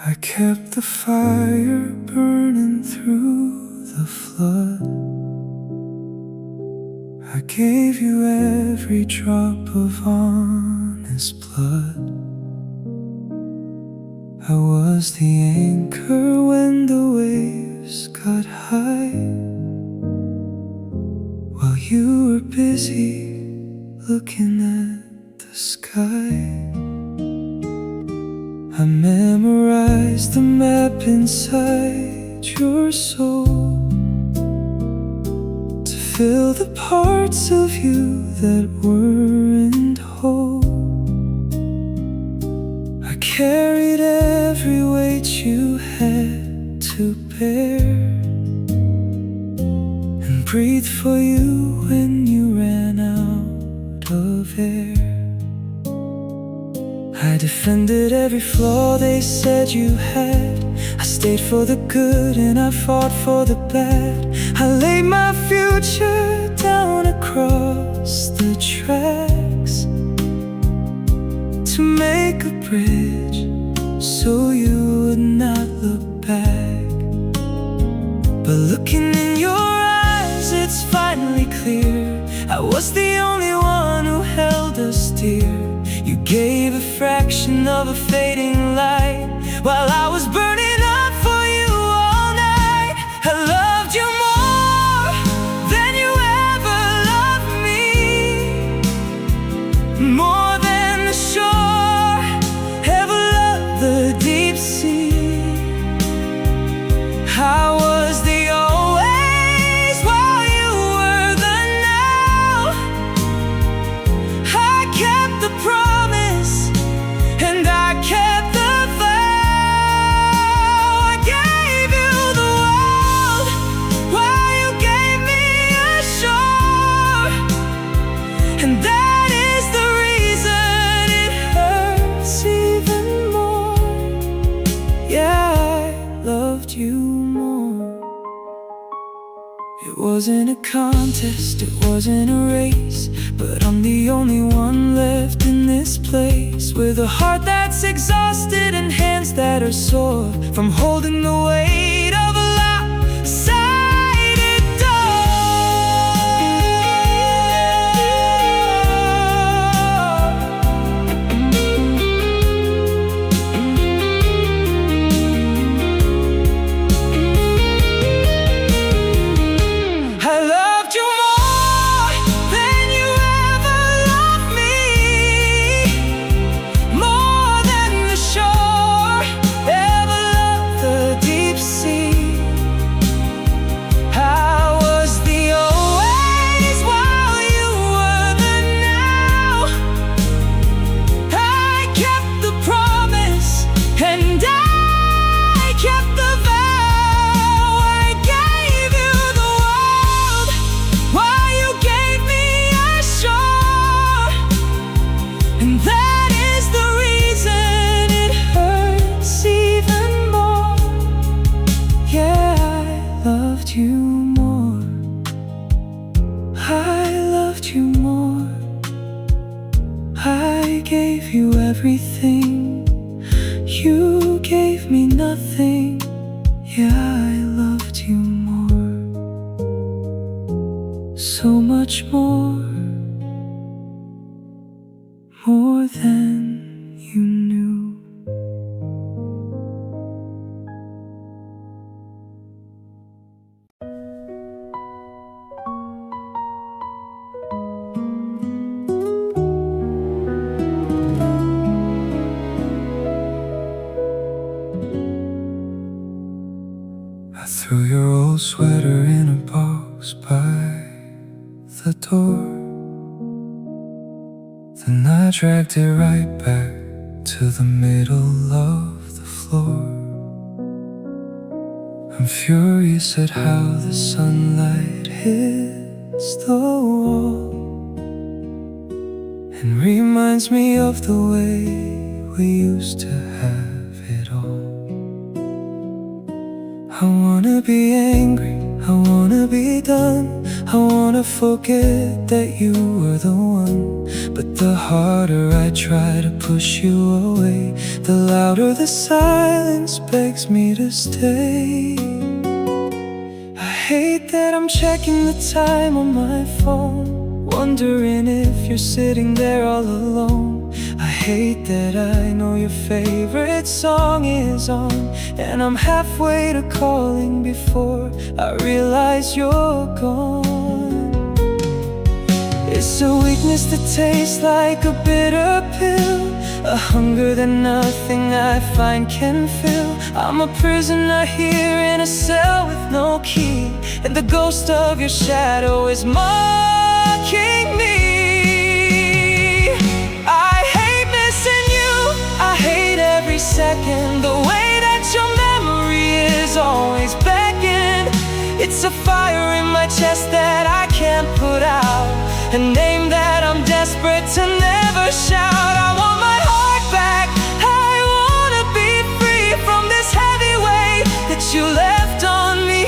I kept the fire burning through the flood. I gave you every drop of honest blood. I was the anchor when the waves got high, while you were busy looking at the sky. I memorized the map inside your soul to fill the parts of you that weren't whole. I carried every weight you had to bear, and breathed for you when you ran out of air. I defended every flaw they said you had. I stayed for the good and I fought for the bad. I laid my future down across the tracks to make a bridge so you would not look back. But looking in your eyes, it's finally clear I was the only one who held us dear. You gave a fraction of a fading light while I was burning up for you all night. I loved you more than you ever loved me, more than the shore ever loved the deep sea. I was the always while you were the now. I kept the promise and I kept the vow. I gave you the world while you gave me a shore, and that is the reason it hurts even more. Yeah, I loved you more. It wasn't a contest, it wasn't a race, but I'm the only one left in this place, with a heart that's exhausted and hands that are sore from holding the weight of a lopsided I loved you more than you ever loved me, more than the shore ever loved the deep sea. I was the always while you were the now. I kept the promise and I kept the vow. I gave you the world while you gave me a shore, and that is the reason it hurts even more. Yeah, I loved you more. I loved you more. I gave you everything. You gave me nothing. Yeah, I loved you more. So much more. More than you knew. I threw your old sweater in a box by the door. Then I dragged it right back to the middle of the floor. I'm furious at how the sunlight hits the wall and reminds me of the way we used to have it all. I wanna be angry, I wanna be done, I wanna forget that you were the one. But the harder I try to push you away, the louder the silence begs me to stay. I hate that I'm checking the time on my phone, wondering if you're sitting there all alone. I hate that I know your favorite song is on, and I'm halfway to calling before I realize you're gone. It's a weakness that tastes like a bitter pill, a hunger that nothing I find can fill. I'm a prisoner here in a cell with no key, and the ghost of your shadow is mocking me. I hate missing you, I hate every second, the way that your memory is always beckoning. It's a fire in my chest that I can't put out, a name that I'm desperate to never shout. I want my heart back, I wanna be free from this heavy weight that you left on me.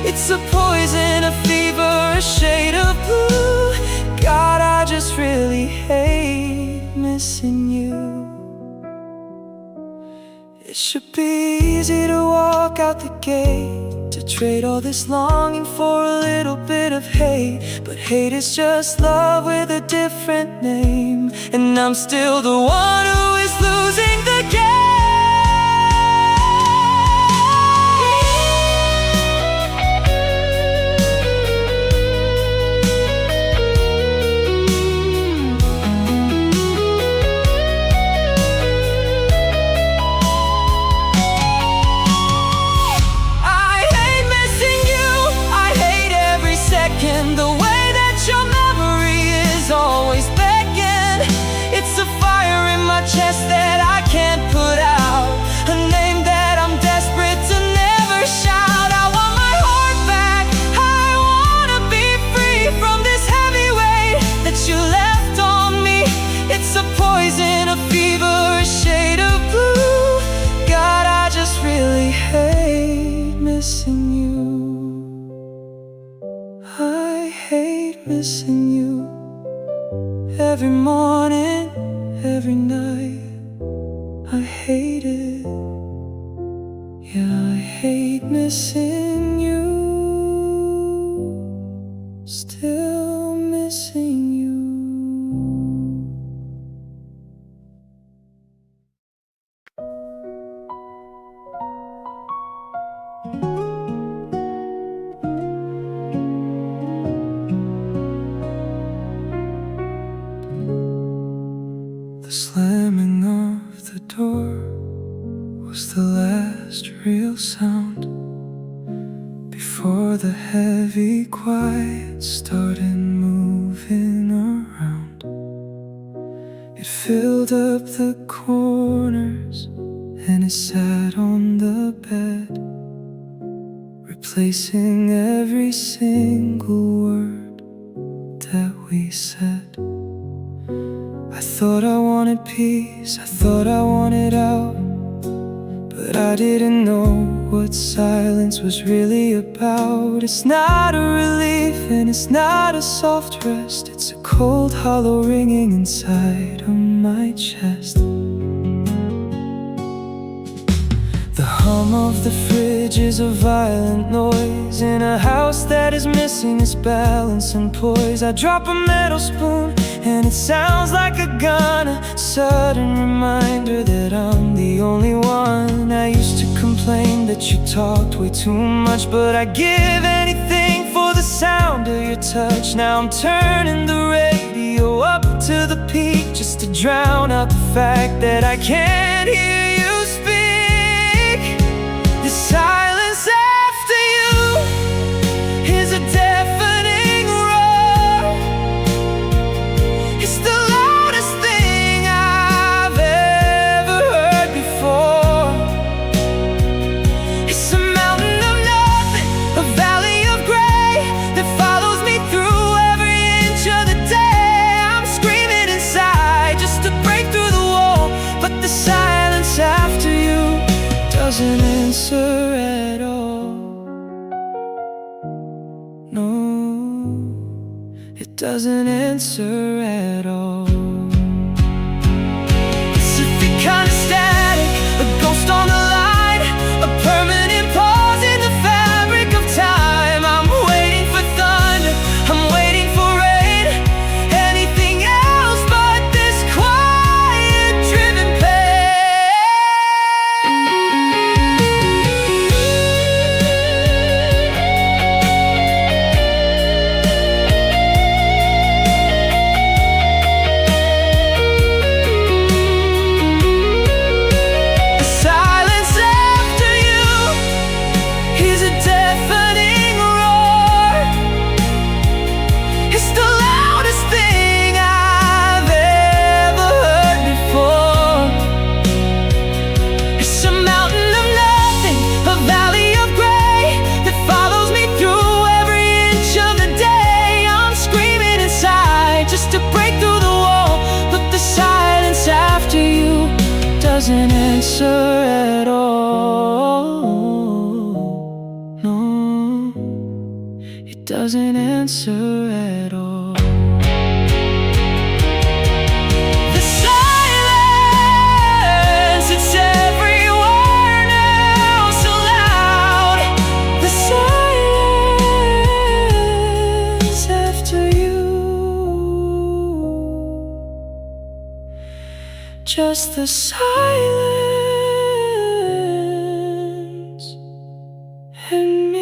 It's a poison, a fever, a shade of blue. God, I just really hate missing you. It should be easy to walk out the gate, to trade all this longing for a little bit of hate. But hate is just love with a different name, and I'm still the one who is losing the game. The way that your memory is always beckoning. It's a fire in my chest that I can't put out, a name that I'm desperate to never shout. I want my heart back, I wanna be free from this heavy weight that you left on me. It's a poison, a fever, a shade of blue. God, I just really hate missing you. I hate missing you. Every morning, every night, I hate it. Yeah, I hate missing you. Still missing you. The slamming of the door was the last real sound before the heavy quiet started moving around. It filled up the corners and it sat on the bed, replacing every single word that we said. I thought I wanted peace, I thought I wanted out, but I didn't know what silence was really about. It's not a relief and it's not a soft rest, it's a cold hollow ringing inside of my chest. The hum of the fridge is a violent noise in a house that is missing its balance and poise. I drop a metal spoon and it sounds like a gun, a sudden reminder that I'm the only one. I used to complain that you talked way too much, but I'd give anything for the sound of your touch. Now I'm turning the radio up to the peak just to drown out the fact that I can't hear you speak. The silence after you is a deafening roar. It's the loudest thing I've ever heard before. It's a mountain of nothing, a valley of gray that follows me through every inch of the day. I'm screaming inside just to break through the wall, but the silence after you doesn't answer at all. No, it doesn't answer at all. It's a thick kind of static, answer at all. No, it doesn't answer at all. The silence, it's every word now so loud. The silence after you, just the silence and me.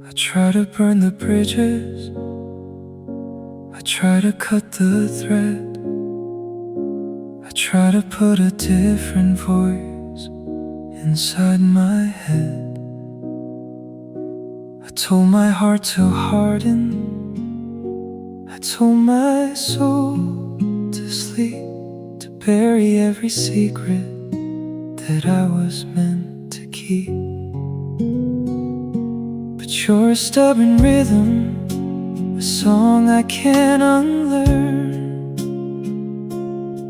I try to burn the bridges, I try to cut the thread, I try to put a different voice inside my head. I told my heart to harden, I told my soul to sleep, to bury every secret that I was meant to keep. But you're a stubborn rhythm, a song I can't unlearn,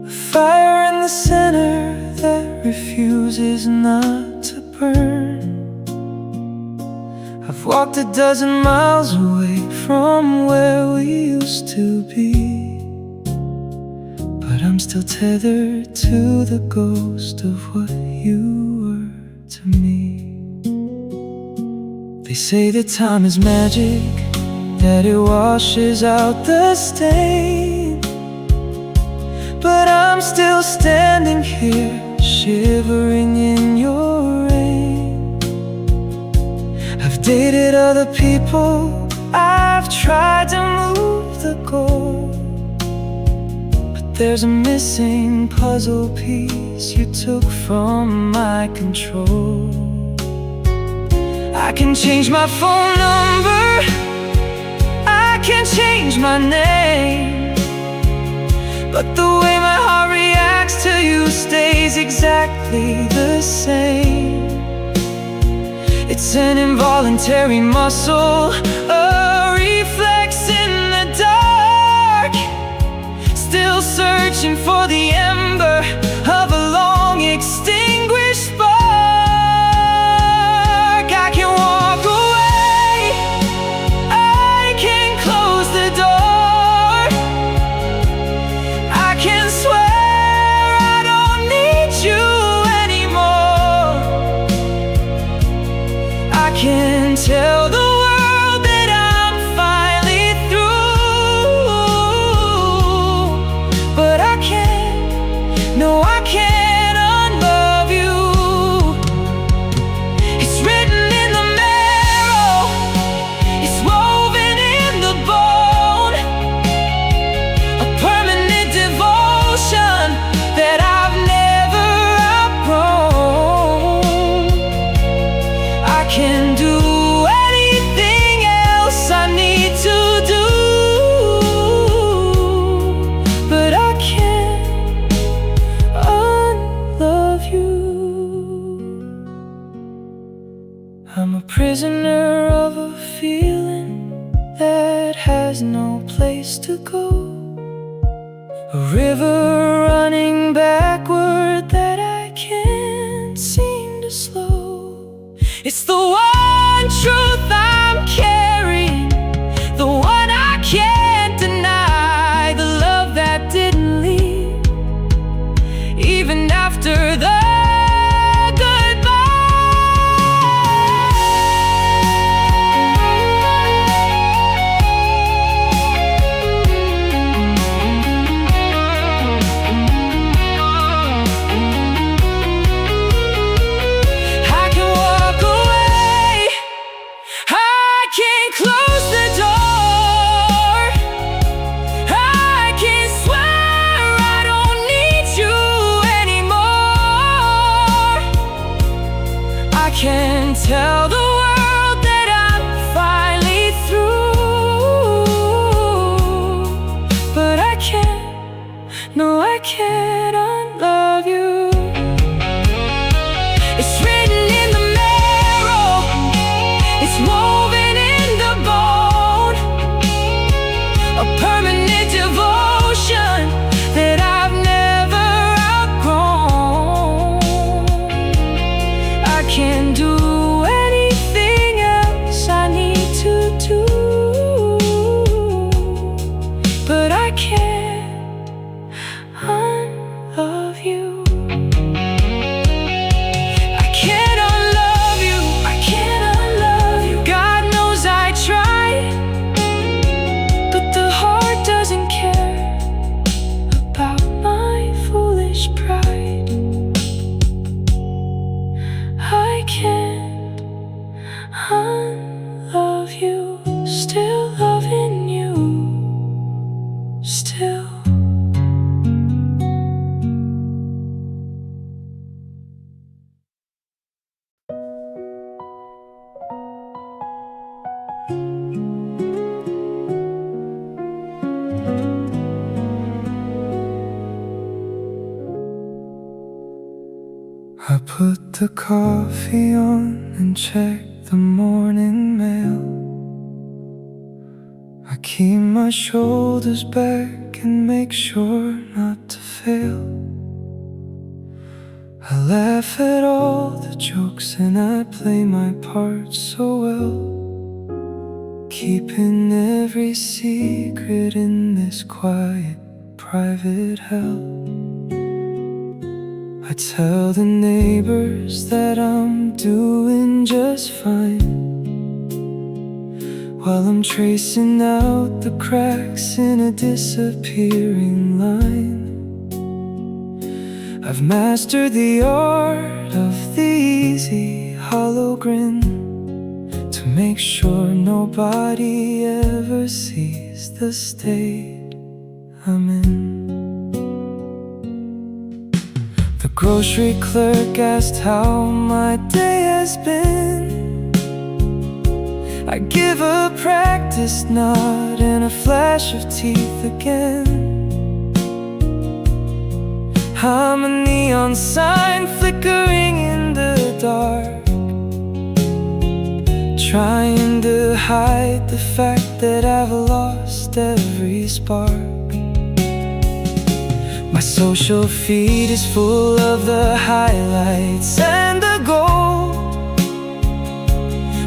a fire in the center that refuses not to burn. I've walked a dozen miles away from where we used to be, but I'm still tethered to the ghost of what you were to me. They say that time is magic, that it washes out the stain, but I'm still standing here, shivering in your rain. I've dated other people, I've tried to move the goal, but there's a missing puzzle piece you took from my control. I can change my phone number, I can change my name, but the way my heart reacts to you stays exactly the same. It's an involuntary muscle, a reflex in the dark, still searching for the ember of a long extinguished spark. I can walk away, I can close the door, I can swear I don't need you anymore. I can tell the world that I'm finally through, but I can't, no I can't unlove you. It's written in the marrow, it's woven in the bone, a permanent devotion that I've never outgrown. I can do anything else I need to do, but I can't unlove you. I'm a prisoner of a feeling that has no place to go, a river running backward that I can't seem to slow. It's the one truth I'm carrying, the one I can't deny, the love that didn't leave, even after the goodbye. put the coffee on and check the morning mail. I keep my shoulders back and make sure not to fail. I laugh at all the jokes and I play my part so well, keeping every secret in this quiet, private hell. I tell the neighbors that I'm doing just fine, while I'm tracing out the cracks in a disappearing line. I've mastered the art of the easy, hollow grin, to make sure nobody ever sees the state I'm in. The grocery clerk asked how my day has been. I give a practiced nod and a flash of teeth again. I'm a neon sign flickering in the dark, trying to hide the fact that I've lost every spark. My social feed is full of the highlights and the gold,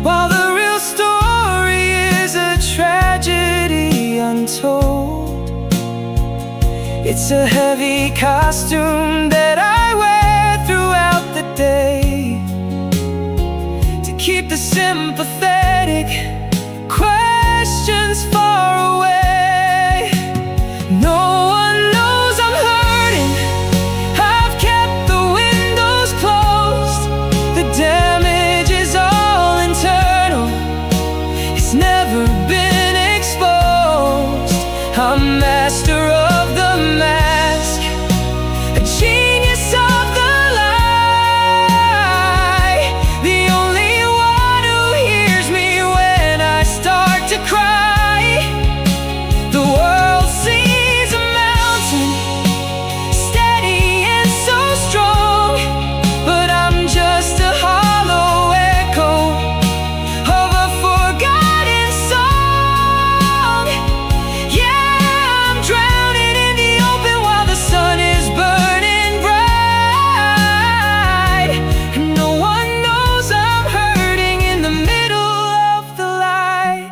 while the real story is a tragedy untold. It's a heavy costume that I wear throughout the day, to keep the sympathetic questions far away. No one knows I'm hurting. I've kept the windows closed. The damage is all internal. It's never been exposed. I'm master of the mask, a genius of the lie, the only one who hears me when I start to cry. The world sees a mountain, steady and so strong, but I'm just a hollow echo of a forgotten song. Yeah, I'm drowning in the open while the sun is burning bright, and no one knows I'm hurting in the middle of the light.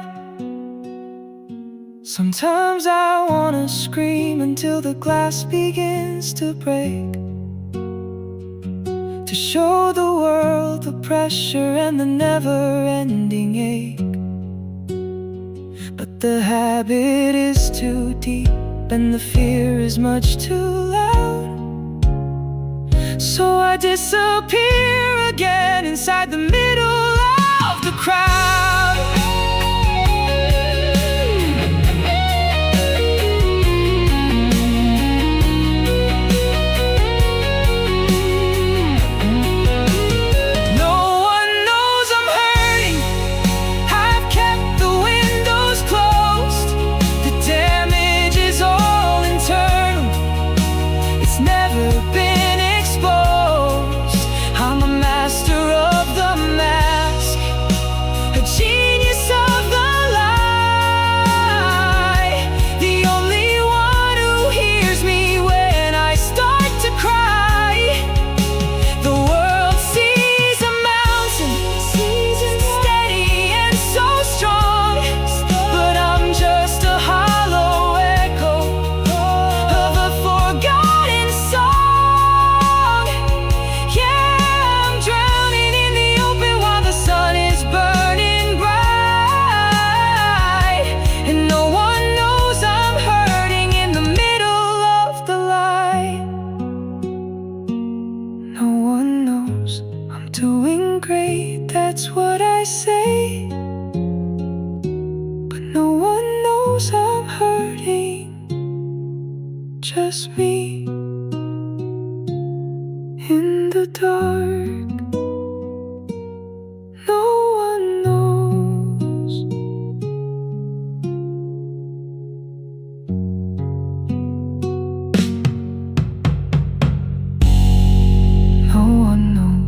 Sometimes I wanna scream until the glass begins to break, to show the world the pressure and the never-ending ache. But the habit is too deep and the fear is much too loud, so I disappear again inside the middle of the crowd. No one knows I'm hurting. I've kept the windows closed. The damage is all internal. It's never been exposed. I'm a master of the mask, a genius of the lie, the only one who hears me when I start to cry. The world sees a mountain, steady and so strong, but I'm just a hollow echo of a forgotten song. Yeah, I'm drowning in the open while the sun is burning bright, and no one knows I'm hurting in the middle of the light. No one knows I'm doing great, that's what I say, but no one knows I'm hurting, just me in the dark. No one knows. No one knows.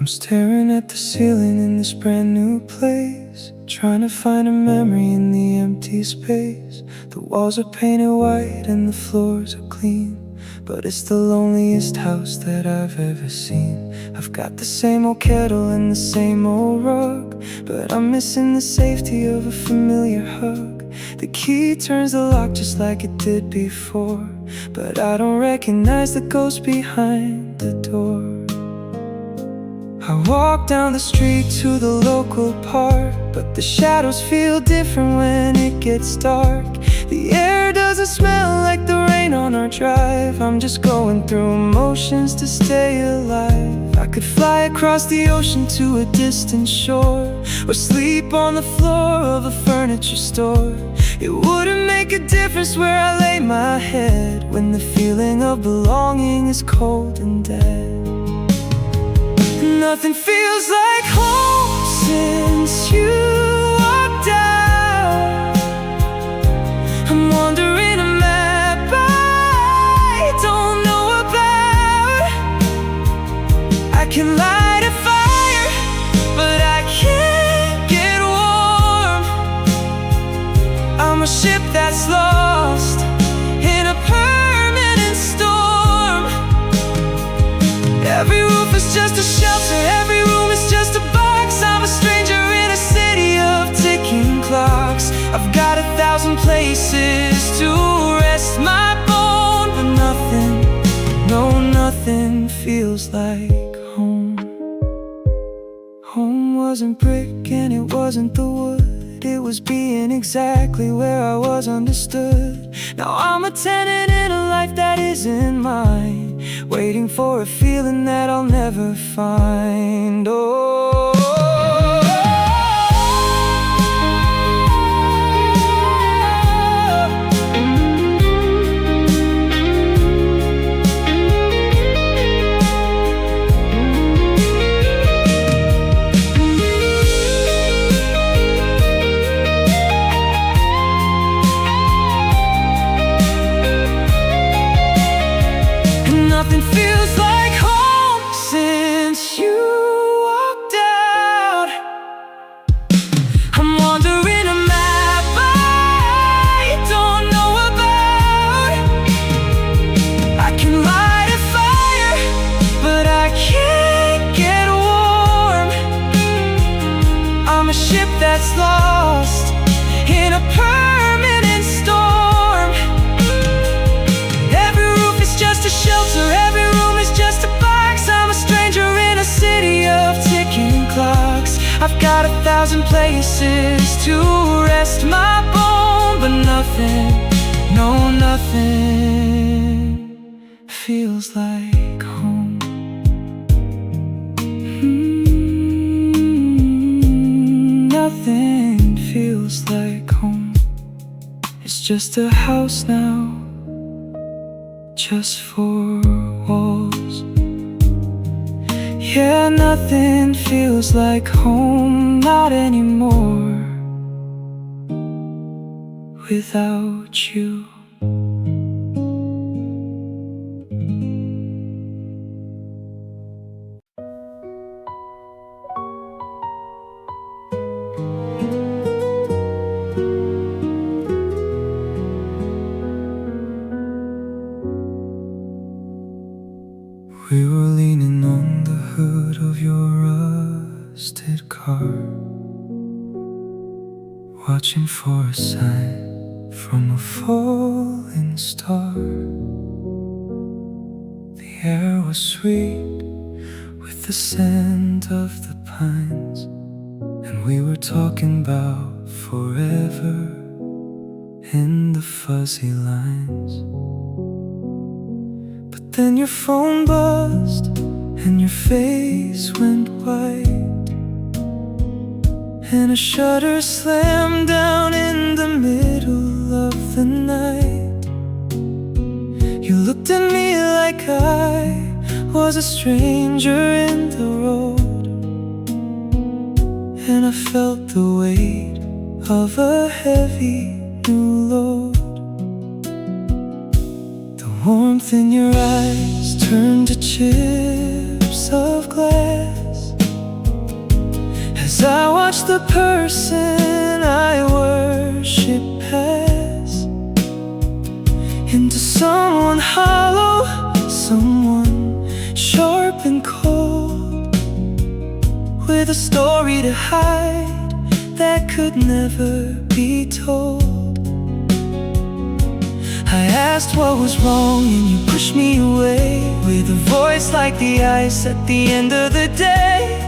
I'm staring at the ceiling in this brand new place, trying to find a memory in the empty space. The walls are painted white and the floors are clean, but it's the loneliest house that I've ever seen. I've got the same old kettle and the same old rug, but I'm missing the safety of a familiar hug. The key turns the lock just like it did before, but I don't recognize the ghost behind the door. I walk down the street to the local park, but the shadows feel different when it gets dark. The air doesn't smell like the rain on our drive. I'm just going through emotions to stay alive. I could fly across the ocean to a distant shore, or sleep on the floor of a furniture store. It wouldn't make a difference where I lay my head, when the feeling of belonging is cold and dead. Nothing feels like home since you walked out. I'm wandering a map I don't know about. I can light a fire, but I can't get warm. I'm a ship that's lost in a permanent storm. Every roof is just a shelter, every room is just a box. I'm a stranger in a city of ticking clocks. I've got 1,000 places to rest my bone, but nothing, no, nothing feels like home. Home wasn't brick and it wasn't the wood, it was being exactly where I was understood. Now I'm a tenant in a life that isn't mine, waiting for a feeling that I'll never find. Oh, nothing feels like home since you walked out. I'm wandering a map I don't know about. I can light a fire, but I can't get warm. I'm a ship that's lost in a permanent storm. Every roof is just a shelter, every room is just a box. I'm a stranger in a city of ticking clocks. I've got 1,000 places to rest my bone, but nothing, no, nothing feels like home. Nothing feels like home. It's just a house now, just four walls. Yeah, nothing feels like home, not anymore, without you. We were leaning on the hood of your rusted car, watching for a sign from a falling star. The air was sweet with the scent of the pines, and we were talking about forever in the fuzzy lines. Then your phone buzzed and your face went white, and a shutter slammed down in the middle of the night. You looked at me like I was a stranger in the road, and I felt the weight of a heavy new load. Warmth in your eyes turned to chips of glass, as I watch the person I worship pass into someone hollow, someone sharp and cold, with a story to hide that could never be told. I asked what was wrong and you pushed me away, with a voice like the ice at the end of the day.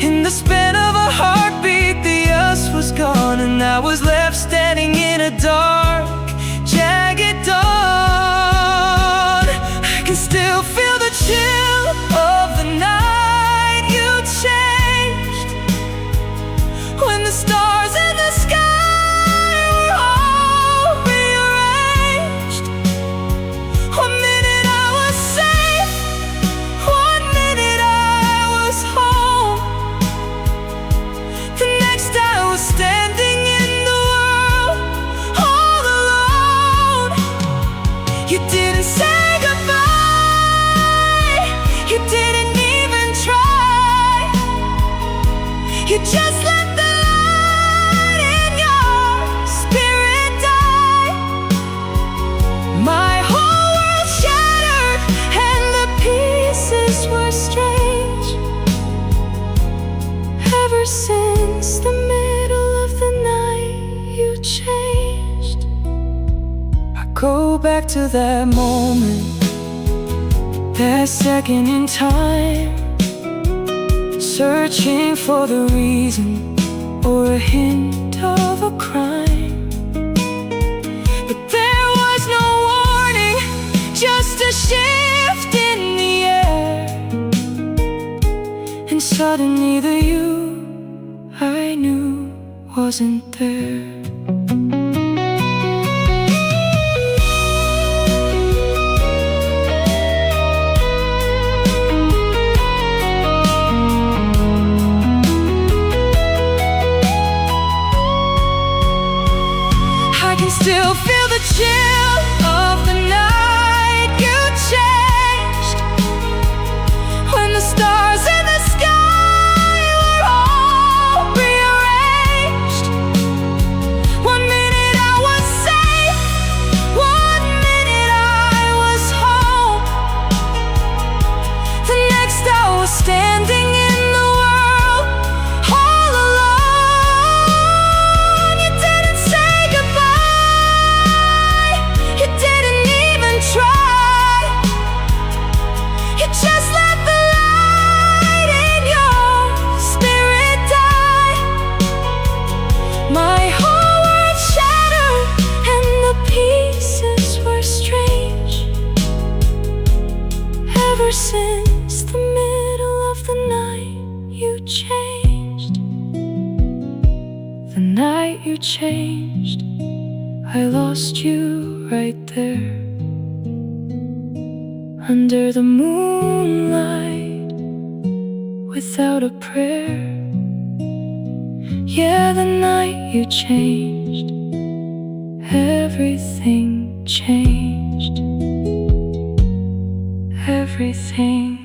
In the span of a heartbeat, the us was gone, and I was left standing in a dark, jagged dawn. I can still feel the chill of the night you changed, when the stars in the sky were all rearranged. One minute I was safe, one minute I was home, the next I was standing in the world all alone. You didn't say goodbye, you didn't even try, you just let the light in your spirit die. My whole world shattered and the pieces were strange. Ever since the middle of the night you changed. I go back to that moment, that second in time, searching for the reason or a hint of a crime. But there was no warning, just a shift in the air, and suddenly the you I knew wasn't there. I can still feel the chill of the night you changed, when the stars in the sky were all rearranged. One minute I was safe, one minute I was home, the next I was standing in the world all alone. You didn't say goodbye, you didn't even try, you just let the light in your spirit die. My whole world shattered and the pieces were strange. Ever since the middle of the night you changed, the night you changed, I lost you right there, under the moonlight, without a prayer. Yeah, the night you changed, everything changed, everything.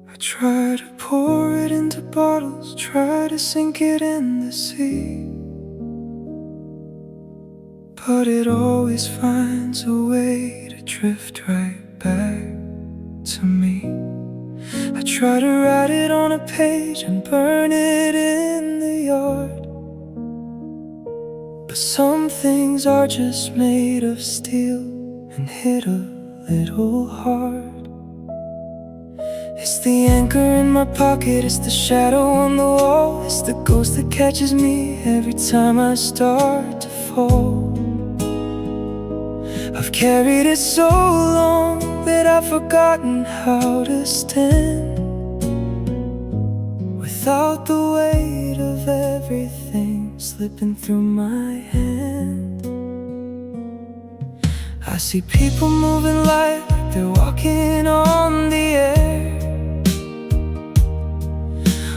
I try to pour it into bottles, try to sink it in the sea, but it always finds a way to drift right back to me. I try to write it on a page and burn it in the yard, but some things are just made of steel and hit a little hard. It's the anchor in my pocket, it's the shadow on the wall, it's the ghost that catches me every time I start to fall. I've carried it so long that I've forgotten how to stand without the weight of everything slipping through my hand. I see people moving like they're walking on the air,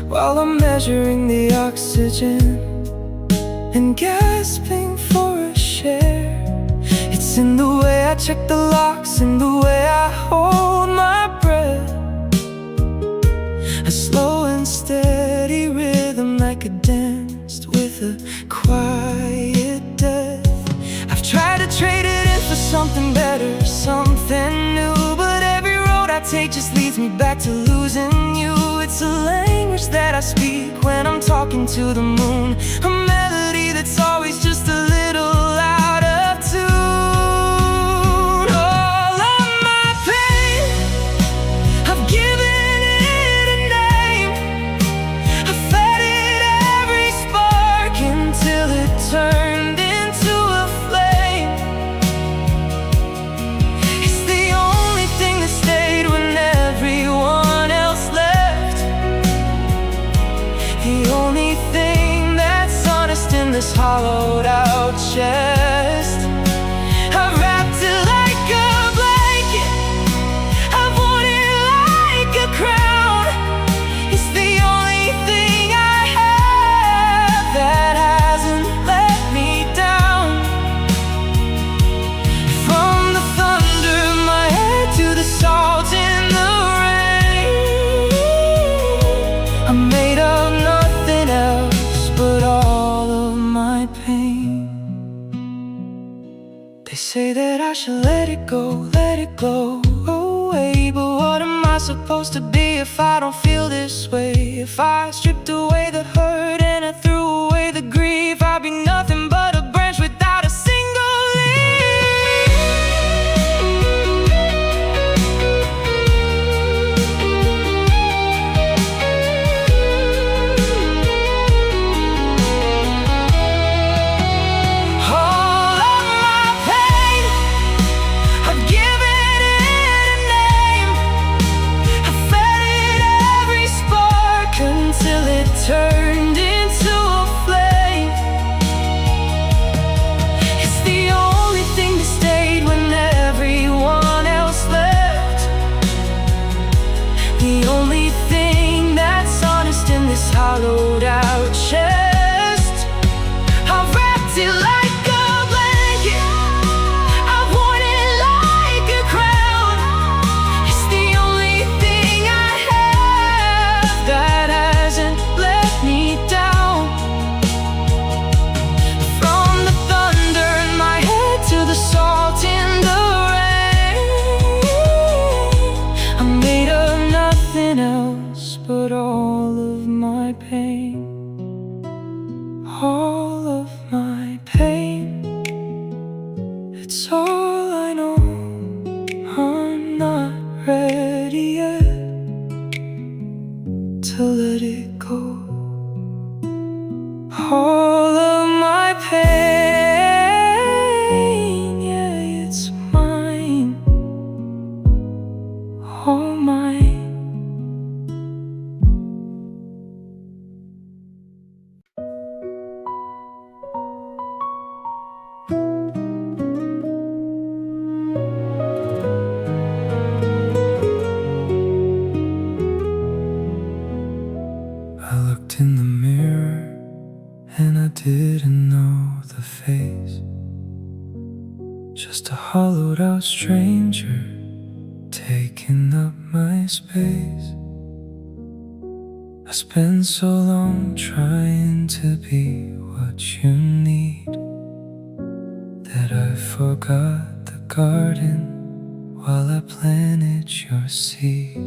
while I'm measuring the oxygen and gasping for a share. It's in the way I check the locks, in the way I hold my breath, a slow and steady rhythm like a dance with a quiet death. I've tried to trade it in for something better, something new, but every road I take just leads me back to losing you. It's a language that I speak when I'm talking to the moon, a melody that's always just a little out of tune. All of my pain, I've given it a name. I've fed it every spark until it turned into a flame. It's the only thing that stayed when everyone else left, the only thing that's honest in this hollowed out chest. I've wrapped it like a blanket, I've worn it like a crown. It's the only thing I have that hasn't let me down. From the thunder in my head to the salt in the rain, I'm made of nothing else but all of my pain. They say that I should let it go away, but what am I supposed to be if I don't feel this way? If I stripped away the hurt and I threw away the grief, I'd be nothing but a branch without a single leaf. All of my pain, I've given it a name. I've fed it every spark until it turned into a flame. It's the only thing that stayed when everyone else left, the only thing that's honest in this hollowed out chest. I've wrapped it like a blanket, I've worn it like a crown. It's the only thing I have that hasn't let me down. From the thunder in my head to the salt in the rain, I'm made of nothing else but all of my pain. All of my pain, it's all I know. I'm not ready yet to let it go. All of my pain, yeah, it's mine, all mine. I looked in the mirror and I didn't know the face, just a hollowed out stranger taking up my space. I spent so long trying to be what you need that I forgot the garden while I planted your seed.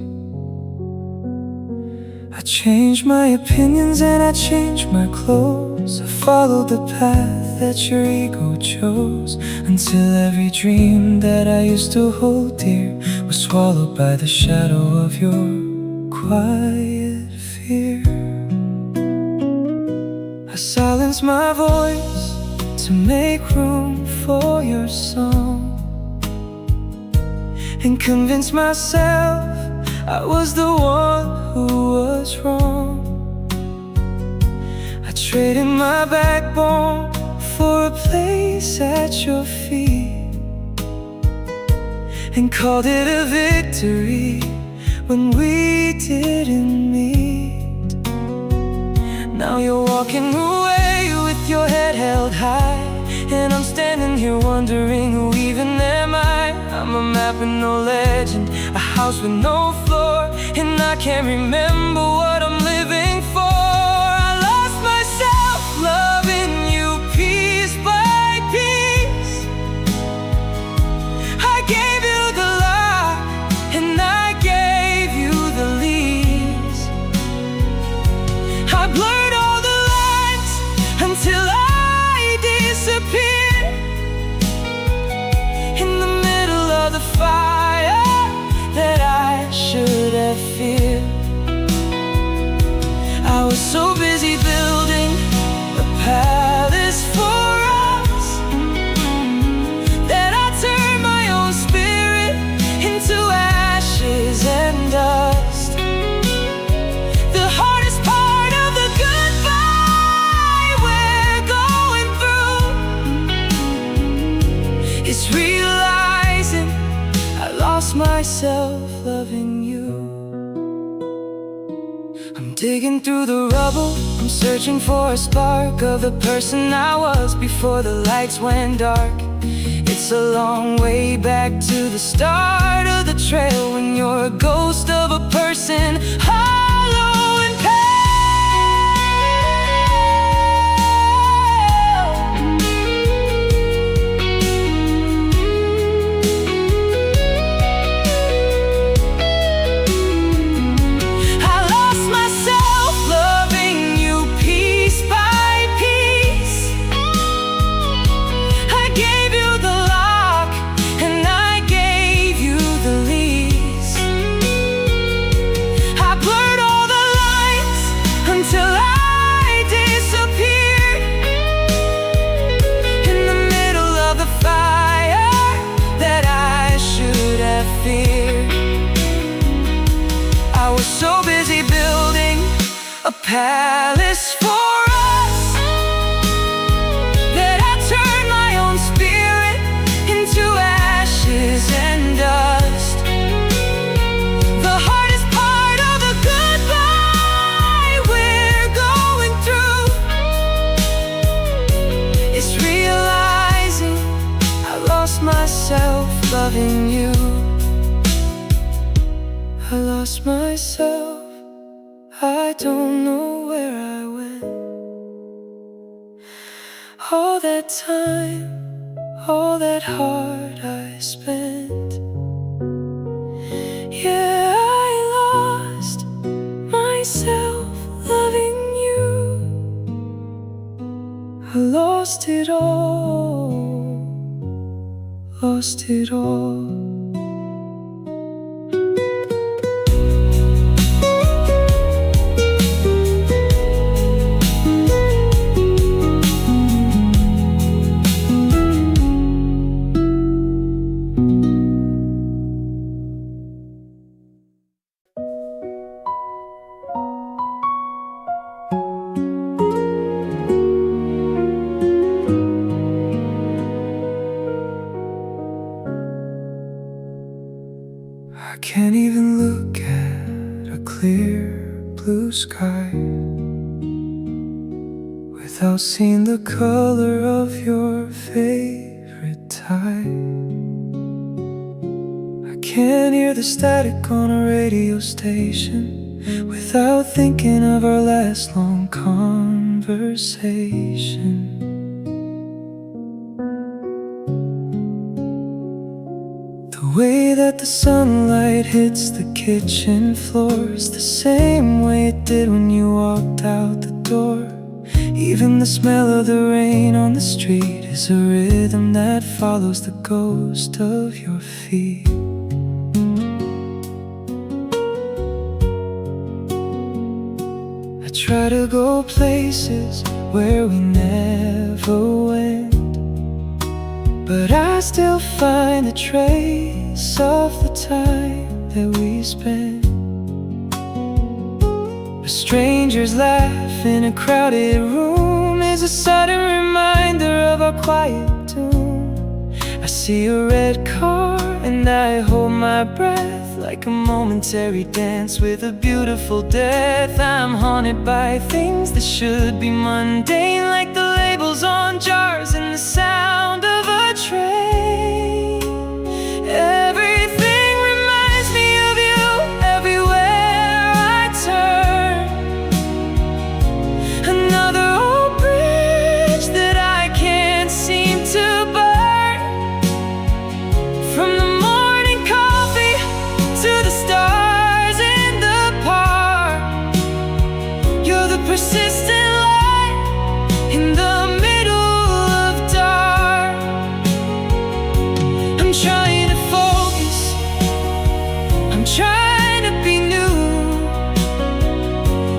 I changed my opinions and I changed my clothes. I followed the path that your ego chose, until every dream that I used to hold dear was swallowed by the shadow of your quiet fear. I silenced my voice to make room for your song, and convinced myself I was the one who was wrong. I traded my backbone for a place at your feet, and called it a victory when we didn't meet. Now you're walking away with your head held high, and I'm standing here wondering, who even am I? I'm a map with no legend, a house with no floor, and I can't remember what I'm living for. I lost myself loving you piece by piece. I gave you the lock and I gave you the lease. I blurred all the lines until I disappeared in the middle of the fire that I should have feared. I was so busy building a palace for us that I turned my own spirit into ashes and dust. The hardest part of the goodbye we're going through is realizing I lost myself loving you. I'm digging through the rubble, I'm searching for a spark of the person I was before the lights went dark. It's a long way back to the start of the trail when you're a ghost of a person, hollow and pale. I lost myself loving you piece by piece. I gave you the lock and I gave you the lease. I blurred all the lines until I disappeared in the middle of the fire that I should have feared. I was so busy building a palace for us that I turned my own spirit into ashes and dust. The hardest part of the goodbye we're going through is realizing I lost myself loving you. I lost myself, I don't know where I went. All that time, all that heart I spent. Yeah, I lost myself loving you. I lost it all, lost it all. I can't even look at a clear blue sky without seeing the color of your favorite tie. I can't hear the static on a radio station without thinking of our last long conversation. The way that the sunlight hits the kitchen floor is the same way it did when you walked out the door. Even the smell of the rain on the street is a rhythm that follows the ghost of your feet. I try to go places where we never went, but I still find a trace of the time that we spent. A stranger's laugh in a crowded room is a sudden reminder of our quiet doom. I see a red car and I hold my breath, like a momentary dance with a beautiful death. I'm haunted by things that should be mundane, like the labels on jars and the sound of a train. Everything reminds me of you everywhere I turn. Another old bridge that I can't seem to burn. From the morning coffee to the stars in the park, you're the persistent light in the middle of dark. I'm trying to focus, I'm trying to be new,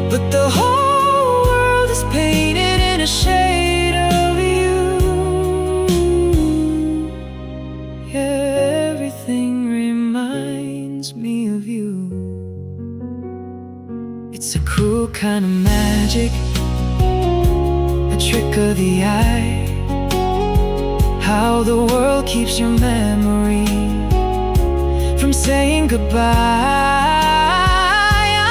but the whole world is painted in a shade of you. Yeah, everything reminds me of you. It's a cruel kind of magic, a trick of the eye, how the world keeps your memory from saying goodbye.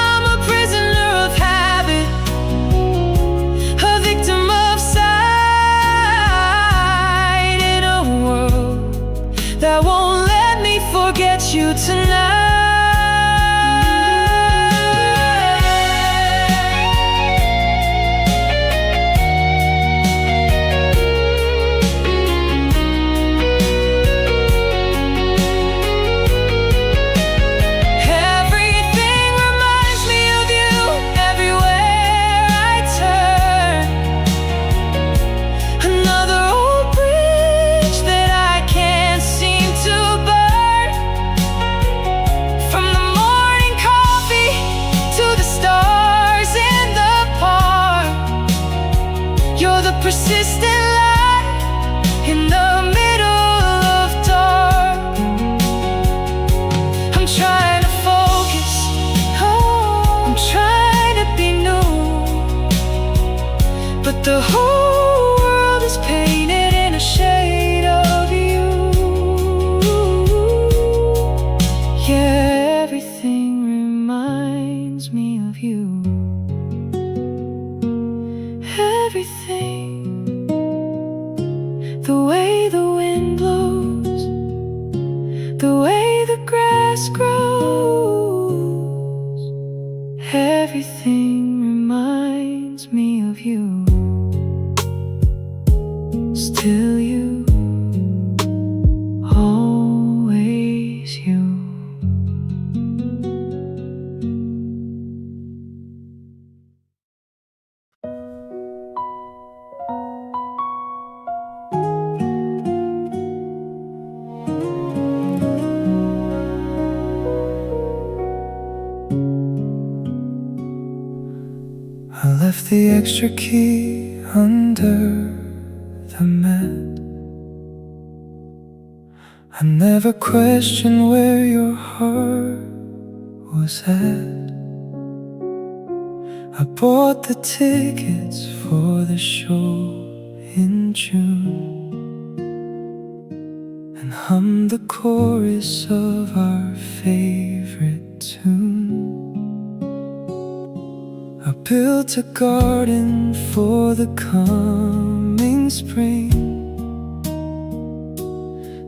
I'm a prisoner of habit, a victim of sight, in a world that won't let me forget you tonight. Everything reminds me of you everywhere I turn. Another old bridge that I can't seem to burn. From the morning coffee to the stars in the park, you're the persistent light in the middle of dark. I'm trying to focus, oh, I'm trying to be new, but the whole world is painted in a shade of you. Yeah, everything reminds me of you. Everything, the way the wind blows, the way the grass grows, everything reminds me of you. Still you, always you. I left the extra key under the mat. I never questioned where your heart was at. I bought the tickets for the show in June and hummed the chorus of our favorite tune. I built a garden for the coming spring,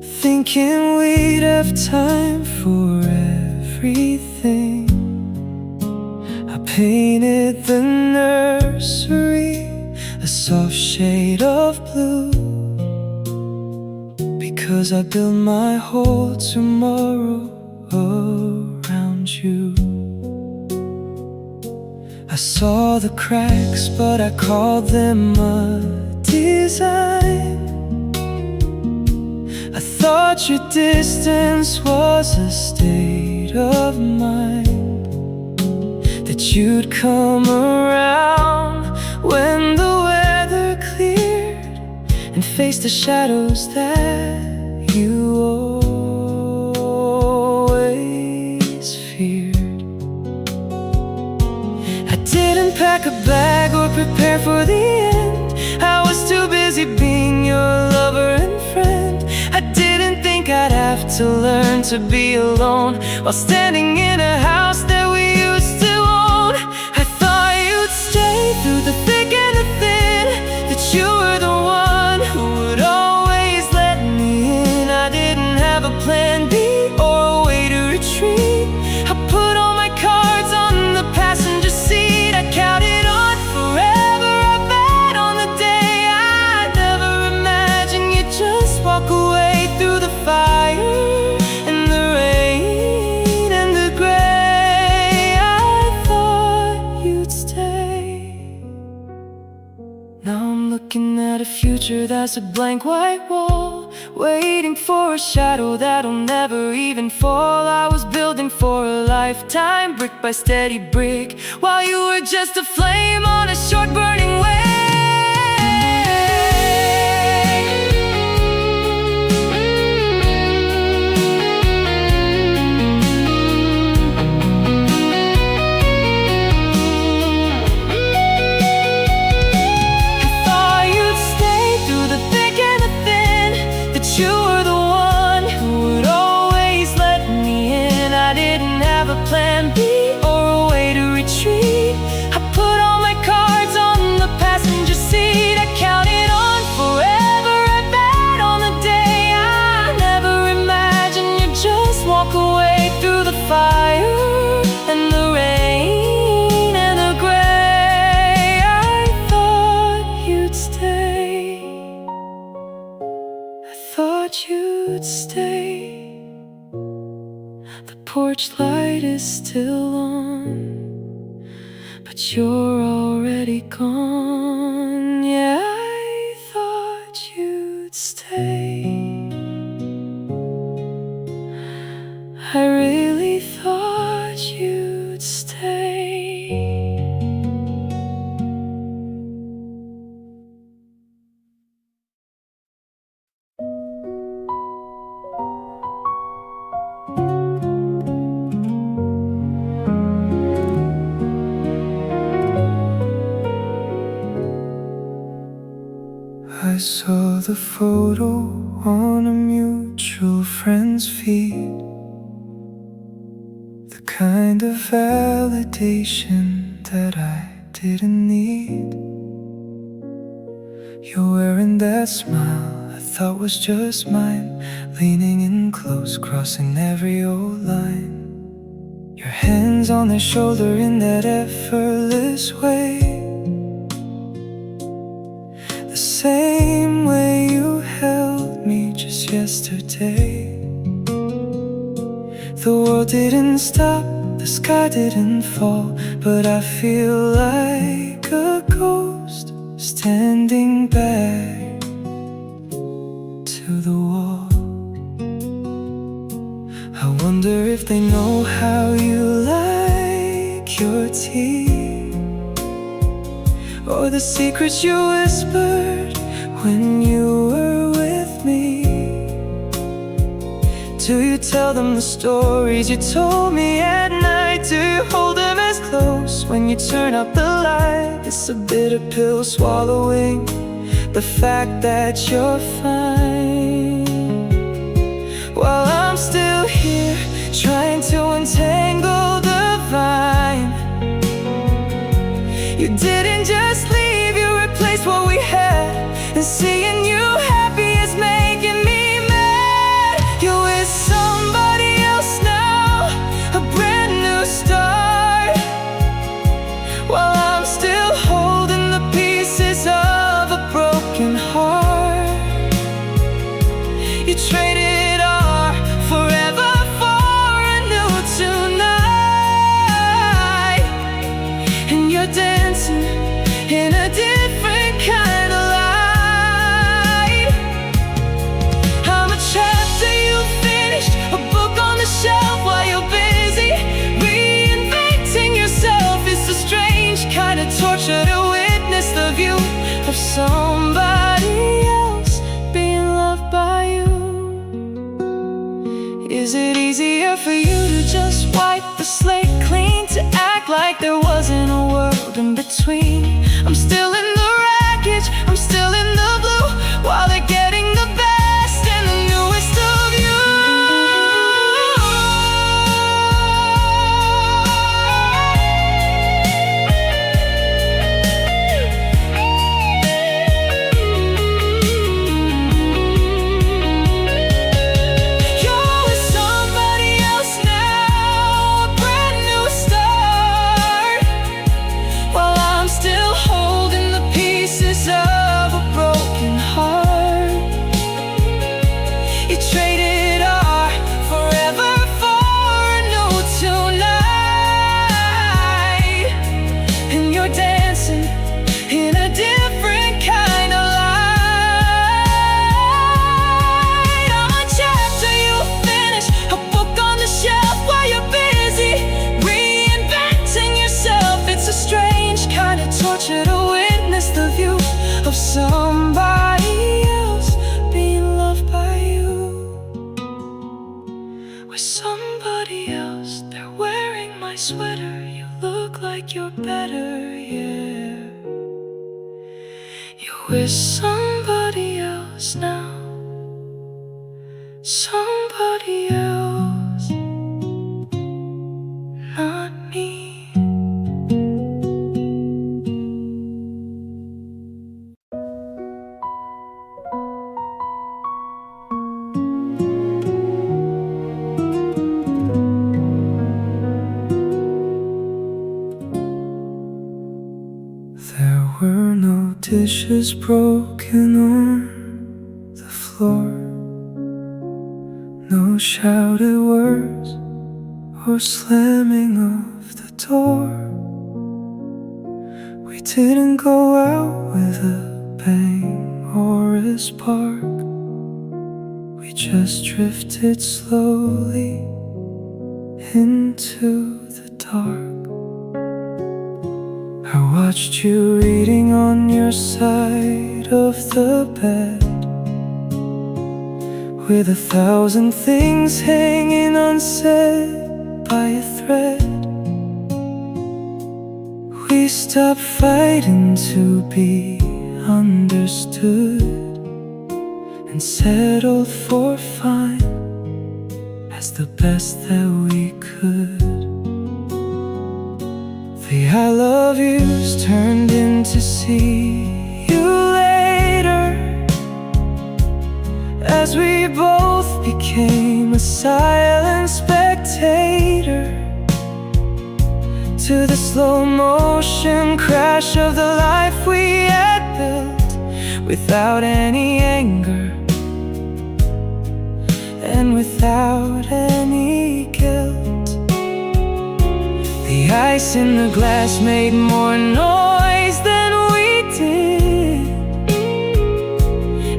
thinking we'd have time for everything. I painted the nursery a soft shade of blue, because I built my whole tomorrow around you. I saw the cracks, but I called them a design. I thought your distance was a state of mind, that you'd come around when the weather cleared and face the shadows that you always feared. I didn't pack a bag or prepare for the end. I was too busy being your lover and friend. I didn't to learn to be alone while standing in a house that we used to own. I thought you'd stay through the thick and the thin, that you were the one who would always let me in. I didn't have a plan B or a way to retreat. I put all my cards on the passenger seat. I counted on forever. I bet on the day I never imagined you'd just walk away through the fire and the rain and the gray. I thought you'd stay. Now I'm looking at a future that's a blank white wall, waiting for a shadow that'll never even fall. I was building for a lifetime, brick by steady brick, while you were just a flame on a short burning way. You were the one who would always let me in. I didn't have a plan B or a way to retreat. I put all my cards on the passenger seat. I counted on forever. I bet on the day I never imagined you'd just walk away through the fire and the rain and the gray. I thought you'd stay. Thought you'd stay. The porch light is still on, but you're already gone. Yeah, I thought you'd stay. I really thought you'd stay. I saw the photo on a mutual friend's feed, the kind of validation that I didn't need. You're wearing that smile I thought was just mine, leaning in close, crossing every old line. Your hands on their shoulder in that effortless way, the same way you held me just yesterday. The world didn't stop, the sky didn't fall, but I feel like a ghost standing back to the wall. I wonder if they know how you like your tea, or the secrets you whispered when you were with me. Do you tell them the stories you told me at night? Do you hold them as close when you turn up the light? It's a bitter pill swallowing the fact that you're fine, while I'm still here trying to untangle the vine. You didn't just leave, you replaced what we had, and seeing you happy is making me mad. You're with somebody else now, a brand new start, while I'm still holding the pieces of a broken heart. You traded our forever for a new tonight, and you're dancing in a different kind of light. I'm a chapter you finished, a book on the shelf while you're busy reinventing yourself. It's a strange kind of torture to witness the view of somebody else being loved by you. Is it easier for you to just wipe the slate clean, to act like there wasn't a world in between? I'm still in the wreckage, I'm still in the blue, while they're getting the best and the newest of you. look like you're better, yeah. You're with somebody else now, somebody else, not me. There were no dishes broken on the floor, no shouted words or slamming of the door. We didn't go out with a bang or a spark. We just drifted slowly into the dark. I watched you reading on your side of the bed, with 1,000 things hanging unsaid by a thread. We stopped fighting to be understood and settled for fine as the best that we could. The I love yous turned into see you later, as we both became a silent spectator to the slow motion crash of the life we had built without any anger and without any guilt. The ice in the glass made more noise than we did,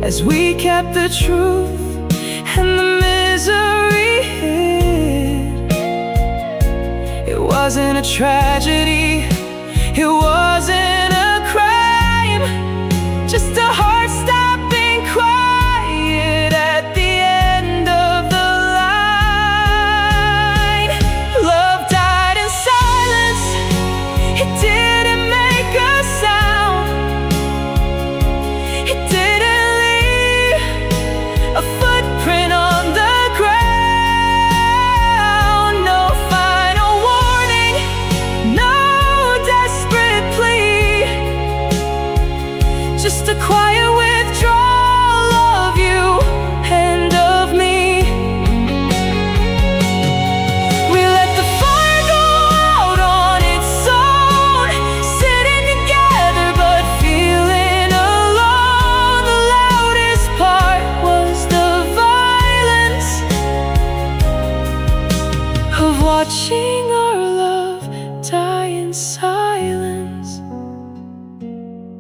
as we kept the truth and the misery hid. It wasn't a tragedy, it wasn't a crime, just a heart stopping quiet at the end of the line. Love died in silence, it didn't make a sound, it didn't leave a footprint on the ground. No final warning, no desperate plea, just a quiet withdrawal of you and of me. We let the fire go out on its own, sitting together but feeling alone. The loudest part was the violence of watching our love die in silence.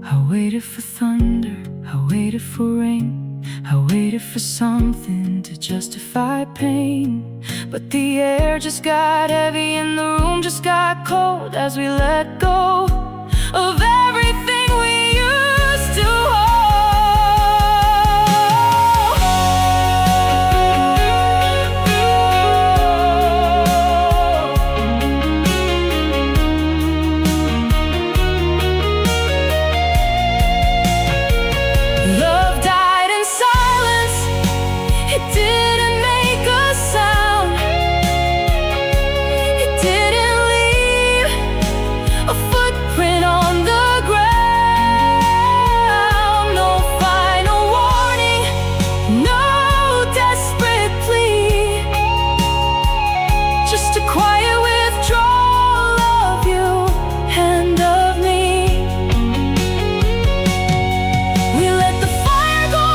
I waited for thunder, I waited for rain, I waited for something to justify pain. But the air just got heavy and the room just got cold as we let go of everything we used to Love died in silence, it didn't make a sound, it didn't leave a footprint on the ground. No final warning, no desperate plea, just a quiet withdrawal of you and of me. We let the fire go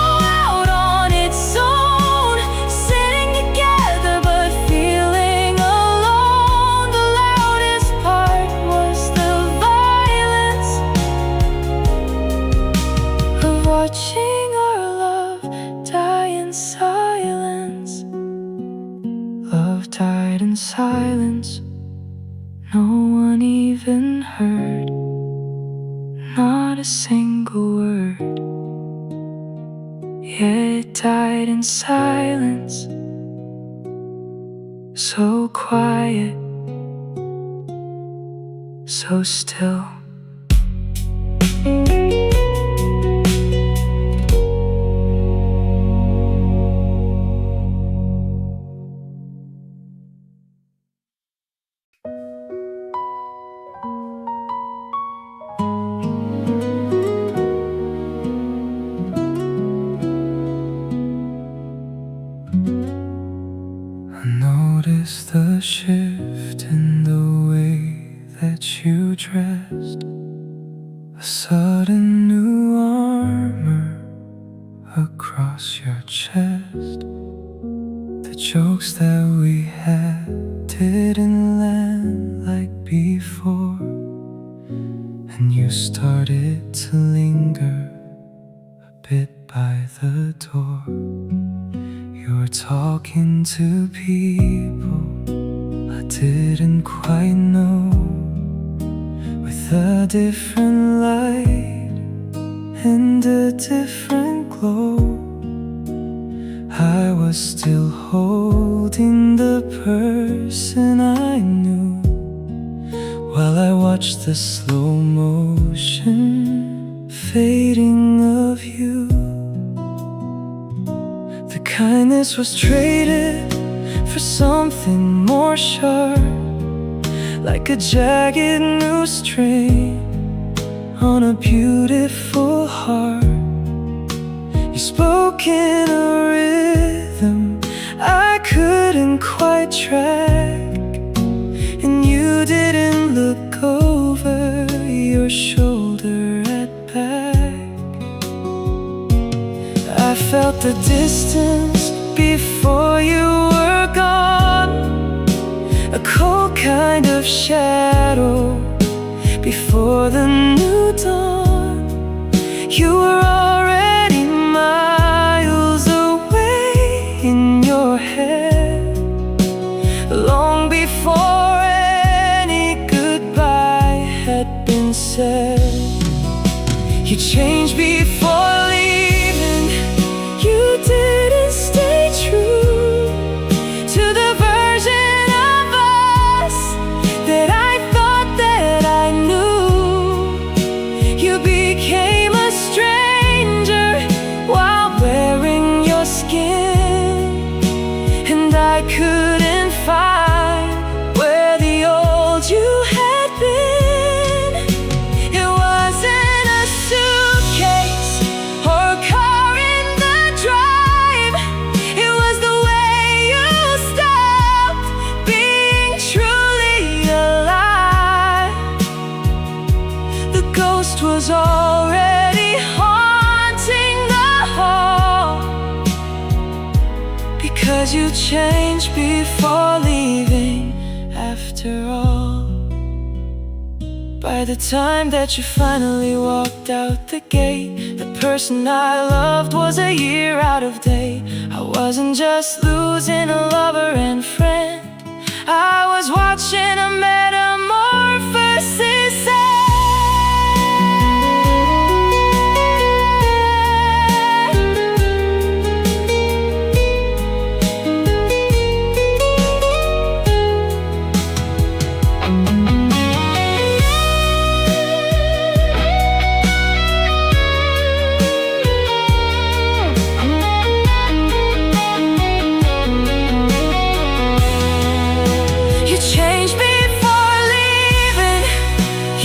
out on its own, sitting together but feeling alone. The loudest part was the violence of watching our love die in silence. Love died in silence, no one even heard, not a single word. Yeah, it died in silence, so quiet, so still. Notice the shift in the way that you dressed, a sudden new armor across your chest. The jokes that we had didn't land like before, and you started to linger a bit by the door. You're talking to people I didn't quite know, with a different light and a different glow. I was still holding the person I knew, while I watched the slow motion fading of you. The kindness was traded for something more sharp, like a jagged new string on a beautiful heart. You spoke in a rhythm I couldn't quite track, and you didn't look over your shoulder at back. I felt the distance before you were gone, a cold kind of shadow before the new dawn. You were already miles away in your head, long before any goodbye had been said. You changed before leaving, you didn't stay true to the version of us that I thought that I knew. You became a stranger while wearing your skin, and I couldn't find where the old you had been. It wasn't a suitcase or a car in the drive, it was the way you stopped being truly alive. The ghost was already haunting the hall, because you changed before leaving after all. By the time that you finally walked out the gate, the person I loved was a year out of date. I wasn't just losing a lover and friend, I was watching a metamorphosis end. You changed before leaving,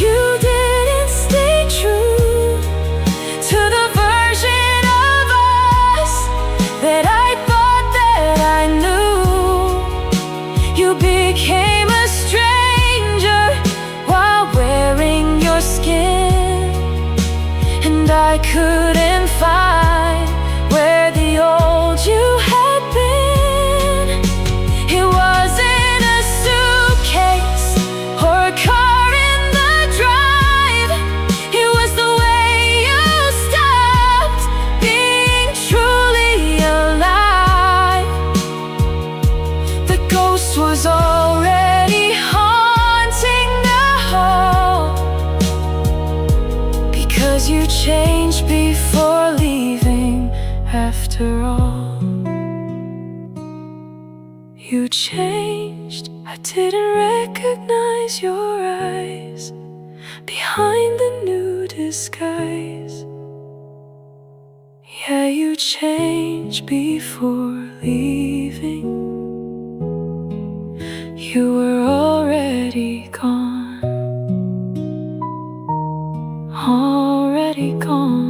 you didn't stay true to the version of us that I thought that I knew. You became a stranger while wearing your skin, and I couldn't find where the old you had been. It wasn't a suitcase or a car in the drive, it was the way you stopped being truly alive. The ghost was already haunting the hall, because you changed before leaving after all. You changed, I didn't recognize your eyes. change before leaving. You were already gone, already gone.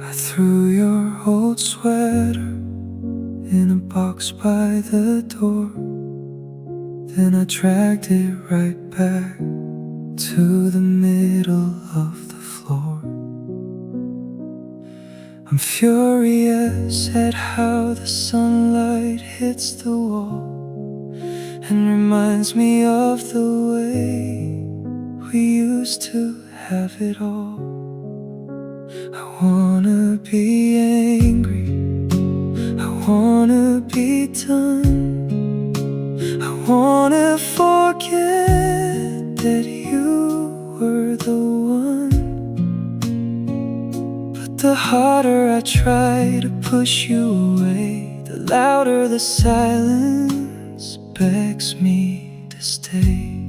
I threw your old sweater in a box by the door. Then I dragged it right back to the middle of the floor. I'm furious at how the sunlight hits the wall and reminds me of the way we used to have it all. I wanna be angry, I wanna be done, I wanna forget that you were the one. But the harder I try to push you away, the louder the silence begs me to stay.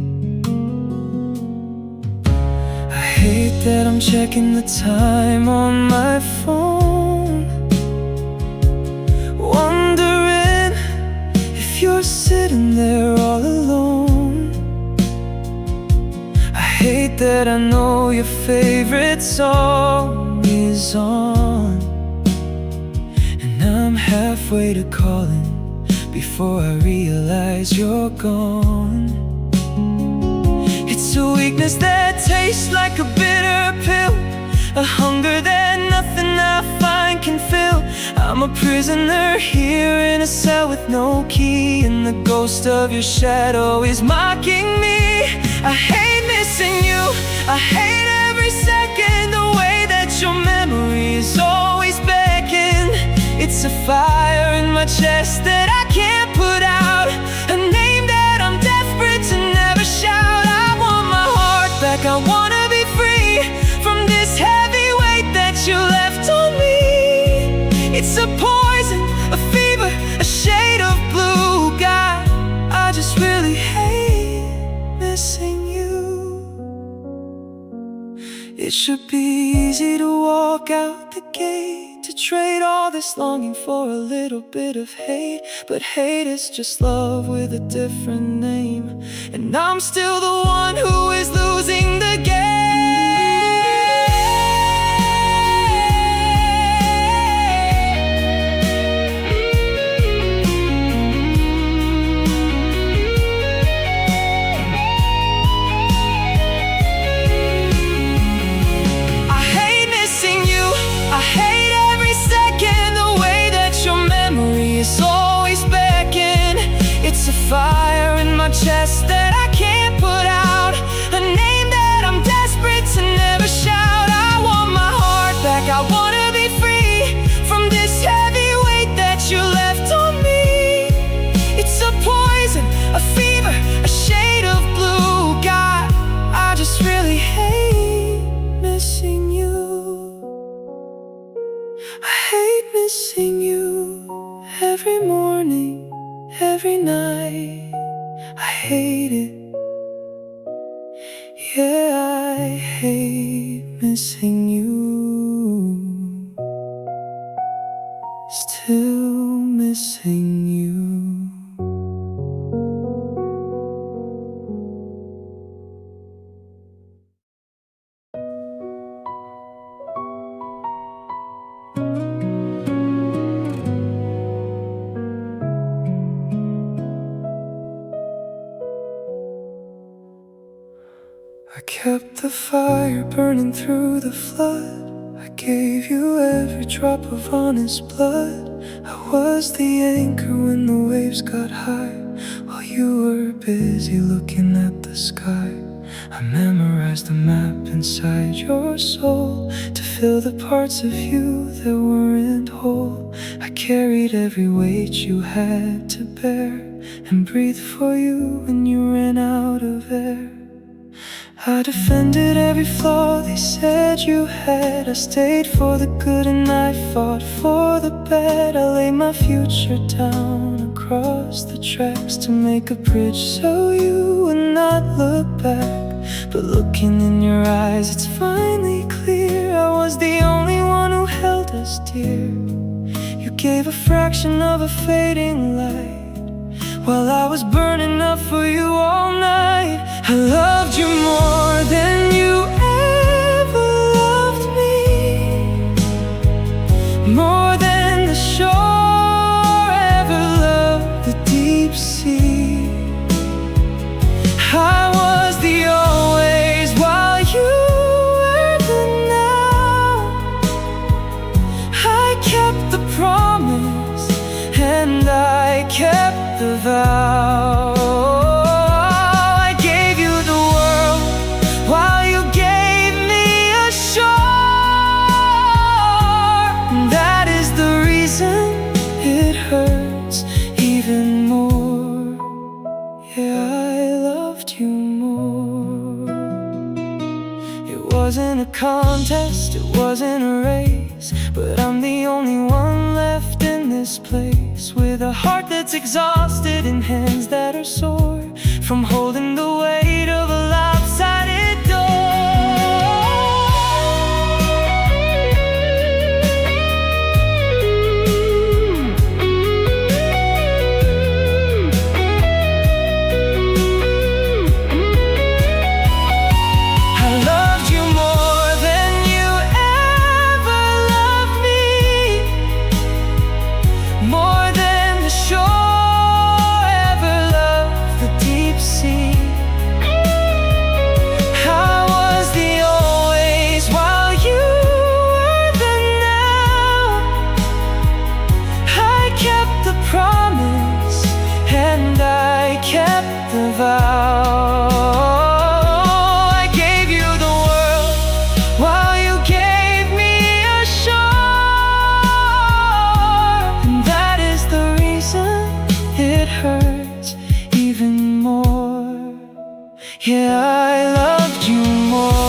I hate that I'm checking the time on my phone, wondering if you're sitting there all alone. I hate that I know your favorite song is on, and I'm halfway to calling before I realize you're gone. It's a weakness that tastes like a bitter pill, a hunger that nothing I find can fill. I'm a prisoner here in a cell with no key, and the ghost of your shadow is mocking me. I hate missing you, I hate every second, the way that your memory is always beckoning. It's a fire in my chest that I can't put out, a name that I'm desperate to never shout. I want my heart back, I wanna be free from this heavy weight that you left on me. It's a poison, a fever, a shade of blue. God, I just really hate missing you. It should be easy to walk out the gate, to trade all this longing for a little bit of hate. But hate is just love with a different name, and I'm still the one who is losing the game. It's a fire in my chest that I can't put out, a name that I'm desperate to never shout. I want my heart back, I wanna be free from this heavy weight that you left on me. It's a poison, a fever, a shade of blue. God, I just really hate missing you. I hate missing you every morning, every night. I hate it. Yeah, I hate missing you. Still missing you. I kept the fire burning through the flood. I gave you every drop of honest blood. I was the anchor when the waves got high, while you were busy looking at the sky. I memorized the map inside your soul to fill the parts of you that weren't whole. I carried every weight you had to bear and breathed for you when you ran out of air. I defended every flaw they said you had. I stayed for the good and I fought for the bad. I laid my future down across the tracks to make a bridge so you would not look back. But looking in your eyes, it's finally clear I was the only one who held us dear. You gave a fraction of a fading light while I was burning up for you all night. I loved you more than you ever loved me, more than the shore ever loved the deep sea. I was the always while you were the now. I kept the promise and I kept the vow. I gave you the world while you gave me a shore. That is the reason it hurts even more. Yeah, I loved you more. It wasn't a contest, it wasn't a race, but I'm the only one left in this place, with a heart that's exhausted and hands that are sore from holding the weight of a lopsided vow. I gave you the world while you gave me a shore, and that is the reason it hurts even more. Yeah, I loved you more.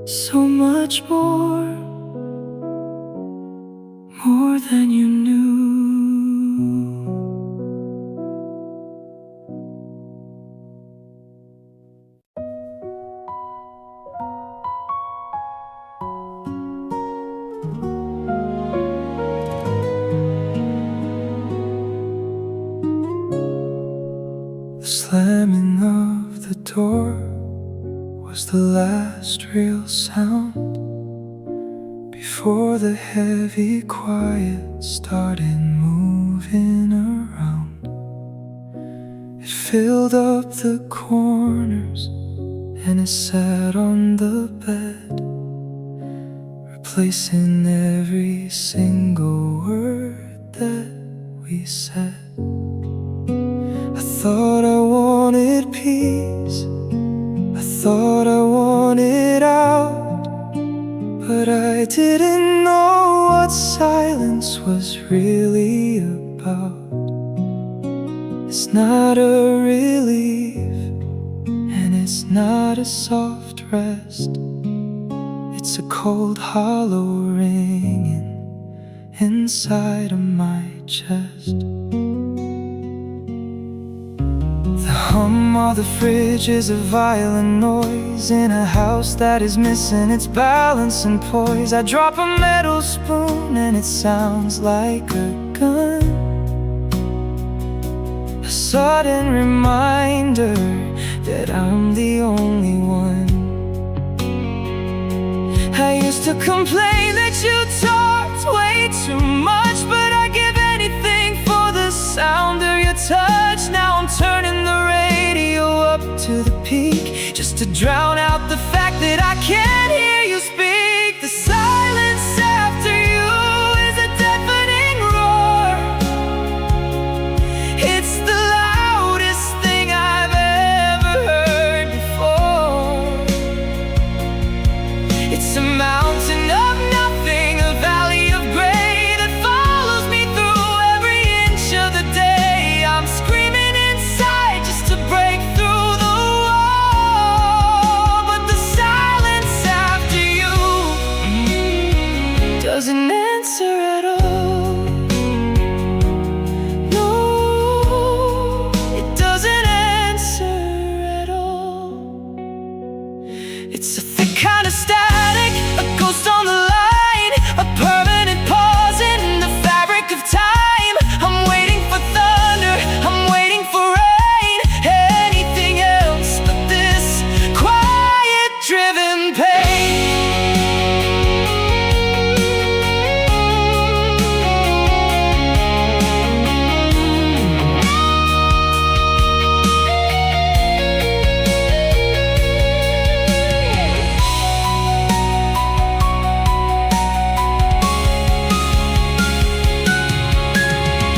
So much more, more than you knew. The slamming of the door was the last real sound before the heavy quiet started moving around. It filled up the corners and it sat on the bed, replacing every single word that we said. I thought I wanted peace, I thought I wanted out, but I didn't know what silence was really about. It's not a relief, and it's not a soft rest. It's a cold, hollow ringing inside of my chest. The hum of the fridge is a violent noise in a house that is missing its balance and poise. I drop a metal spoon and it sounds like a gun, a sudden reminder that I'm the only one. I used to complain that you talked way too much, but I'd give anything for the sound of your touch. Now I'm turning the radio up to the peak just to drown out the fact that I can't hear you speak. The silence after you is a deafening roar. It's the loudest thing I've ever heard before. It's a mountain of nothing, a valley of gray that follows me through every inch of the day. I'm screaming inside just to break through the wall, but the silence after you doesn't answer at all. No, it doesn't answer at all. It's a thick kind of static, a ghost on the line, a permanent pause in the fabric of time. I'm waiting for thunder, I'm waiting for rain, anything else but this quiet driven pain.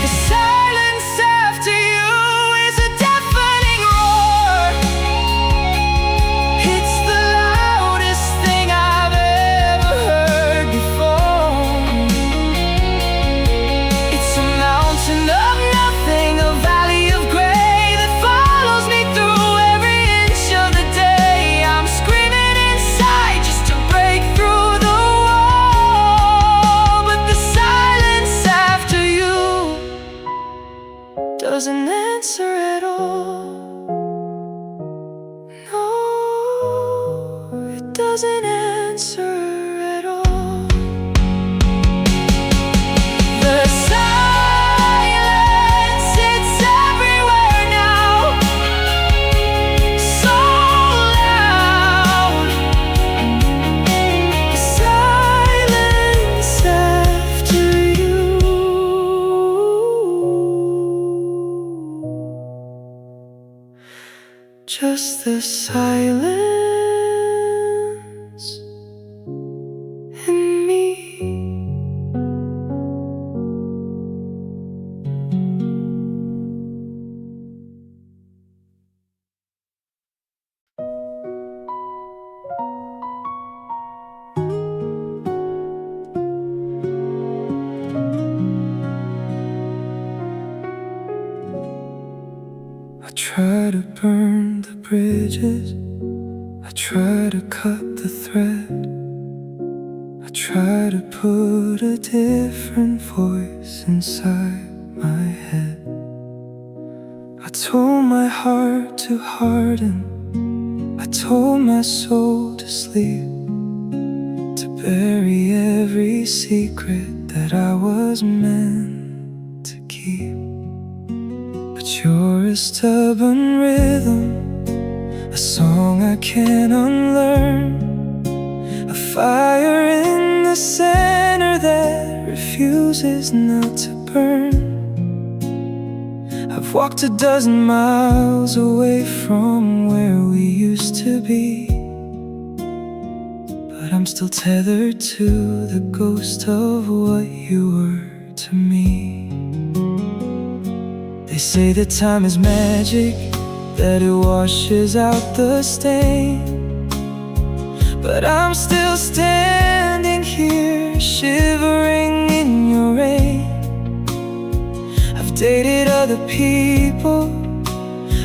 The silence after you is a deafening roar. It's the loudest thing I've ever heard before. It's a mountain of nothing, a valley of gray that follows me through every inch of the day. I'm screaming inside just to break through the wall, but the silence after you doesn't answer at all. No, it doesn't answer at all. The silence, it's everywhere now, so loud. The silence after you. Just the silence in me. I try to burn the bridges, I try to cut the thread, I try to put a different voice inside my head. I told my heart to harden, I told my soul to sleep, to bury every secret that I was meant to keep. But you're a stubborn rhythm, a song I can't unlearn, a fire in the center that refuses not to burn. I've walked a dozen miles away from where we used to be, but I'm still tethered to the ghost of what you were to me. They say that time is magic, that it washes out the stain, but I'm still standing here, shivering in your rain. I've dated other people,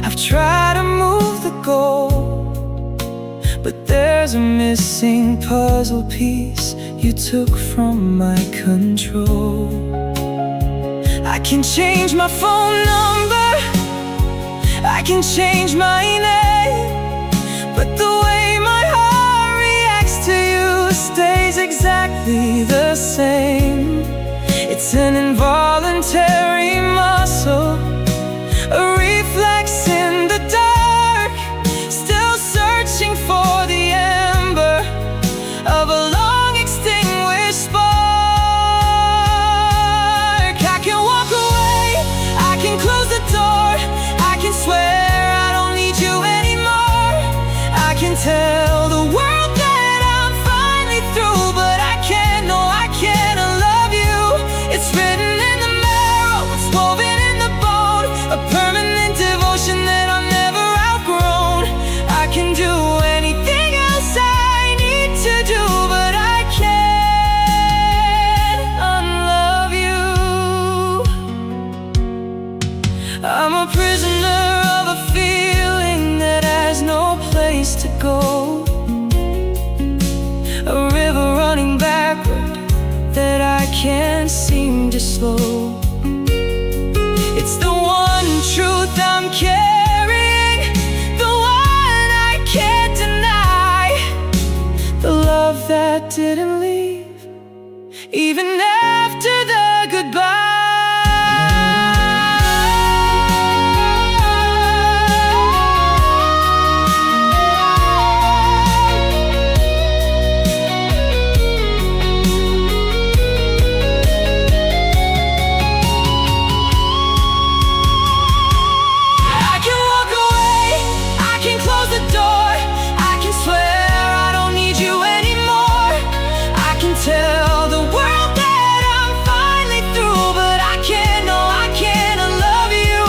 I've tried to move the goal, but there's a missing puzzle piece you took from my control. I can change my phone number, I can change my name, but the way my heart reacts to you stays exactly the same. It's an involuntary muscle, a reflex in the dark, still searching for the ember of a long extinguished spark. I can walk away, I can close the door, I can swear I don't need you anymore. I can tell the world that I'm finally through, but that didn't leave, even after the goodbye. Tell the world that I'm finally through, but I can't, no, I can't unlove you.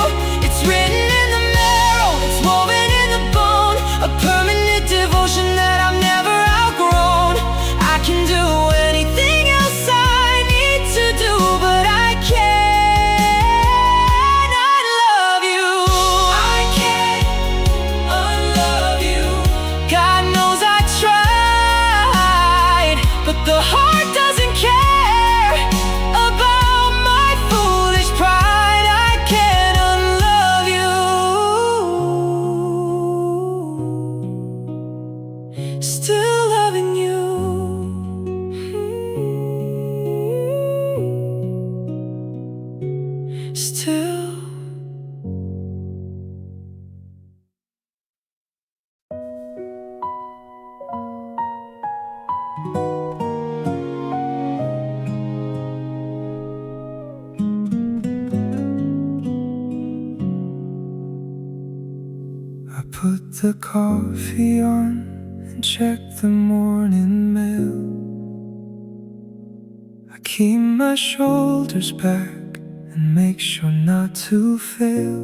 It's written in the marrow, it's woven in the bone, a permanent devotion that I've never outgrown. I can do anything else I need to do, but I can't unlove you. I can't unlove you. God knows I tried, but the heart doesn't care about my foolish pride. I can't unlove you. Still loving you. Still. I put the coffee on and check the morning mail. I keep my shoulders back and make sure not to fail.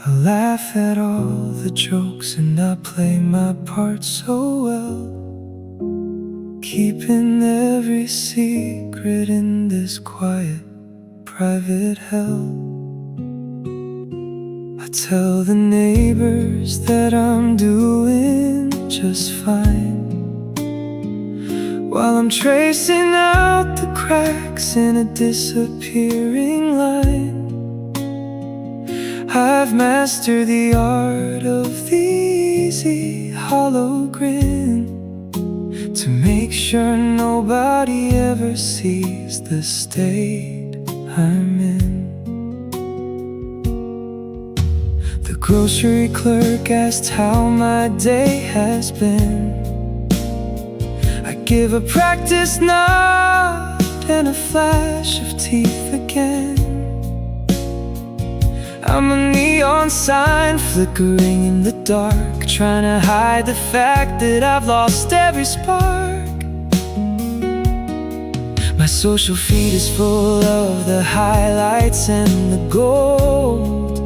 I laugh at all the jokes and I play my part so well, keeping every secret in this quiet, private hell. I tell the neighbors that I'm doing just fine, while I'm tracing out the cracks in a disappearing line. I've mastered the art of the easy, hollow grin, to make sure nobody ever sees the state I'm in. The grocery clerk asked how my day has been. I give a practice nod and a flash of teeth again. I'm a neon sign flickering in the dark, trying to hide the fact that I've lost every spark. My social feed is full of the highlights and the gold,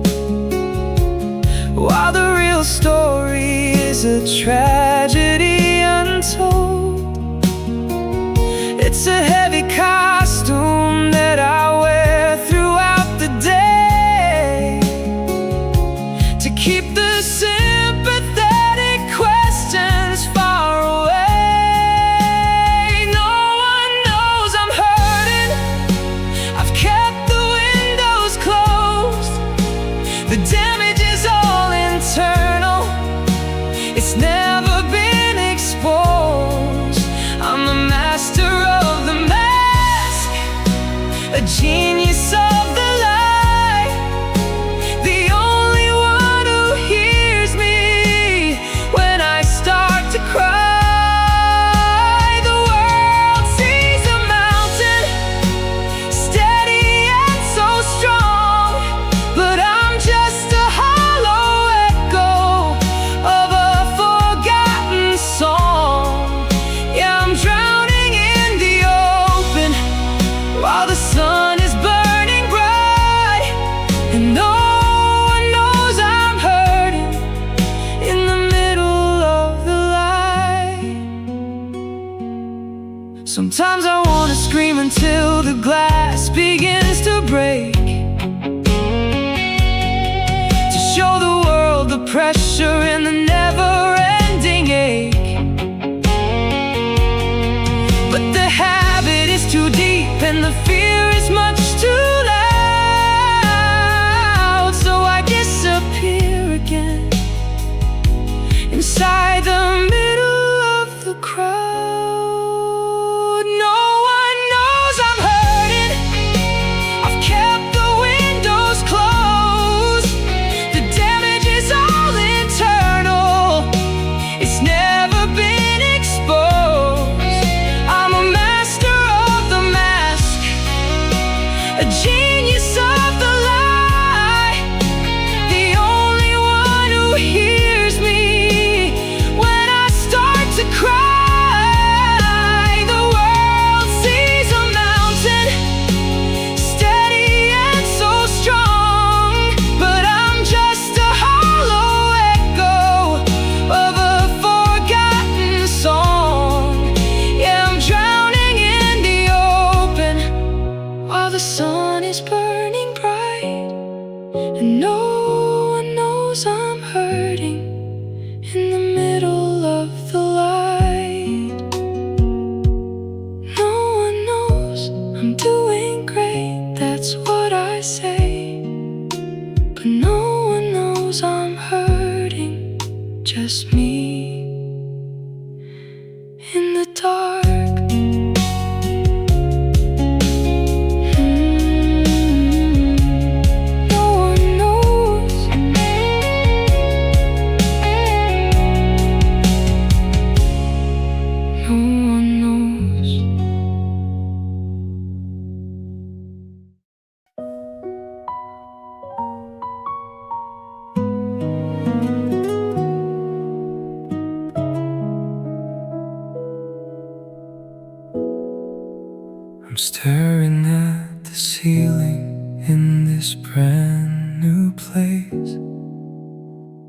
while the real story is a tragedy untold. It's a heavy costume that I wear throughout the day, to keep the sympathetic questions far away. No one knows I'm hurting. I've kept the windows closed. The damage is all internal. It's never been exposed. I'm the master of the mask, a genius of the lie, the only one who hears me when I start to cry. The world sees a mountain, steady and so strong, but I'm just a hollow echo of a forgotten song. Yeah, I'm drowning in the open while the sun is burning bright, and no one knows I'm hurting in the middle of the light. Sometimes I wanna scream until the glass begins to break, to show the world the pressure and the never-ending ache. But the habit is too deep and the fear is much too loud, so I disappear again inside the middle of the crowd. just me in the dark. No one knows. No one knows. I'm staring at the ceiling in this brand new place,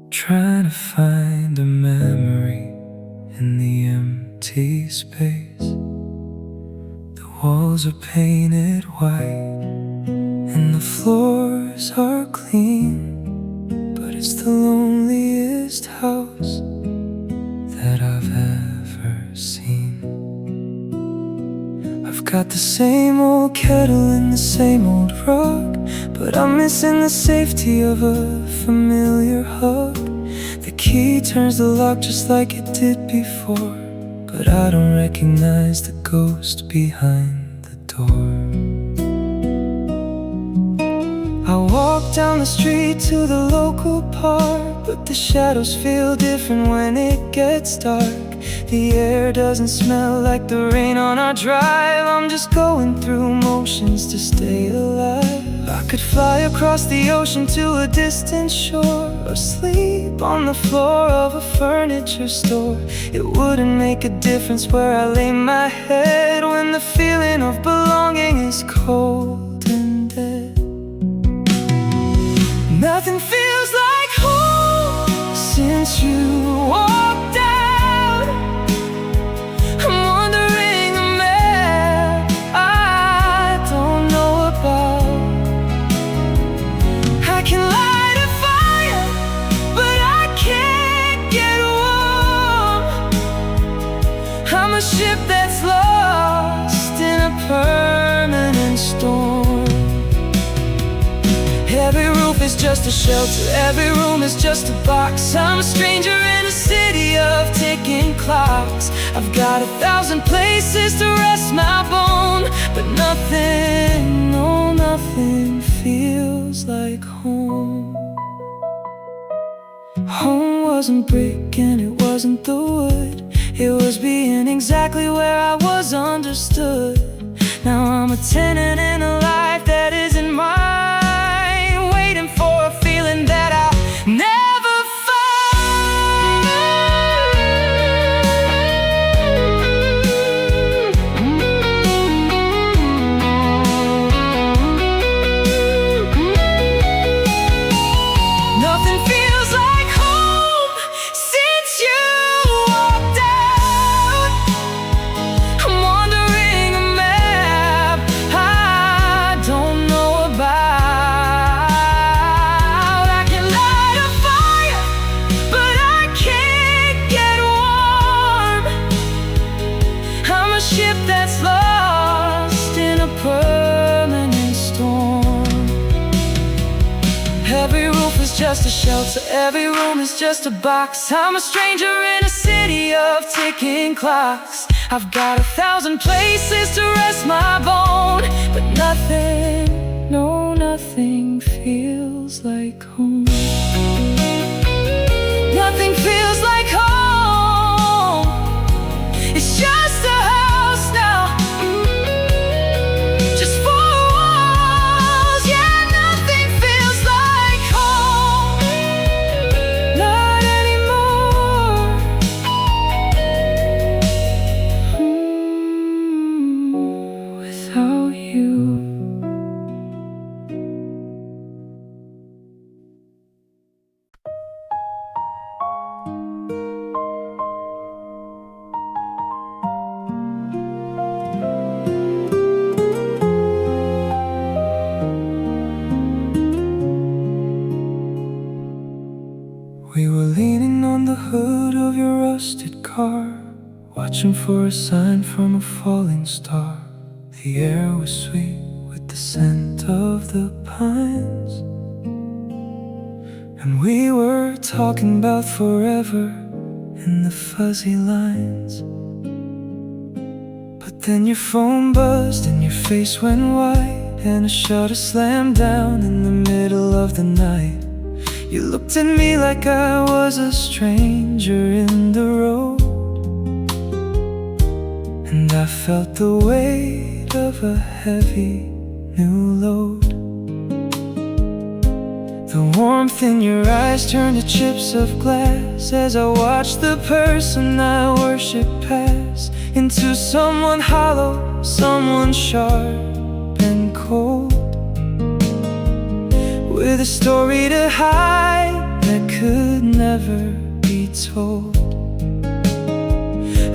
trying to find a memory in the empty space. The walls are painted white and the floors are clean, but it's the loneliest house that I've ever seen. I've got the same old kettle and the same old rug, but I'm missing the safety of a familiar hug. The key turns the lock just like it did before, but I don't recognize the ghost behind the door. I walk down the street to the local park, but the shadows feel different when it gets dark. The air doesn't smell like the rain on our drive. I'm just going through motions to stay alive. I could fly across the ocean to a distant shore, or sleep on the floor of a furniture store. It wouldn't make a difference where I lay my head when the feeling of belonging is cold and dead. Nothing feels like home since you walked out. I'm wandering a map I don't know about. I can light a fire, but I can't get warm. I'm a ship that's lost in a permanent storm. Every roof is just a shelter, every room is just a box. I'm a stranger in a city of ticking clocks. I've got 1,000 places to rest my bone, but nothing, no, nothing feels like home. Home wasn't brick and it wasn't the wood. It was being exactly where I was understood. Now I'm a tenant in a life that isn't mine, waiting for a feeling that I'll never Nothing feels like home since you walked out. I'm wandering a map I don't know about. I can light a fire, but I can't get warm. I'm a ship that's lost in a permanent storm. Every roof is just a shelter, every room is just a box. I'm a stranger in a city of ticking clocks. I've got 1,000 places to rest my bone, but nothing, no, nothing feels like home. Nothing feels like home. It's just a house now, just four walls. Yeah, nothing feels like home, not anymore. Without you. We were leaning on the hood of your rusted car, watching for a sign from a falling star. The air was sweet with the scent of the pines. and we were talking about forever in the fuzzy lines. But then your phone buzzed and your face went white, and a shutter slammed down in the middle of the night. You looked at me like I was a stranger in the road, and I felt the weight of a heavy new load. The warmth in your eyes turned to chips of glass as I watched the person I worship pass into someone hollow, someone sharp and cold, with a story to hide that could never be told.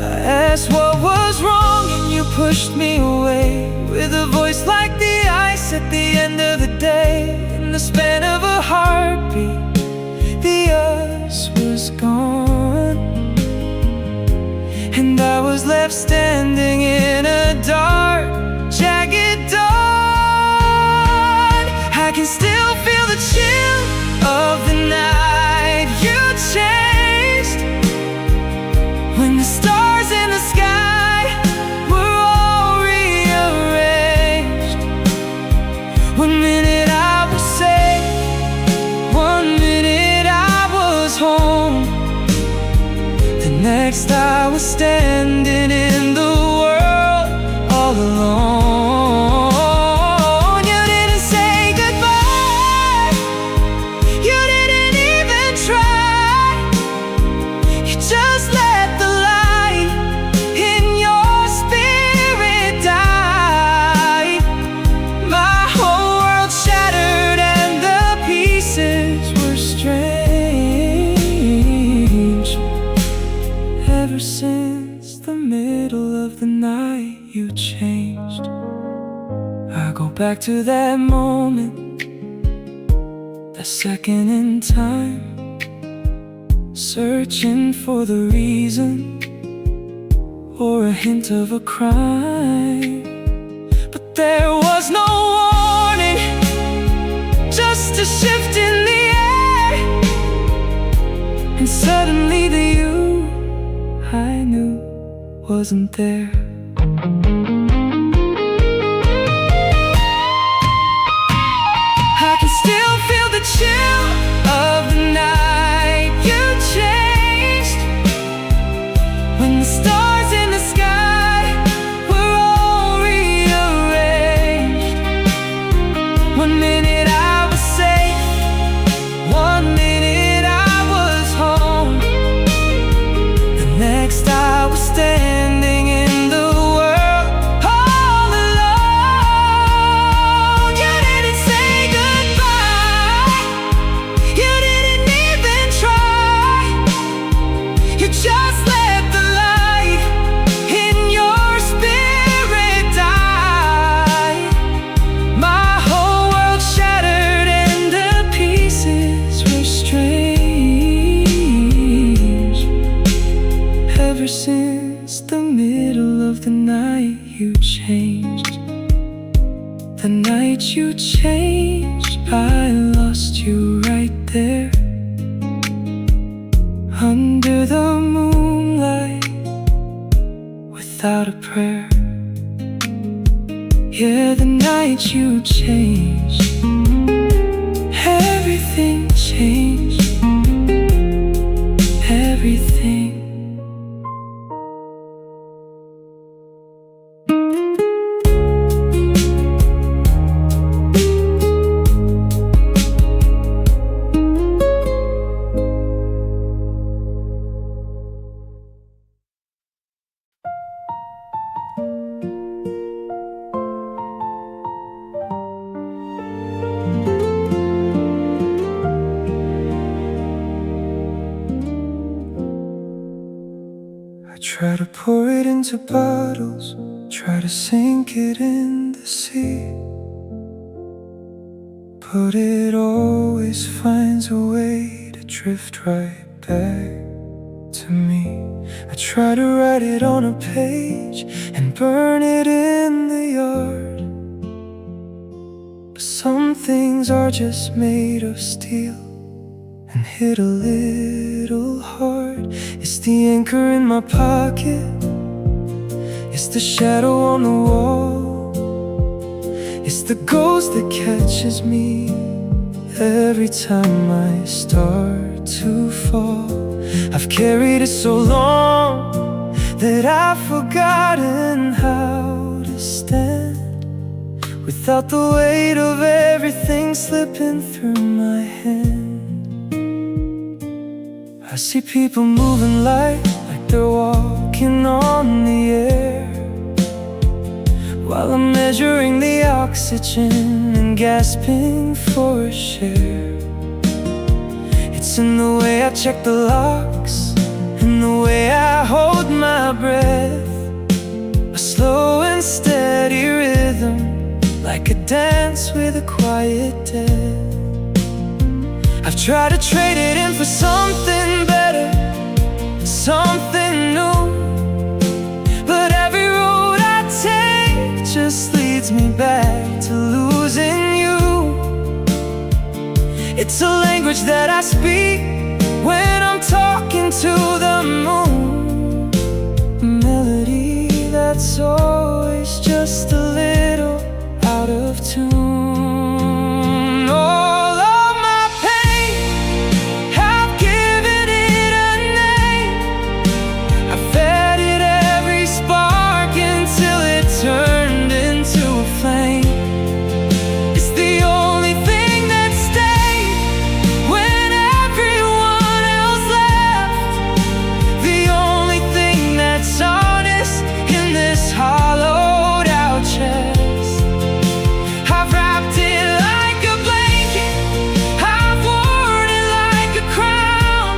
I asked what was wrong and you pushed me away, with a voice like the ice at the end of the day. In the span of a heartbeat, the us was gone, and I was left standing in a dark, jagged dawn. I can still feel the chill of the night you chased, when the stars in the sky were all rearranged. 1 minute I was safe, 1 minute I was home, the next I was standing in the world all alone. You didn't say goodbye, you didn't even try, you just let the light in your spirit die. My whole world shattered and the pieces were strange. Ever since the middle of the night you changed, I go back to that moment, that second in time, searching for the reason or a hint of a crime. But there was no warning, just a shift in the air, and suddenly the you I knew wasn't there. I can still feel the chill of the night you chased, when the stars in the sky were all rearranged. 1 minute I was safe, 1 minute I was home, the next I was standing in the world all alone. You didn't say goodbye, you didn't even try, you just let the light in your spirit die. My whole world shattered and the pieces were strange. Ever since the middle of the night you changed, the night you changed, I lost you right there, under the moonlight, without a prayer. Yeah, the night you changed, everything changed, everything. Try to pour it into bottles, try to sink it in the sea, but it always finds a way to drift right back to me. I try to write it on a page and burn it in the yard, but some things are just made of steel, and hit a little hard. It's the anchor in my pocket, it's the shadow on the wall, it's the ghost that catches me every time I start to fall. I've carried it so long that I've forgotten how to stand without the weight of everything slipping through my hand. I see people moving like they're walking on the air, while I'm measuring the oxygen and gasping for a share. It's in the way I check the locks, in the way I hold my breath, a slow and steady rhythm, like a dance with a quiet death. I've tried to trade it in for something better, something new, but every road I take just leads me back to losing you. It's a language that I speak when I'm talking to the moon, a melody that's always just a little out of tune. All of my pain, I've given it a name. I fed it every spark until it turned into a flame. It's the only thing that stayed when everyone else left, the only thing that's honest in this hollowed out chest. I've wrapped it like a blanket, I've worn it like a crown.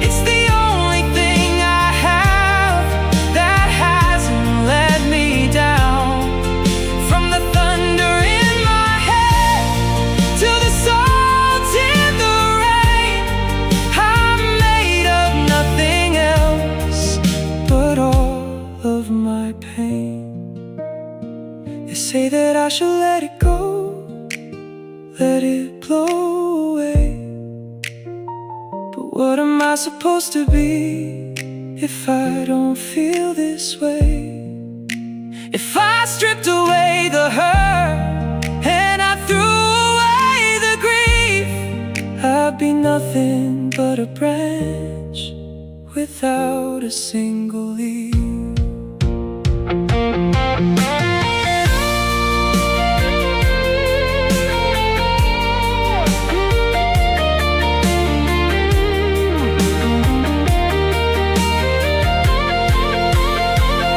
It's the only thing I have that hasn't let me down. From the thunder in my head to the salt in the rain, I'm made of nothing else but all of my pain. They say that I should let it go, let it blow away. But what am I supposed to be if I don't feel this way? If I stripped away the hurt and I threw away the grief, I'd be nothing but a branch without a single leaf.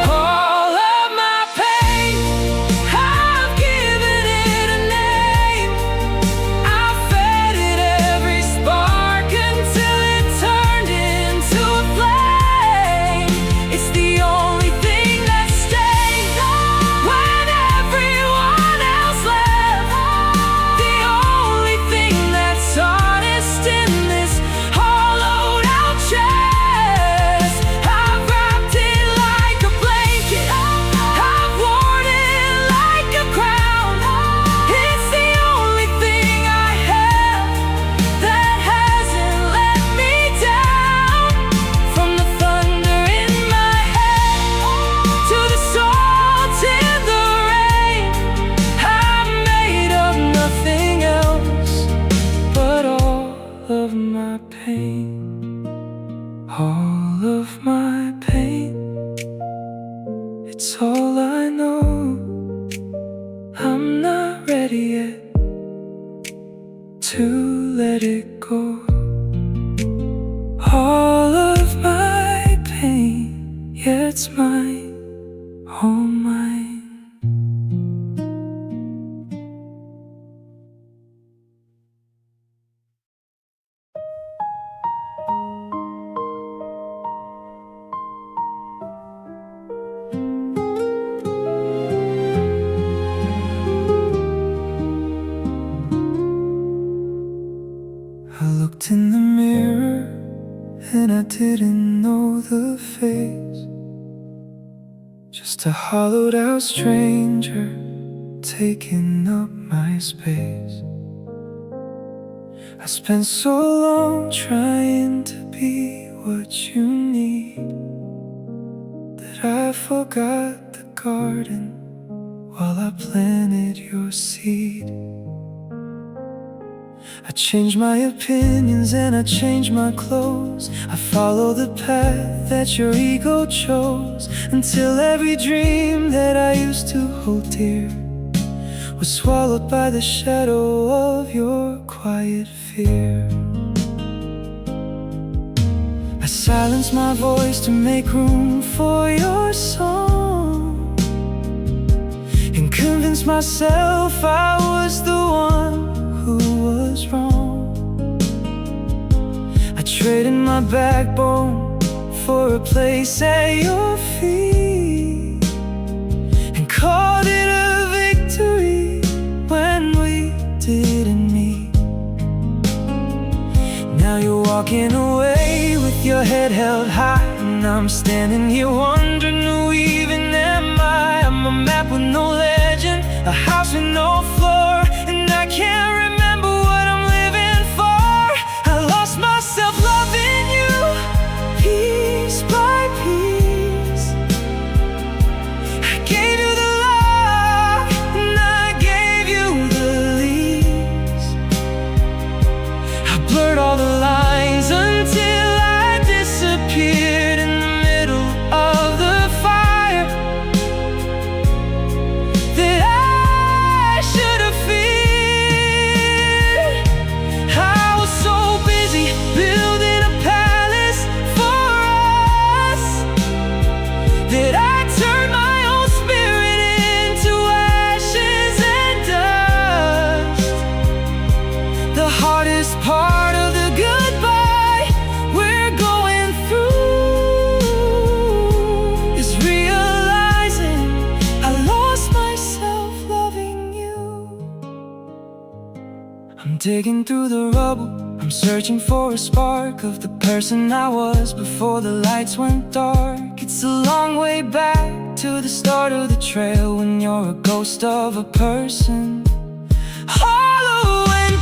All of my pain, I've given it a name. I fed it every spark until it turned into a flame. It's the only thing that stayed when everyone else left, the only thing that's honest in this hollowed out chest. I've wrapped it like a blanket, I've worn it like a crown. It's the only thing I have that hasn't let me down. From the thunder in my head to the salt in the rain, I'm made of nothing else but all of my pain. All of my pain, it's all I know. I'm not ready yet to let it go. All of my pain, yeah, it's mine, all mine. I looked in the mirror and I didn't know the face, just a hollowed out stranger taking up my space. I spent so long trying to be what you need that I forgot the garden while I planted your seed. I changed my opinions and I changed my clothes. I followed the path that your ego chose, until every dream that I used to hold dear was swallowed by the shadow of your quiet fear. I silenced my voice to make room for your song, and convinced myself I was the one who was wrong. I traded my backbone for a place at your feet, and called it a victory when we didn't meet. Now you're walking away with your head held high, and I'm standing here wondering who even am I. I'm a map with no legend, a house with no floor, and I can't remember what I'm living for. I lost myself loving you, piece by piece. I gave you the love, and I gave you the leaves. I blurred all the lines until I disappeared in the middle of the fire that I should have feared. I was so busy building a palace for us that I turned my own spirit into ashes and dust. The hardest part of the goodbye we're going through is realizing I lost myself loving you. I'm digging through the rubble, I'm searching for a spark of the person I was before the lights went dark. It's a long way back to the start of the trail, when you're a ghost of a person, hollow and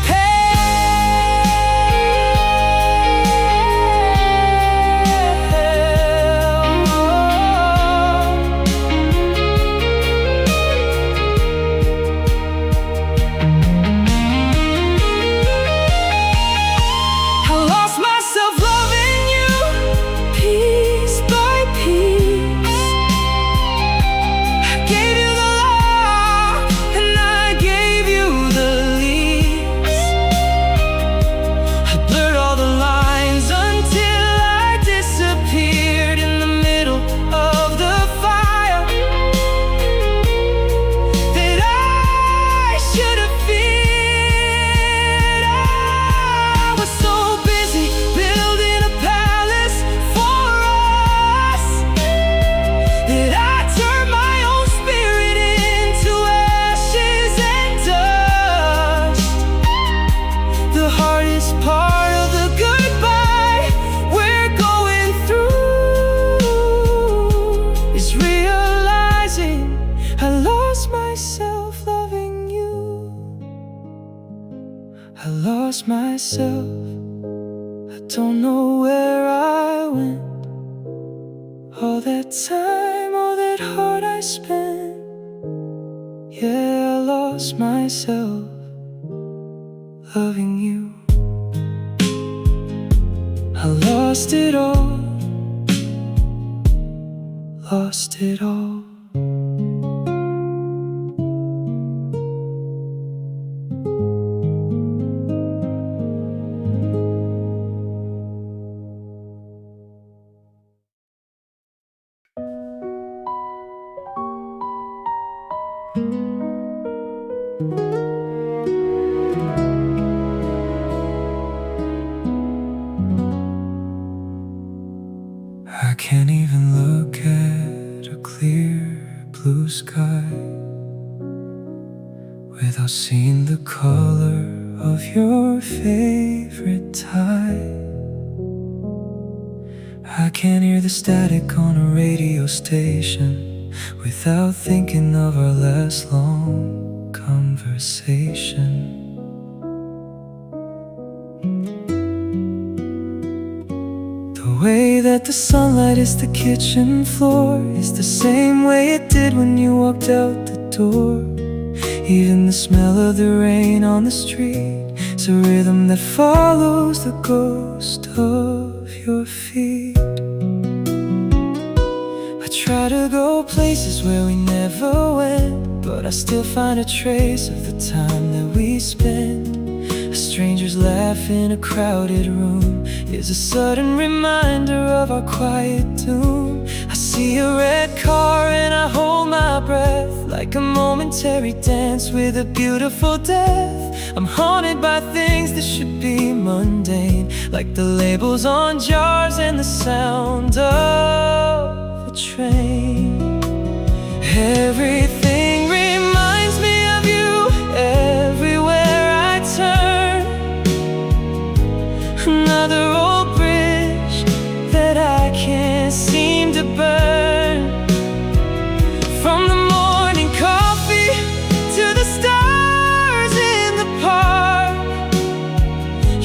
I lost myself loving you, piece by piece. I gave you the love, and I gave you the leaves. I blurred all the lines until I disappeared in the middle of the fire that I should have feared. I was so busy building a palace for us that I turned my own spirit into ashes and dust. The hardest part of the goodbye we're going through is realizing I lost myself loving you. I lost myself, I don't know where I went. All that time, all that heart I spent, yeah, I lost myself loving you. I lost it all, lost it all. I can't even look at a clear blue sky without seeing the color of your favorite tie. I can't hear the static on a radio station without thinking of our last long conversation. way that the sunlight is the kitchen floor is the same way it did when you walked out the door. Even the smell of the rain on the street is a rhythm that follows the ghost of your feet. I try to go places where we never went, but I still find a trace of the time that we spent. A stranger's laugh in a crowded room is a sudden reminder of our quiet doom. I see a red car and I hold my breath, like a momentary dance with a beautiful death. I'm haunted by things that should be mundane, like the labels on jars and the sound of a train. Everything reminds me of you everywhere I turn. Another old bridge that I can't seem to burn. From the morning coffee to the stars in the park,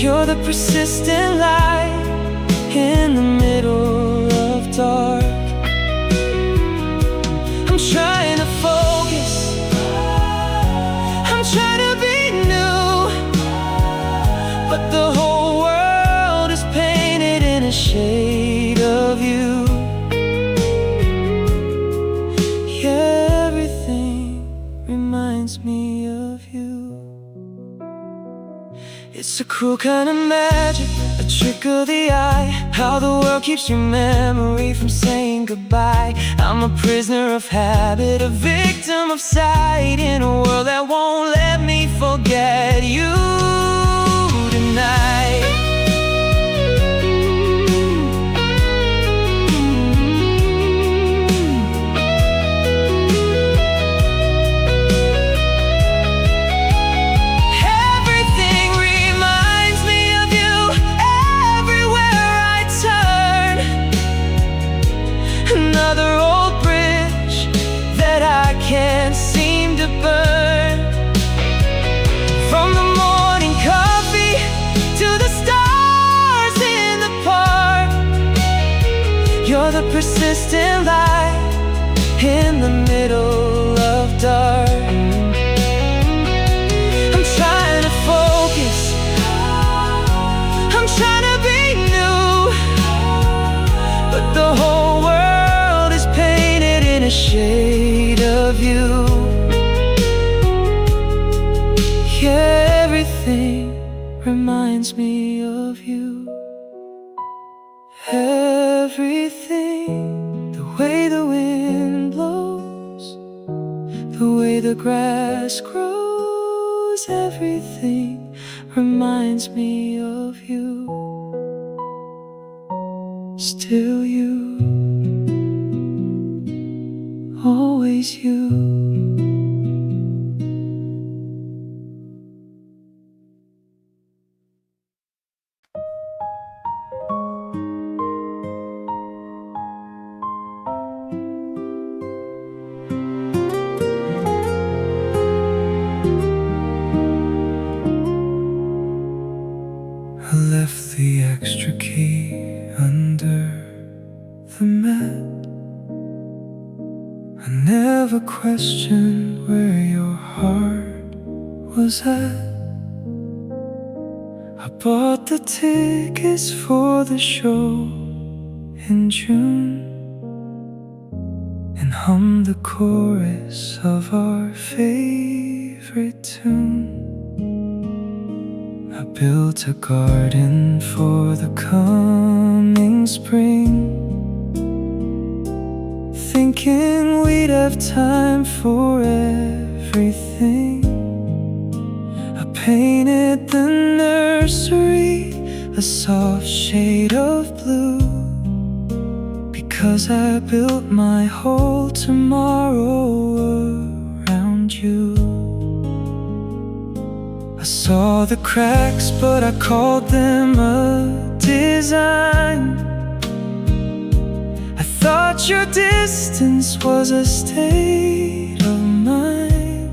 you're the persistent light in the middle of dark. I'm trying to focus, I'm trying to be new, but the whole world is painted in a shade of you. Yeah, everything reminds me of you. It's a cruel kind of magic, a trick of the eye, how the world keeps your memory from saying goodbye. I'm a prisoner of habit, a victim of sight, in a world that won't let me forget you tonight. Another old bridge that I can't seem to burn. From the morning coffee to the stars in the park, you're the persistent light in the middle of dark. I'm trying to focus, I'm trying to be new, but the whole world in a shade of you. Yeah, everything reminds me of you. Everything, the way the wind blows, the way the grass grows, everything reminds me of you. Still you, always you. I left the extra key under the mat. I never questioned where your heart was at. I bought the tickets for the show in June and hummed the chorus of our favorite tune. I built a garden for the coming spring, thinking we'd have time for everything. I painted the nursery a soft shade of blue, because I built my whole tomorrow around you. I saw the cracks, but I called them a design. I thought your distance was a state of mind,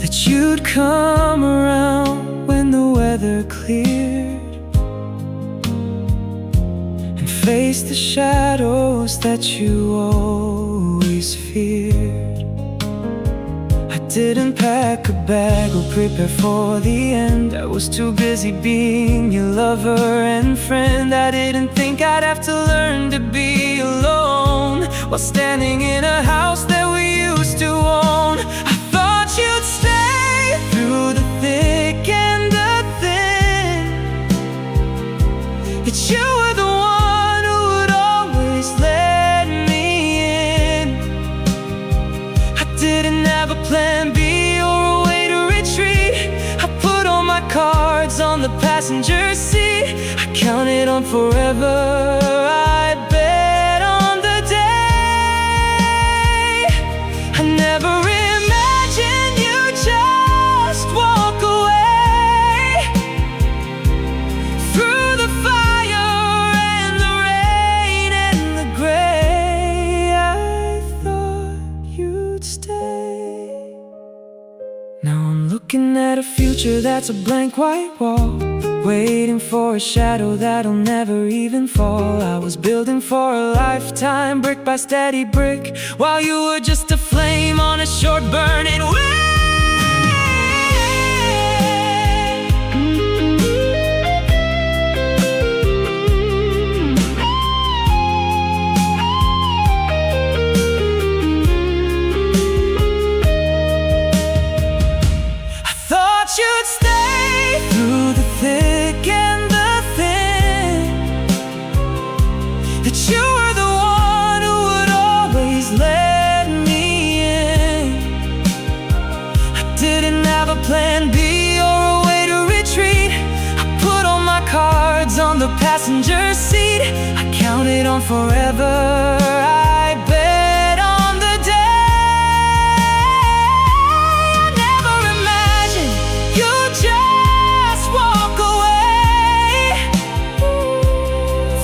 that you'd come around when the weather cleared. face the shadows that you always feared. I didn't pack a bag or prepare for the end. I was too busy being your lover and friend. I didn't think I'd have to learn to be alone while standing in a house that we used to own. I thought you'd stay through the thick and the thin, that you were the one who would always let me in. I didn't have a plan B or a way to retreat. I put all my cards on the passenger seat. I counted on forever. I bet on the day. I never imagined you'd just walk away through the fire and the rain and the gray. I thought you'd stay. Now I'm looking at a future that's a blank white wall, waiting for a shadow that'll never even fall. I was building for a lifetime, brick by steady brick, while you were just a flame on a short burning wick. I thought you'd stay through the thick and the thin, that you were the one who would always let me in. I didn't have a plan B or a way to retreat. I put all my cards on the passenger seat. I counted on forever. I bet on the day. I never imagined you'd just walk away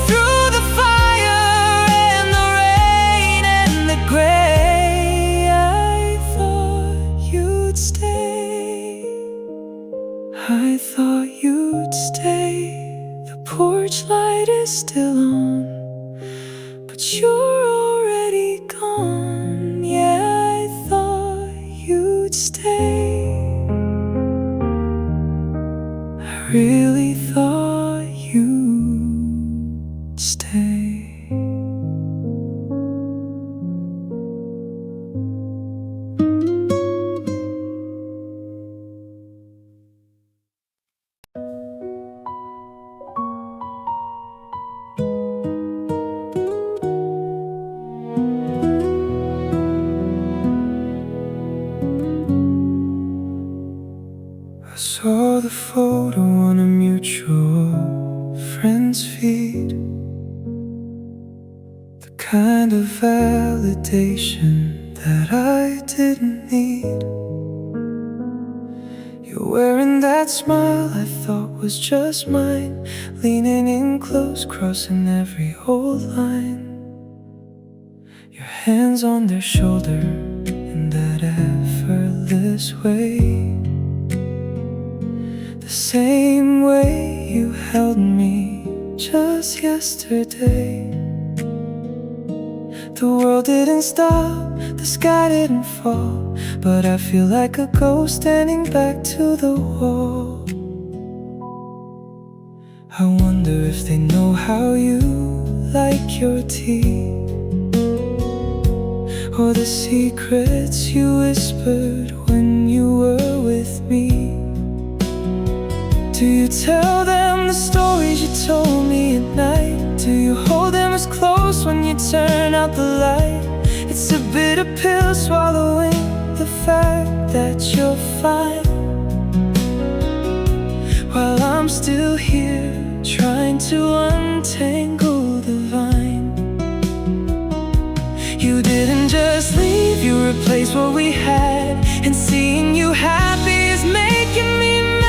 through the fire and the rain and the gray. I thought you'd stay. I thought you'd stay. The porch light is still on, but you're already gone. Yeah, I thought you'd stay. I really thought you'd stay. I saw the photo on a mutual friend's feed, the kind of validation that I didn't need. You're wearing that smile I thought was just mine, leaning in close, crossing every old line. Your hands on their shoulder in that effortless way, the same way you held me just yesterday. The world didn't stop, the sky didn't fall, but I feel like a ghost standing back to the wall. I wonder if they know how you like your tea, or the secrets you whispered when you were with me. Do you tell them the stories you told me at night? Do you hold them as close when you turn out the light? It's a bitter pill swallowing the fact that you're fine, while I'm still here trying to untangle the vine. You didn't just leave, you replaced what we had, and seeing you happy is making me mad.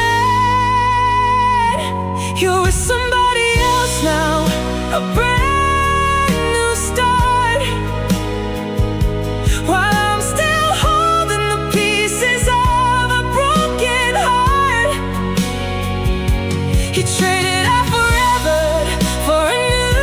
You're with somebody else now, a brand new start, while I'm still holding the pieces of a broken heart. You traded our forever for a new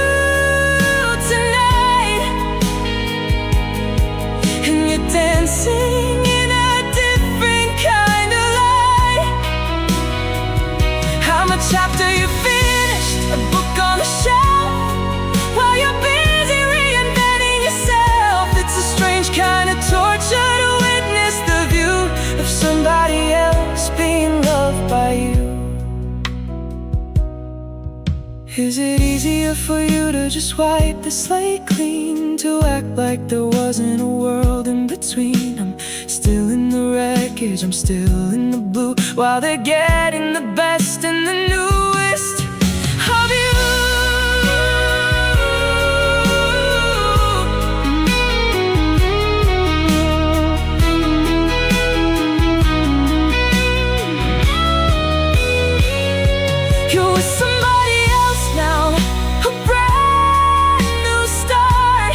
Is it easier for you to just wipe the slate clean, to act like there wasn't a world in between? I'm still in the wreckage, I'm still in the blue, while they're getting the best and the newest of you. You're with somebody else now, a brand new start,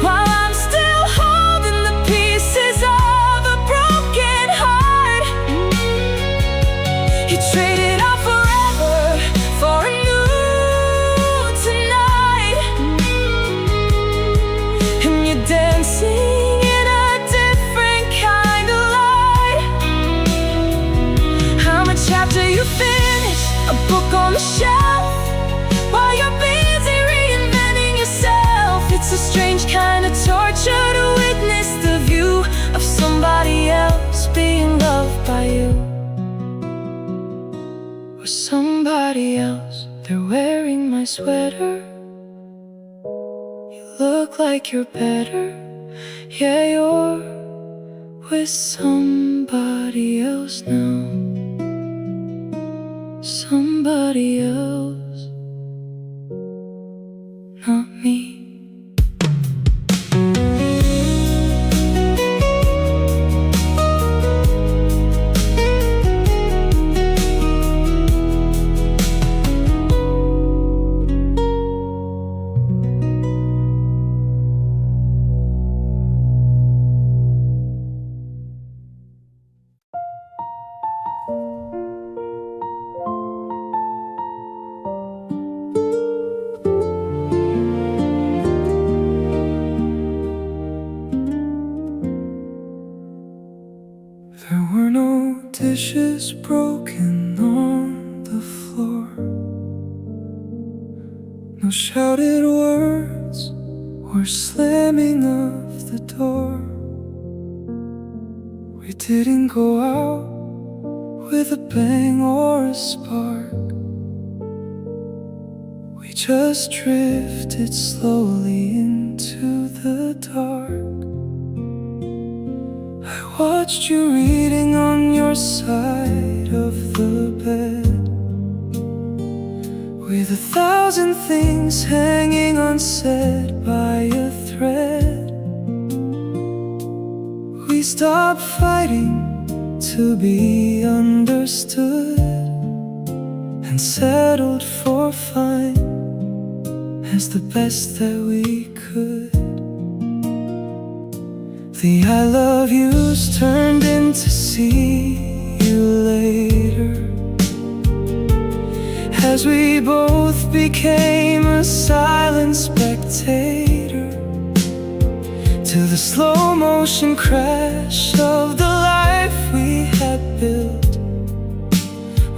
while I'm still holding the pieces of a broken heart. You traded out forever for a new tonight, and you're dancing in a different kind of light. I'm a chapter you finish, a book on the shelf, while you're busy reinventing yourself. It's a strange kind of torture to witness the view of somebody else being loved by you. Or somebody else, they're wearing my sweater. You look like you're better. Yeah, you're with somebody else now. Somebody else, not me. There were no dishes broken on the floor, no shouted words or slamming of the door. We didn't go out with a bang or a spark. We just drifted slowly into the dark. I watched you reading on your side of the bed, with 1,000 things hanging unsaid by a thread. We stopped fighting to be understood, and settled for fine as the best that we could. The I love yous turned into see you later, as we both became a silent spectator to the slow motion crash of the life we had built,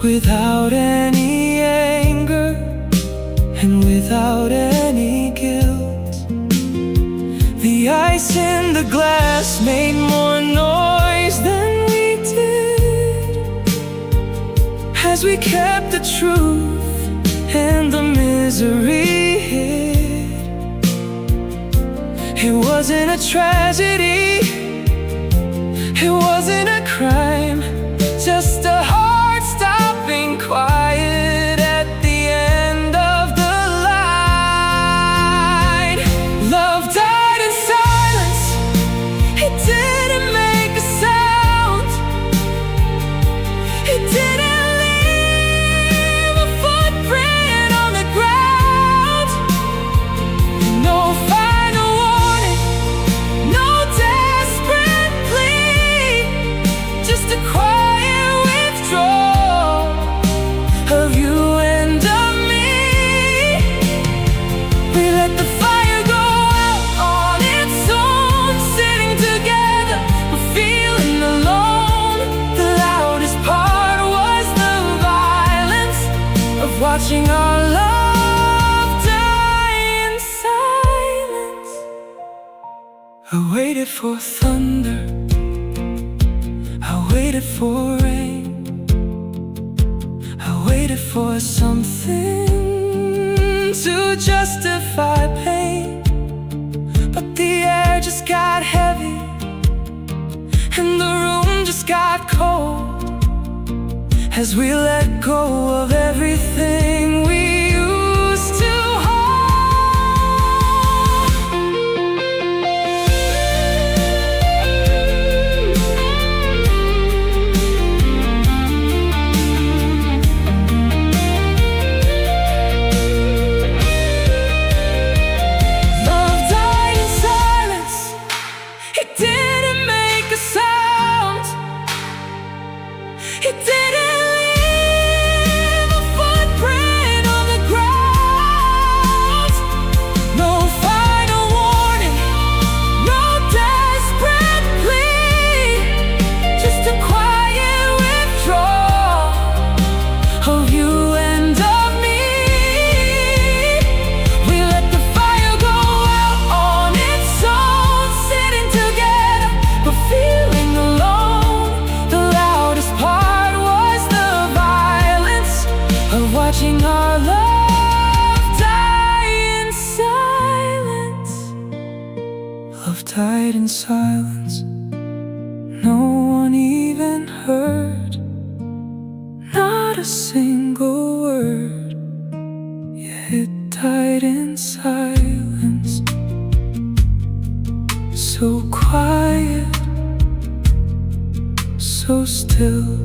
without any anger and without any guilt. The ice in the glass made more noise than we did, as we kept the truth and the misery hid. It wasn't a tragedy, it wasn't a crime, just a heart stopping quiet at the end of the line. Love died in silence, it didn't make a sound, it didn't leave a footprint on the ground. No final warning, no desperate plea, just a quiet withdrawal of you and of me. We let the fire go out on its own, sitting together but feeling alone. The loudest part was the violence of watching our love die in silence. I waited for thunder, I waited for rain, I waited for for something to justify pain, but the air just got heavy and the room just got cold as we let go of everything we used to watching our love die in silence. Love died in silence. No one even heard, not a single word. Yeah, it died in silence. So quiet, so still.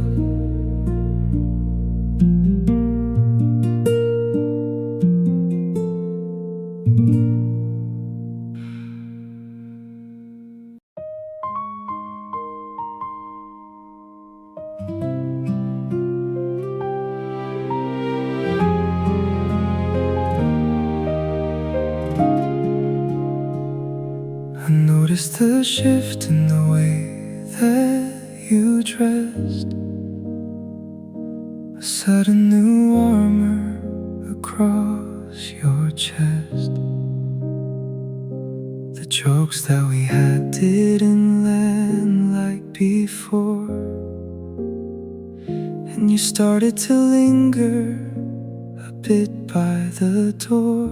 I noticed the shift in the way that you dressed, a sudden new armor across your chest. The jokes that we had didn't land like before, and you started to linger a bit by the door.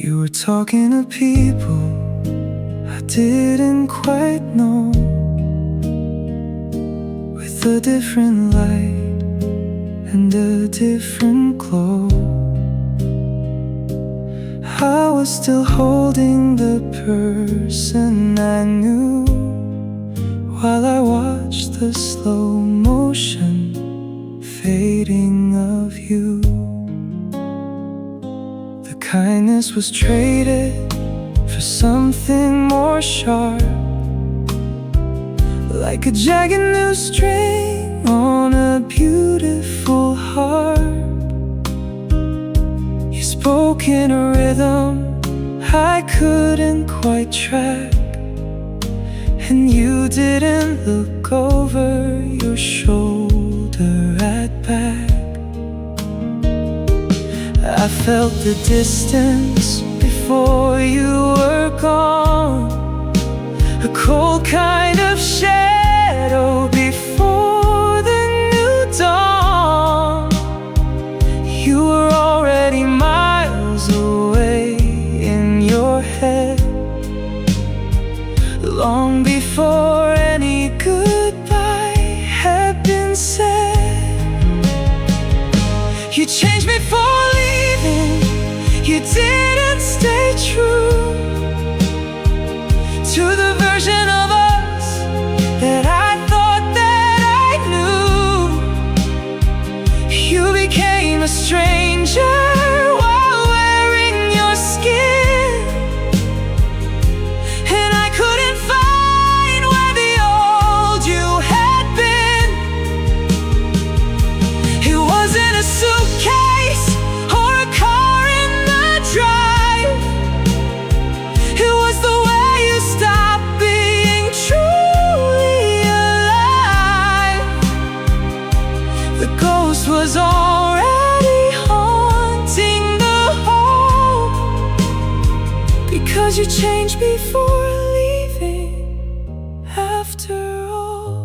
You were talking to people I didn't quite know, with a different light and a different glow. I was still holding the person I knew, while I watched the slow motion fading of you. Kindness was traded for something more sharp, like a jagged new string on a beautiful harp. You spoke in a rhythm I couldn't quite track, and you didn't look over your shoulder at back. I felt the distance before you were gone, a cold kind of shadow before the new dawn. You were already miles away in your head, long before any goodbye had been said. You changed me for you didn't stay true to the version of us that I thought that I knew. You became a stranger while wearing your skin, and I couldn't find where the old you had been. It wasn't a suitcase or a car drive. It was the way you stopped being truly alive. The ghost was already haunting the home, because you changed before leaving after all.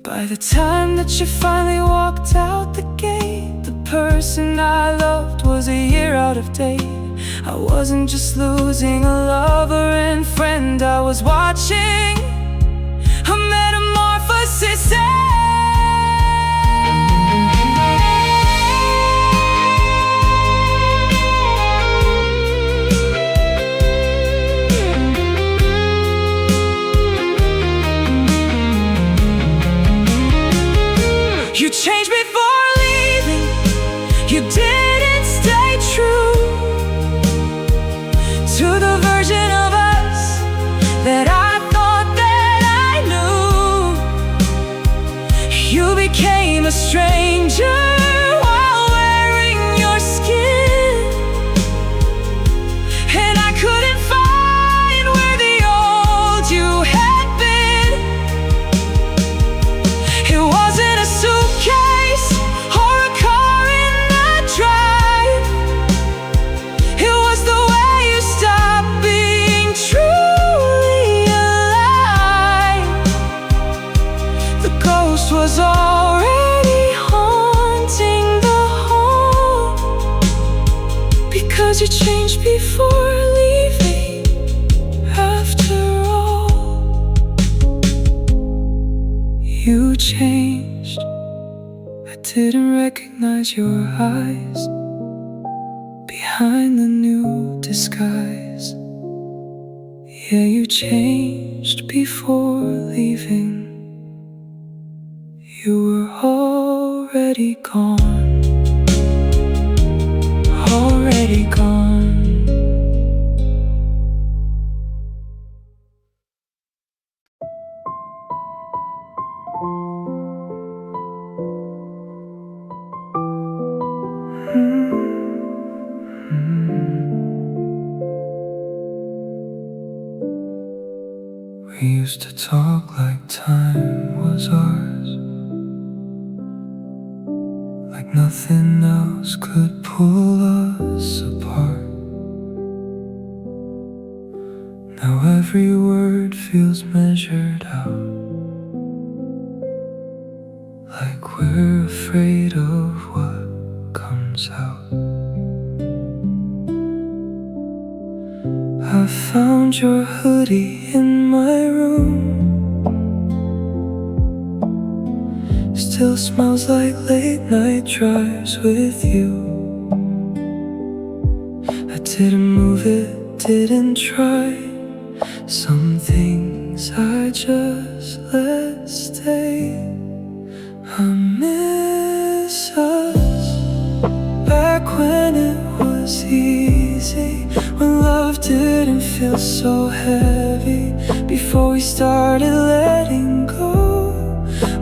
By By the time that you finally walked out the gate, the person I loved was a year out of date. I wasn't just losing a lover and friend, I was watching a metamorphosis. You changed before leaving, you didn't stay true to the version of us that I thought that I knew. You became a stranger while wearing your skin, and I couldn't find where the old you had been. It wasn't a suitcase or a car in the drive, it was the way you stopped being truly alive. The ghost was already haunting the home, because you changed before leaving. After all, you changed. I didn't recognize your eyes behind the new disguise. Yeah, you changed before leaving. You were already gone, already gone. We used to talk like time was ours, like nothing else could pull us apart. Now every word feels measured out, like we're afraid of what comes out. I found your hoodie in my room, still smells like late night drives with you. I didn't move it, didn't try. Some things I just let stay. I miss us back when it was easy, when love didn't feel so heavy, before we started letting go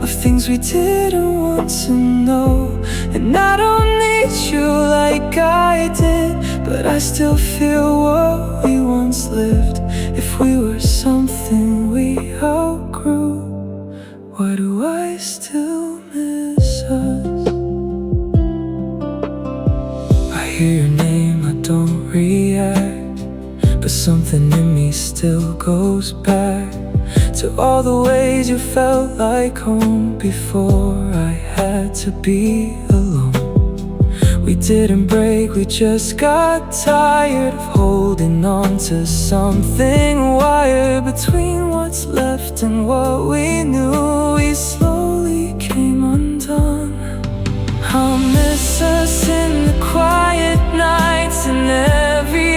of things we didn't want to know. And I don't need you like I did, but I still feel what we once lived. If we were something we outgrew, why do I still miss us? I hear your name, I don't react, but something in me still goes back to all the ways you felt like home before I had to be alone. We didn't break, we just got tired of holding on to something wired between what's left and what we knew. We slowly came undone. I'll miss us in the quiet nights, and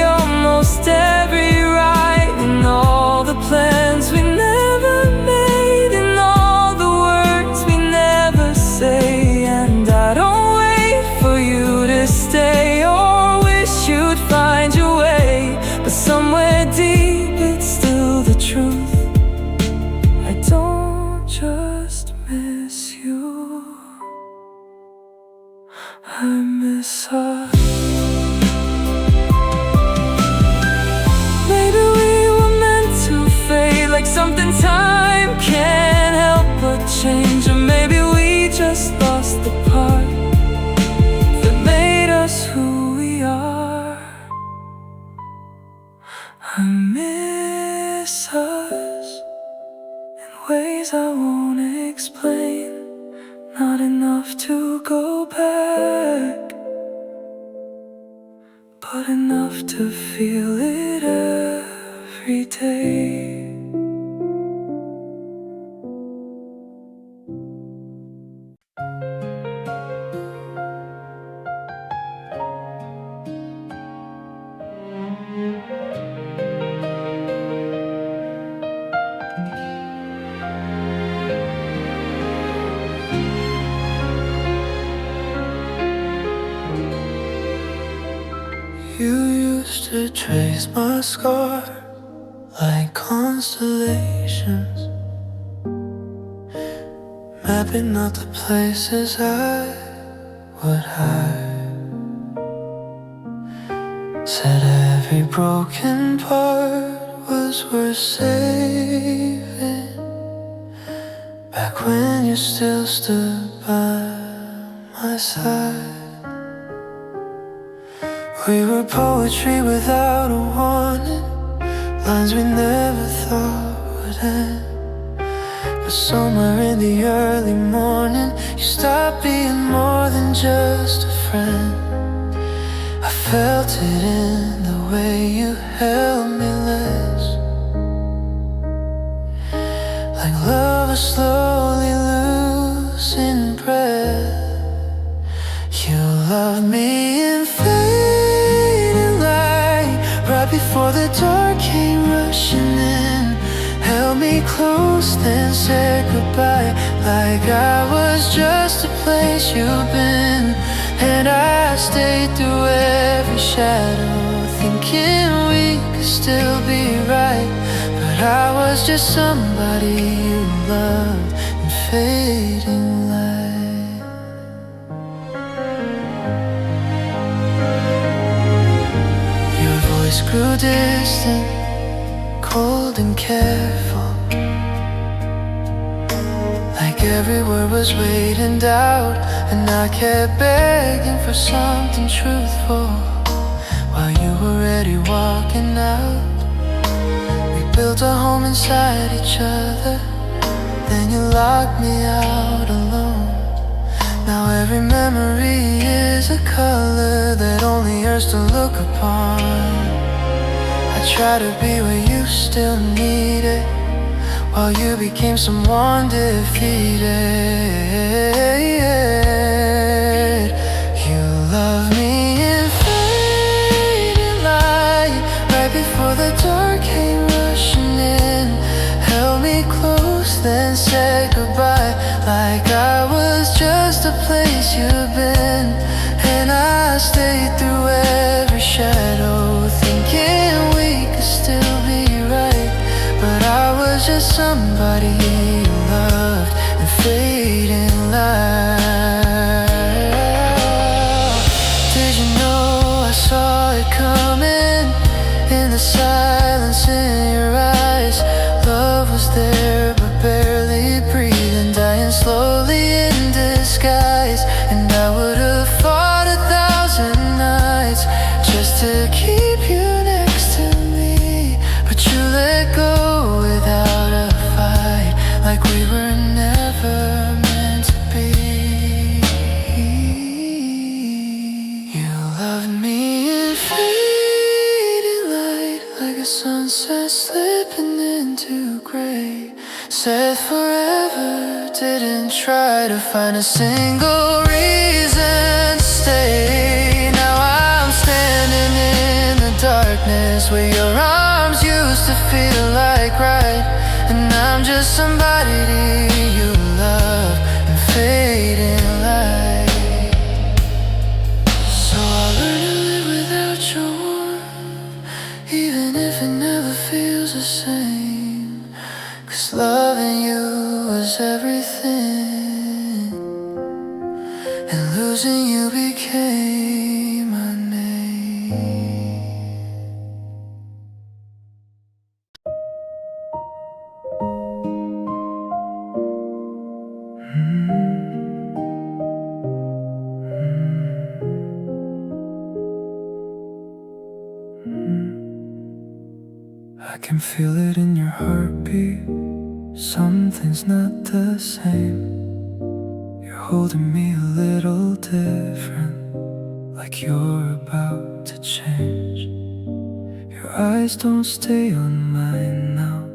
almost every ride, and all the plans we never made, and all the words we never say. And I don't wait for you to stay or wish you'd find your way, but somewhere deep it's still the truth. I don't just miss you, I miss us. Maybe we were meant to fade, like something time can't help but change. Or maybe we just lost the part that made us who we are. I miss us in ways I won't explain. but enough to feel it every day. You used to trace my scar like constellations, mapping out the places I would hide. Said every broken part was worth saving, back when you still stood by my side. We were poetry without a warning, lines we never thought would end. But somewhere in the early morning, you stopped being more than just a friend. I felt it in the way you held me less, like lovers slowly losing breath. You loved me in fading light, right before the dark came rushing in. Held me close, then said goodbye, like I was just a place you've been. And I stayed through every shadow, thinking we could still be right. But I was just somebody you loved in fading light. Your voice grew distant, cold and careful, like every word was weighed in doubt. And I kept begging for something truthful, while you were already walking out. We built a home inside each other, then you locked me out alone. Now every memory is a color that only hurts to look upon. I try to be where you still need it, while you became someone defeated. You love me in fading light, right before the dark came rushing in. Held me close, then said goodbye, like I was just a place you've been. And I stayed through every shadow, thinking we could still be right. But I was just somebody you loved in fading light. Did you know I saw it coming in the silence in your eyes? Love was there but barely breathing, dying slowly in disguise. And I would have fought 1,000 nights just to keep you next to me, but you let go without a fight, like we were never meant to be. You loved me in fading light, like a sunset slipping into gray. Said forever, didn't try to find a single reason to stay. Now I'm standing in the darkness where your arms used to feel like right. And I'm just somebody you love in fading light. So I'll learn to live without your warmth, even if it never feels the same. 'Cause loving you was everything, and losing you became my name. I can feel it in your heartbeat. Something's not the same. You're holding me a little different, like you're about to change. Your eyes don't stay on mine now,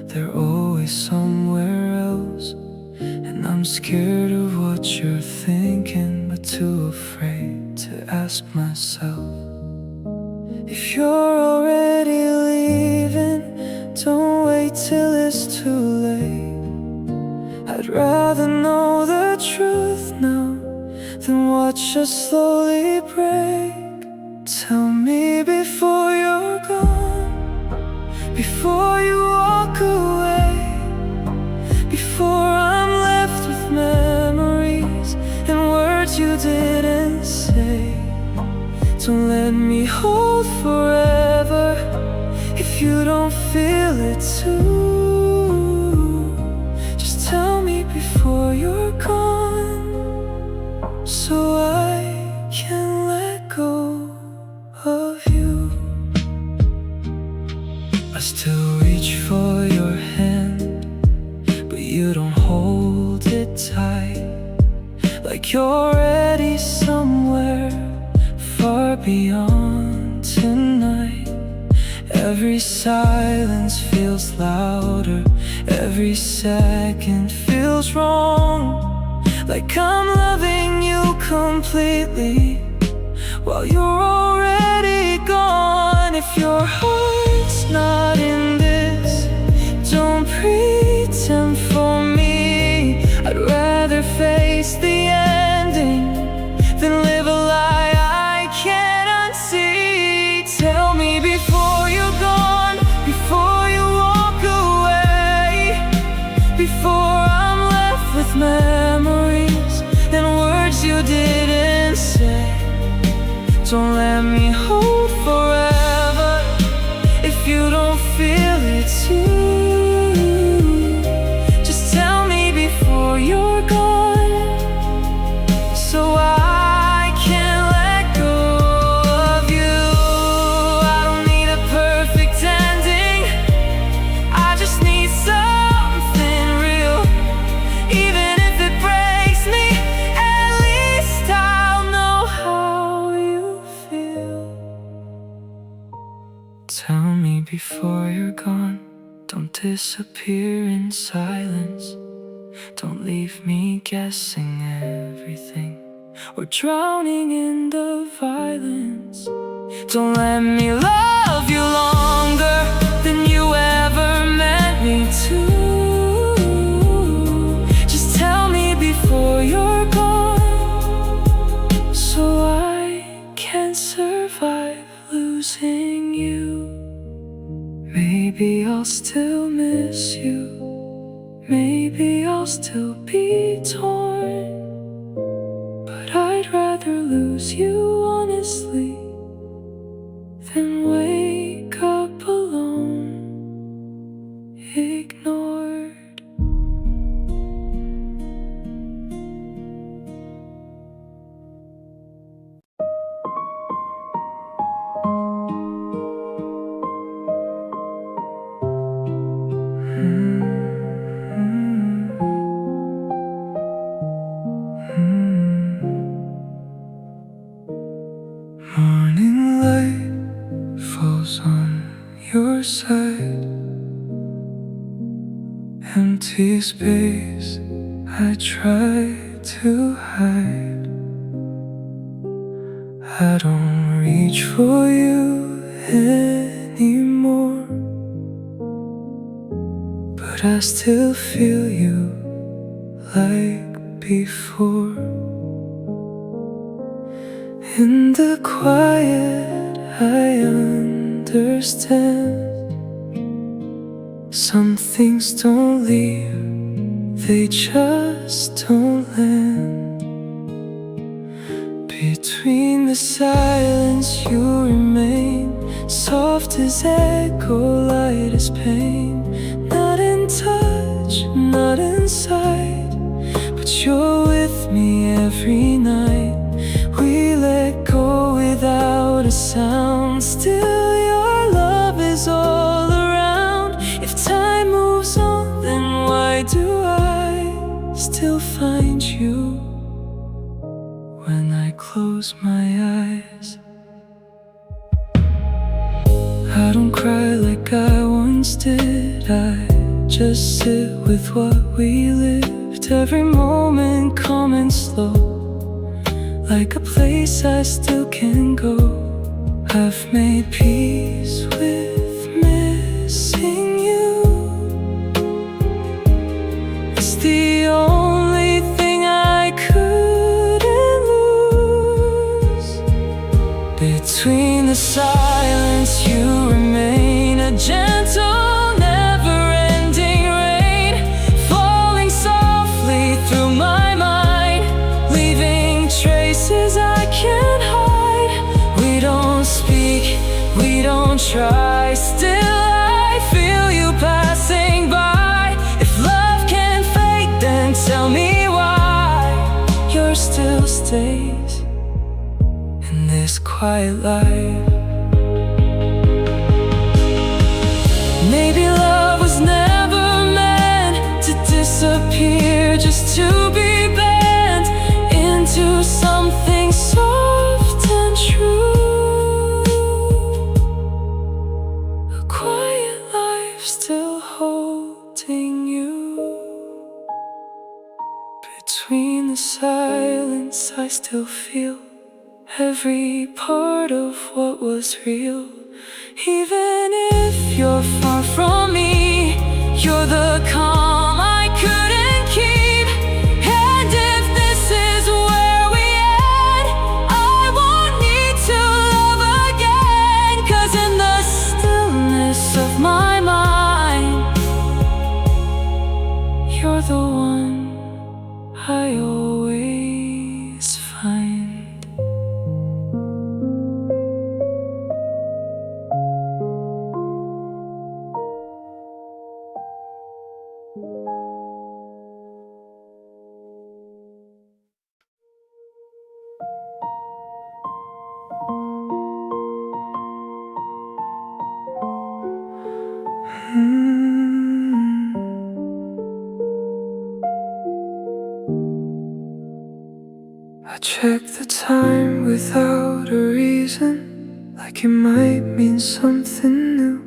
they're always somewhere else. And I'm scared of what you're thinking, but too afraid to ask myself. If you're already leaving, don't wait till it's too late. I'd rather know the truth now than watch us slowly break. Tell me before you're gone, before you walk away, before I'm left with memories and words you didn't say. Don't let me hold forever if you don't feel it too. Just tell me before you're gone, so I can let go of you. I still reach for your hand, but you don't hold it tight, like you're ready somewhere far beyond tonight. Every silence feels louder, every second feels wrong, like I'm loving you completely while you're already gone. If your heart's not in this, don't pretend for me. I'd rather face the ending than live a lie I can't unsee. Tell me before you're gone, before you walk away, before I'm left with memories and words you didn't say. Don't let me hold forever if you don't feel it too. Just tell me before you're gone, so I can let go of you. I don't need a perfect ending, I just need something real. Even if it breaks me, at least I'll know how you feel. Tell me before you're gone, don't disappear in silence. Don't leave me guessing everything or drowning in the violence. Don't let me love you longer than you ever meant me to. Just tell me before you're gone, so I can survive losing you. Maybe I'll still miss you, maybe I'll still be torn, but I'd rather lose you honestly than wake up alone, ignored. Morning light falls on your side, empty space I try to hide. I don't reach for you anymore, but I still feel you like before. In the quiet I understand, some things don't leave, they just don't land. Between the silence you remain, soft as echo, light as pain. Not in touch, not in sight, but you're with me every night. We let go without a sound, still your love is all around. If time moves on, then why do I still find you when I close my eyes. I don't cry like I once did. I just sit with what we lived. Every moment calm and slow, like a place I still can go. I've made peace with missing you. It's the only thing I couldn't lose. Between the silence you remain, a gentle never-ending rain, falling softly through my mind, leaving traces I can't hide. We don't speak, we don't try, still I feel you passing by. If love can't fade, then tell me why yours still stays in this quiet life. Maybe love was never meant to disappear, just to be bent into something soft and true. A quiet life still holding you. Between the silence I still feel every part of what was real. Even if you're far from me, you're the calm I couldn't keep. And if this is where we end, I won't need to love again. 'Cause in the stillness of my mind, you're the one I always find. I check the time without a reason, like it might mean something new.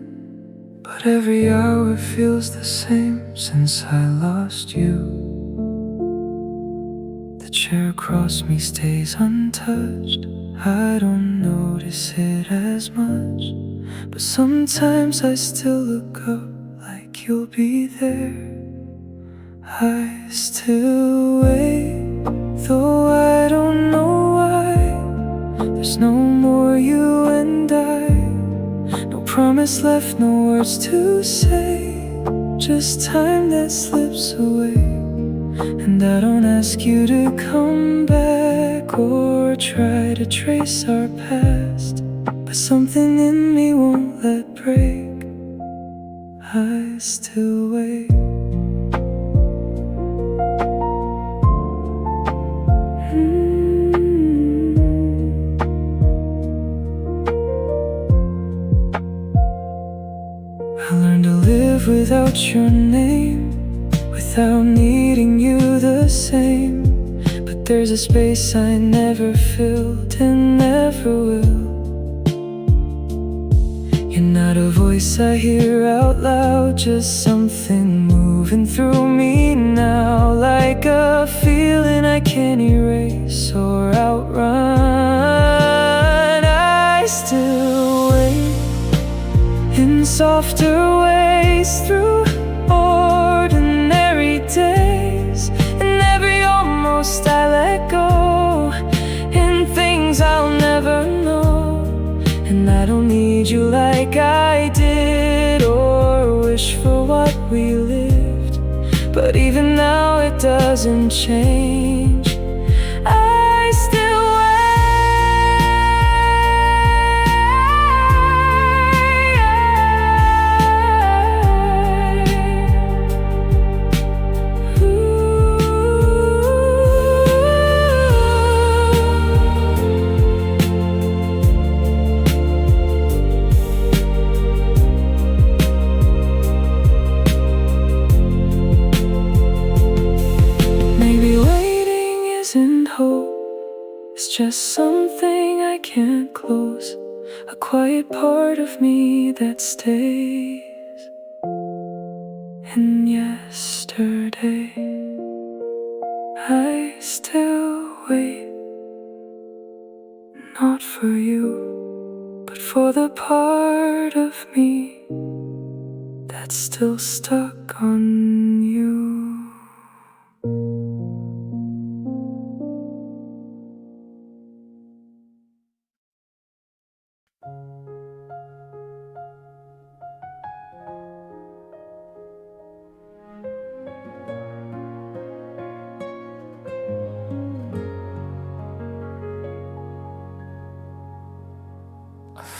But every hour feels the same since I lost you. The chair across me stays untouched. I don't notice it as much, but sometimes I still look up like you'll be there. I still wait, though I don't know why. There's no more you and I, no promise left, no words to say, just time that slips away. And I don't ask you to come back or try to trace our past, but something in me won't let break. I still wait. I learned to live without your name, without needing you the same. But there's a space I never filled and never will. You're not a voice I hear out loud, just something moving through me now, like a feeling I can't erase or outrun. I still wait in softer ways through ordinary days, and every almost I let go in things I'll never know. And I don't need you like I did or wish for what we lived, but even now it doesn't change. I still Maybe waiting something I can't close, a quiet part of me that stays in yesterday. I still wait, not for you, but for the part of me that's still stuck on you.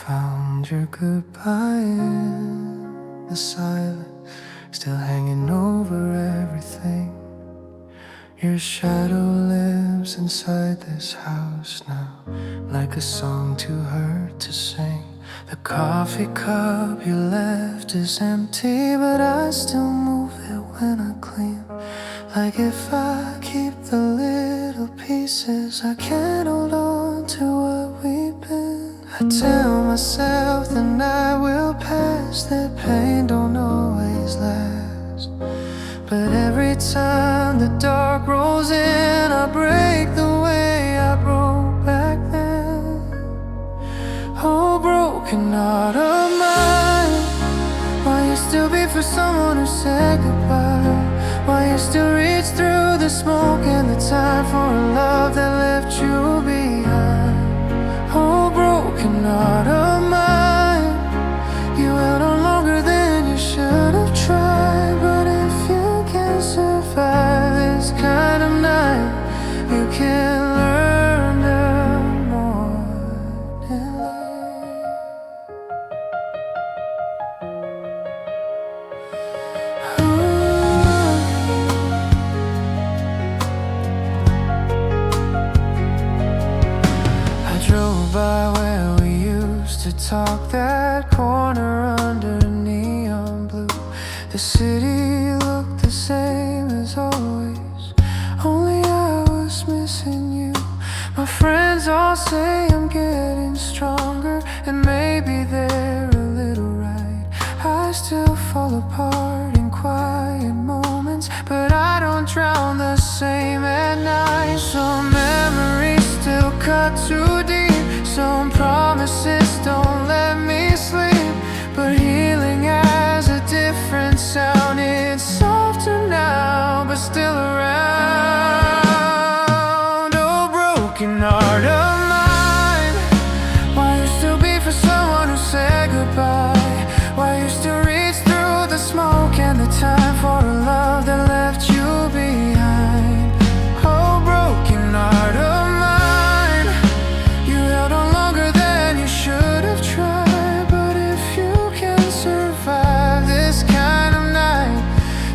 Found your goodbye in the silence, still hanging over everything. Your shadow lives inside this house now, like a song too hurt to sing. The coffee cup you left is empty, but I still move it when I clean. Like if I keep the little pieces, I can't hold on to what we've been. I tell myself the night will pass, that pain don't always last. But every time the dark rolls in, I break the way I broke back then. Oh, broken heart of mine, why you still be for someone who said goodbye? Why you still reach through the smoke and the time for a love that left you behind? Oh, broken heart of mine, you held on longer than you should have tried. But if you can survive this kind of night, you can learn the morning light. I drove by where we used to talk, that corner under neon blue. The city looked the same as always, only I was missing you. My friends all say I'm getting stronger, and maybe they're a little right. I still fall apart in quiet moments, but I don't drown the same at night. Some memories still cut too deep, some promises don't let me sleep. But healing has a different sound, it's softer now, but still around. Oh, broken heart of mine, why you still be for someone who said goodbye? Why you still reach through the smoke and the time for a love that left you behind? Oh, broken heart of mine, you held on longer than you should have tried. But if you can survive this kind of night,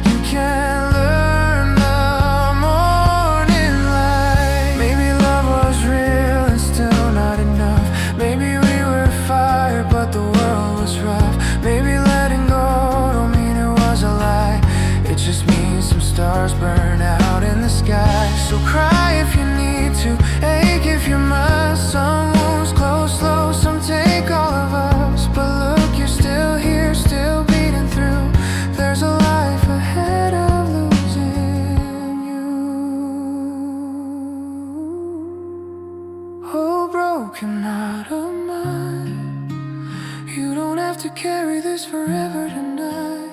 you can learn the morning light. Maybe love was real and still not enough. Maybe we were fire but the world was rough. Maybe letting go don't mean it was a lie, it just means some stars burn out in the sky. So cry if you need to, ache if you must. Some wounds close slow, some take all of us. But look, you're still here, still beating through. There's a life ahead of losing you. Oh, broken heart of mine, you don't have to carry this forever tonight.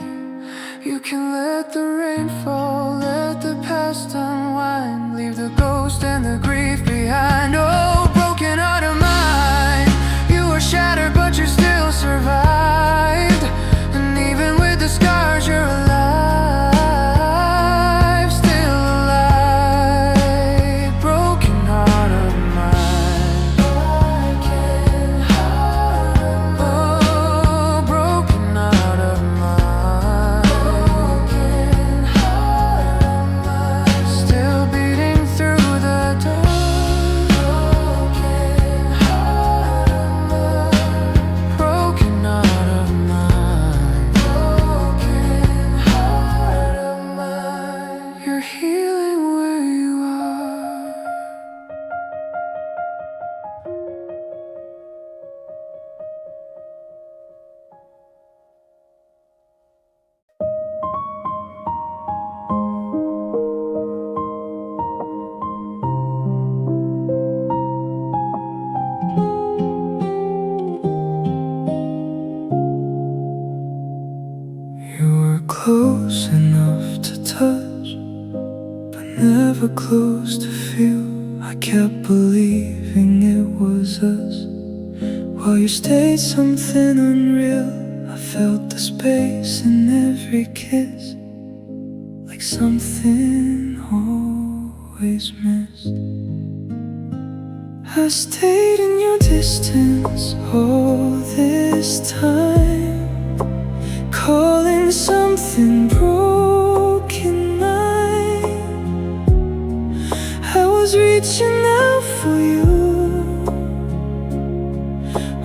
You can let the rain fall, let the past unwind, leave the ghost and the grief behind. Oh, broken heart of mine, you were shattered but you still survived. And even with the scars you're alive, still alive. Broken heart of mine, broken heart of mine. Oh, broken heart of mine, broken heart of mine. Still beating through the dark. never close to feel. I kept believing it was us, while you stayed something unreal. I felt the space in every kiss, like something always missed. I stayed in your distance all this time, calling something broken mine. I was reaching out for you,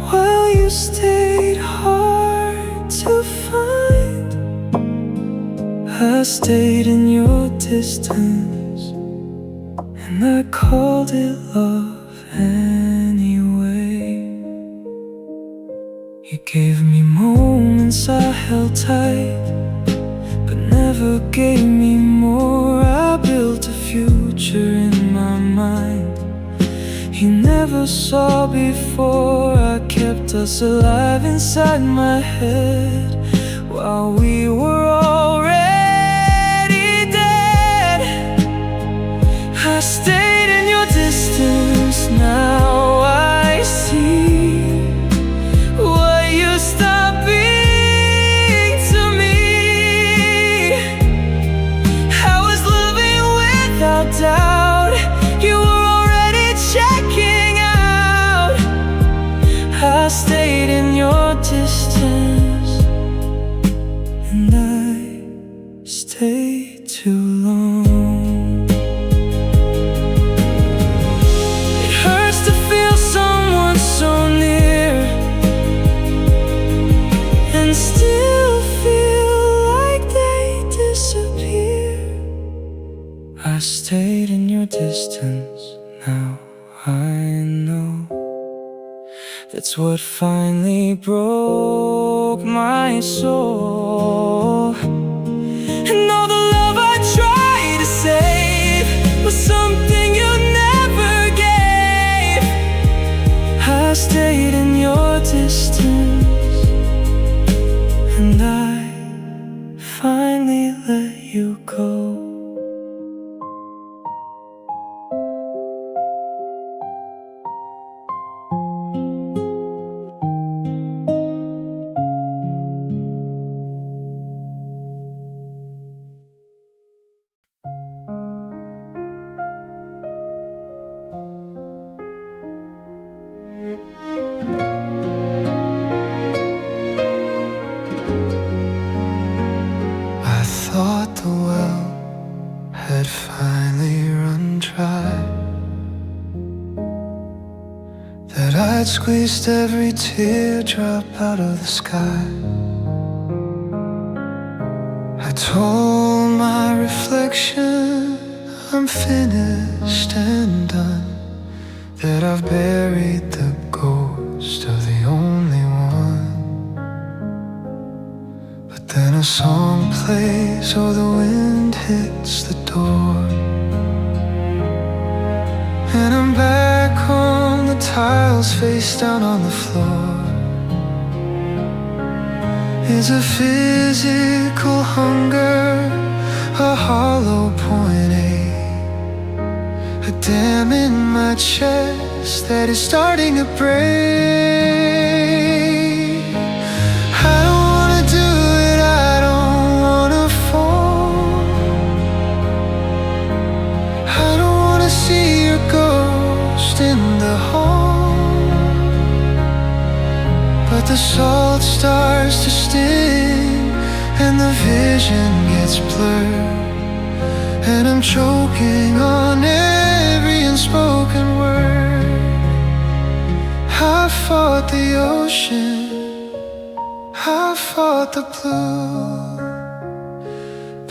while you stayed hard to find. I stayed in your distance, and I called it love anyway. You gave me moments I held tight, but never gave me more. I built a future in my mind you never saw before. I kept us alive inside my head, while we were already dead. I stayed in your distance, now I see what you stopped being to me. I was loving without doubt, you were already checking out. I stayed in your distance, and I stayed too long. So near, and still feel like they disappear. I stayed in your distance, now I know. That's what finally broke my soul. And all the love I tried to save was something you never gave. I stayed in your distance, and I finally let you go. I thought the well had finally run dry, that I'd squeezed every teardrop out of the sky. I told my reflection I'm finished and done, that I've buried the ghost of the only one. But then a song plays, oh the wind hits the door, and I'm back on the tiles, face down on the floor. Is a physical hunger, a hollow point ache, a dam in my chest that is starting to break. I don't wanna do it, I don't wanna fall, I don't wanna see your ghost in the hall. But the salt starts to sting, and the vision gets blurred, and I'm choking on every unspoken word. I fought the ocean, I fought the blue,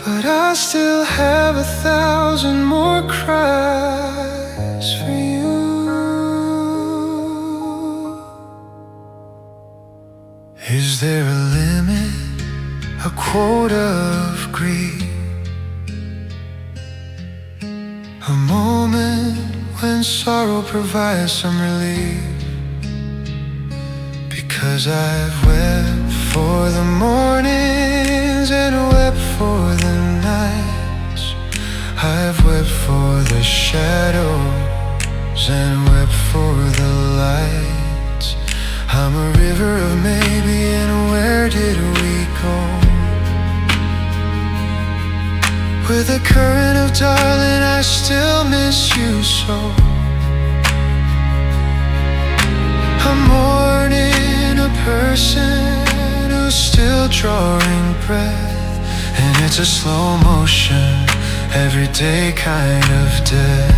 but I still have 1,000 more cries for you. Is there a limit, a quota of greed, a moment when sorrow provides some relief? Because I've wept for the mornings and wept for the nights. I've wept for the shadows and wept for the lights. I'm a river of maybe, and where did we go? With a current of darling, I still miss you so. I'm mourning a person who's still drawing breath, and it's a slow motion, everyday kind of death.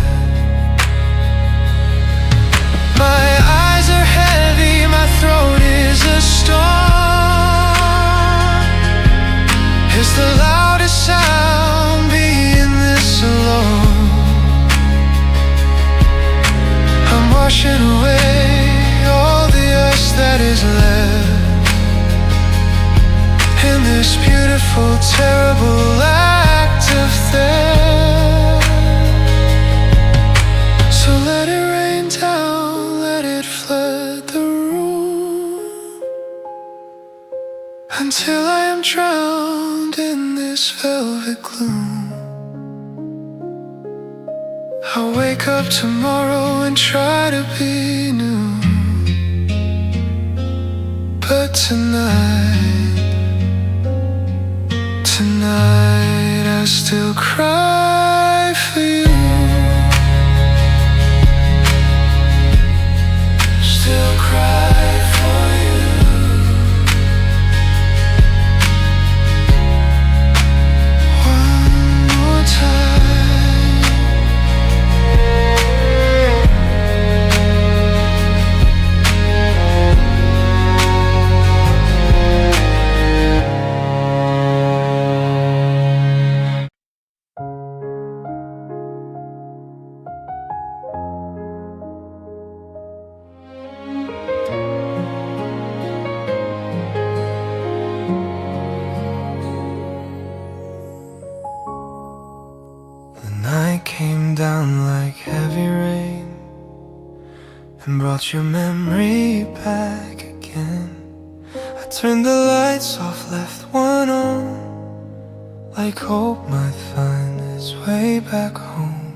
My eyes are heavy, my throat is a storm. It's the loudest sound being this alone. I'm washing away all the us that is left in this beautiful, terrible act of theft. So let it rain down, let it flood the room, until I am drowned in this velvet gloom. I'll wake up tomorrow and try to be new, but tonight I still cry for you. Still cry for you. One more time. The night came down like heavy rain and brought your memory back again. I turned the lights off, left one on, like hope might find its way back home.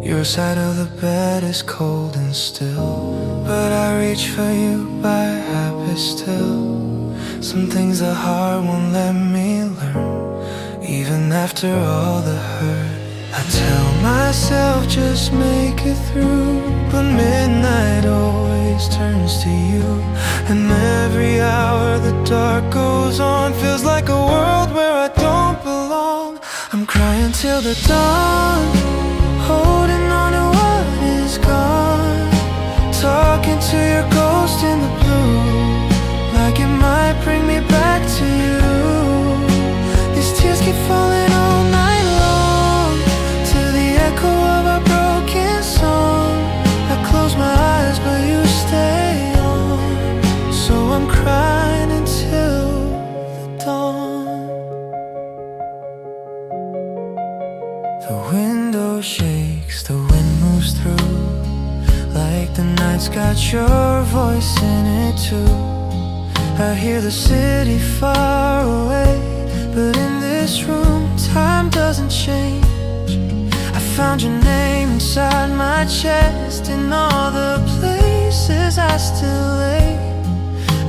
Your side of the bed is cold and still, but I reach for you by habit still. Some things the heart won't let me learn, even after all the hurt. I tell myself just make it through, but midnight always turns to you. And every hour the dark goes on feels like a world where I don't belong. I'm crying till the dawn, holding on to what is gone, talking to your ghost in the blue, like it might bring me back to you. These tears keep falling all night long, to the echo of our broken song. I close my eyes but you stay on, so I'm crying until the dawn. The window shakes, the wind moves through, like the night's got your voice in it too. I hear the city far away, but in this room time doesn't change. I found your name inside my chest, in all the places I still lay.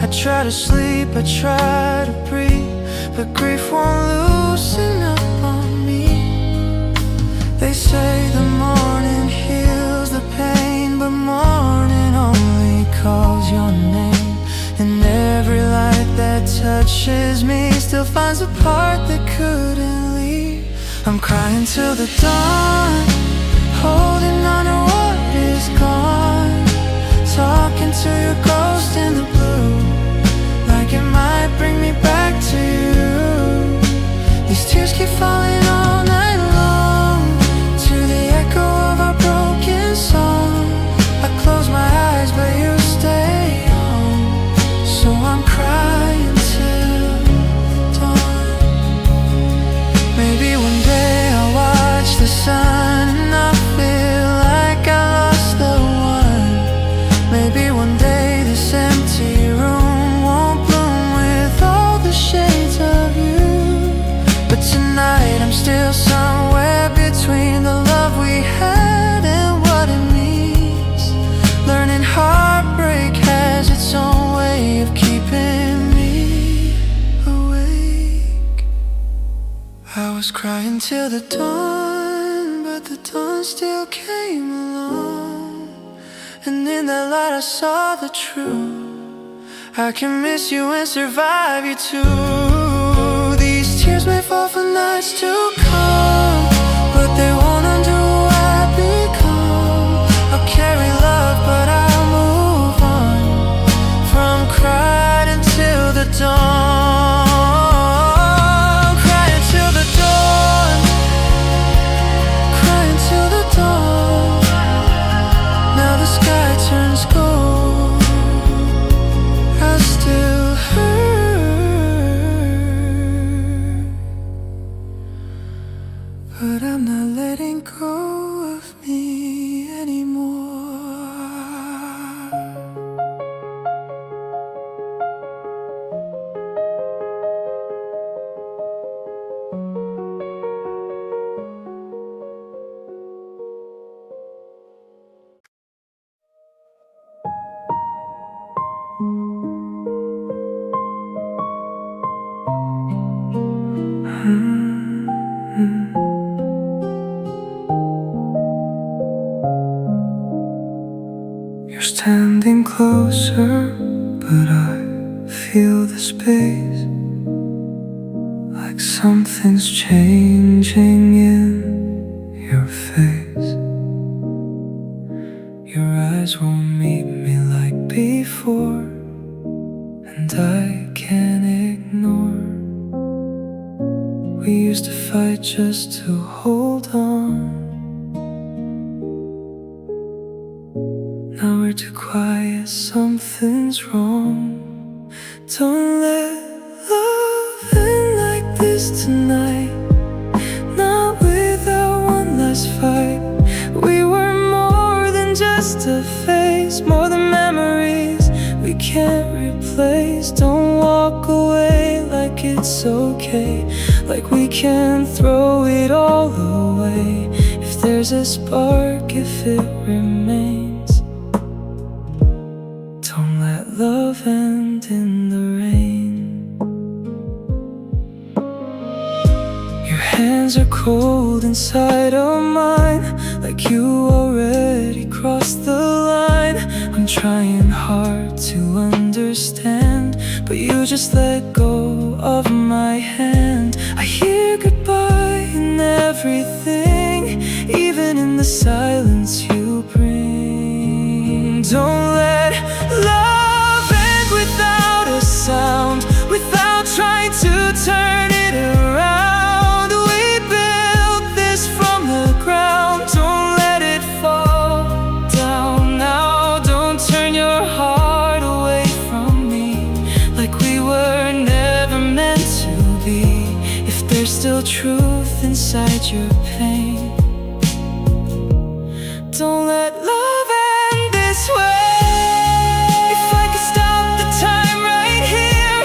I try to sleep, I try to breathe, but grief won't loosen up on me. They say the morning heals the pain, but morning only calls your name. And every light that touches me still finds a part that couldn't leave. I'm crying till the dawn, holding on to what is gone, talking to your ghost in the blue, like it might bring me back to you. These tears keep falling all night long, to the echo of our broken song. I close my eyes but you stay on, so I'm crying till dawn. Maybe one day I'll watch the sun and I'll feel like I lost the one crying till the dawn, but the dawn still came along. And in that light I saw the truth. I can miss you and survive you too. These tears may fall for nights to come, but they won't undo who I've become. I'll carry love, but I'll move on from crying until the dawn. Crying till the dawn, crying till the dawn. Now the sky turns gold, I still hurt, but I'm not letting go of me anymore. You're standing closer, but I feel the space, like something's changing in your face. Your eyes won't meet me like before, and I can't ignore. We used to fight just to hold on. Now we're too quiet, something's wrong. Don't let love end like this tonight, not without one last fight. We were more than just a phase, more than memories we can't replace. Don't walk away like it's okay, like we can throw it all away. If there's a spark, if it remains, don't let love end in the rain. Your hands are cold inside of mine, like you already crossed the line. I'm trying hard to understand, but you just let go of my hand. I hear goodbye in everything, even in the silence you bring. Don't let love end without a sound, without trying to turn it around. We built this from the ground, don't let it fall down now. Don't turn your heart away from me, like we were never meant to be. If there's still truth inside your pain, don't let love end this way. If I could stop the time right here,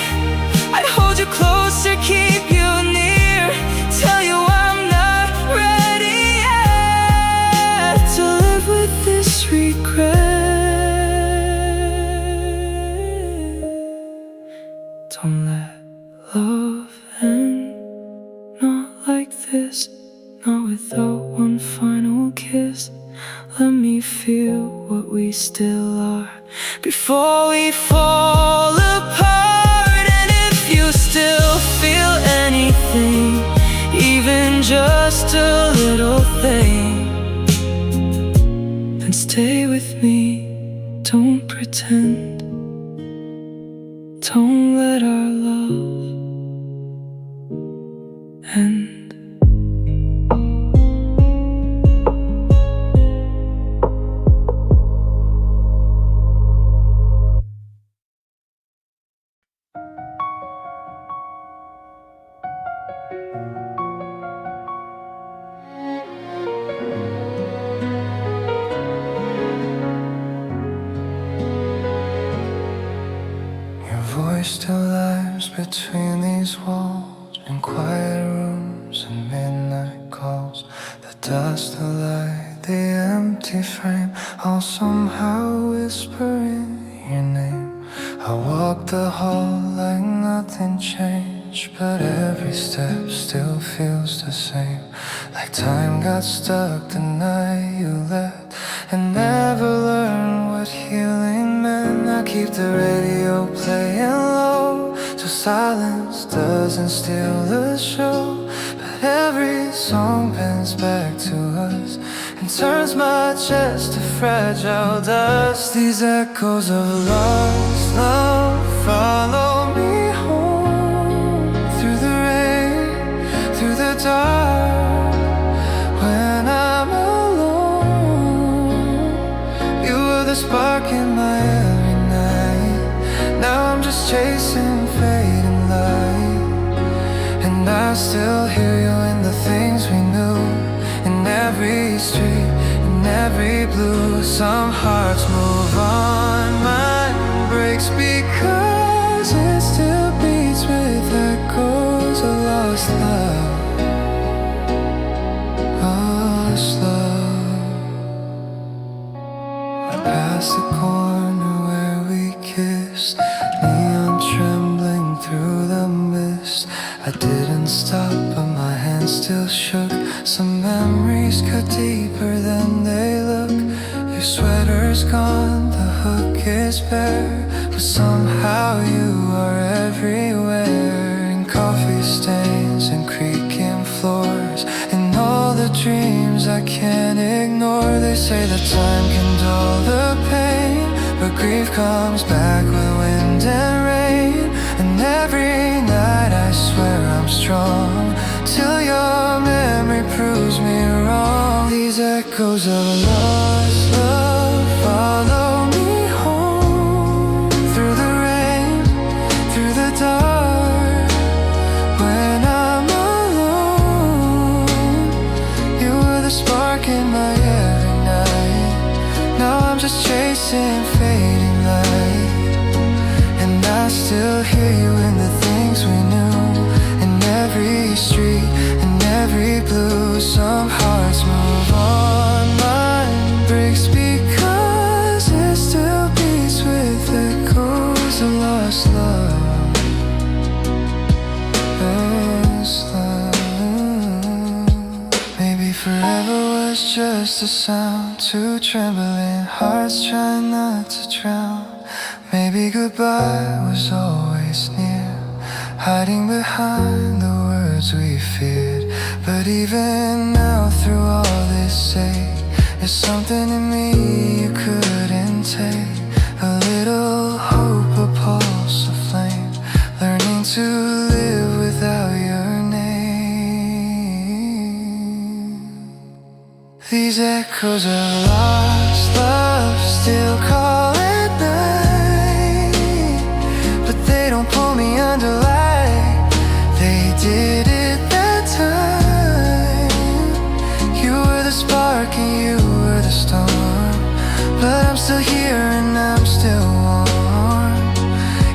I'd hold you closer, keep you near, tell you I'm not ready yet to live with this regret. Don't let love end, not like this, not without one final kiss. Let me feel what we still are before we fall apart. And if you still feel anything, even just a little thing, then stay with me, don't pretend. Don't let our love end. Voice still lives between these walls, in quiet rooms and midnight calls. The dust, the light, the empty frame, all somehow whispering your name. I walk the hall like nothing changed. change, but every step still feels the same. Like time got stuck the night you left, and never learned what healing meant. I keep the radio playing low, so silence doesn't steal the show. But every song bends back to us and turns my chest to fragile dust. These echoes of lost love follow me home, through the rain, through the dark. When I'm alone, you were the spark in my every night. Now I'm just chasing fading light, and I still hear you in the things we knew, in every street, in every blue. Some hearts move on, mine breaks because it still beats with echoes of lost love. Lost love. I passed the corner where we kissed, neon trembling through the mist. I didn't stop, but my hands still shook. Some memories cut deeper than they look. Your sweater's gone, the hook is bare, but somehow you are everywhere. In coffee stains and creaking floors, and all the dreams I can't ignore. They say that time can dull the pain, but grief comes back with wind and rain. And every night I swear I'm strong, till your memory proves me wrong. These echoes of lost love follow me home, through the rain, through the dark. When I'm alone, you were the spark in my every night. Now I'm just chasing fading light, and I still hear you in the things we knew, in every street, in every blue. Some hearts move on, mine breaks because it still beats with echoes of lost love. Lost love. Maybe forever was just a sound, two trembling hearts trying not to drown. Maybe goodbye was always near, hiding behind the words we feared. But even now, through all this say, there's something in me you couldn't take. A little hope, a pulse, a flame, learning to live without your name. These echoes of lost love still call at night, but they don't pull me under like they did it that time. You were the spark and you were the storm, but I'm still here and I'm still warm.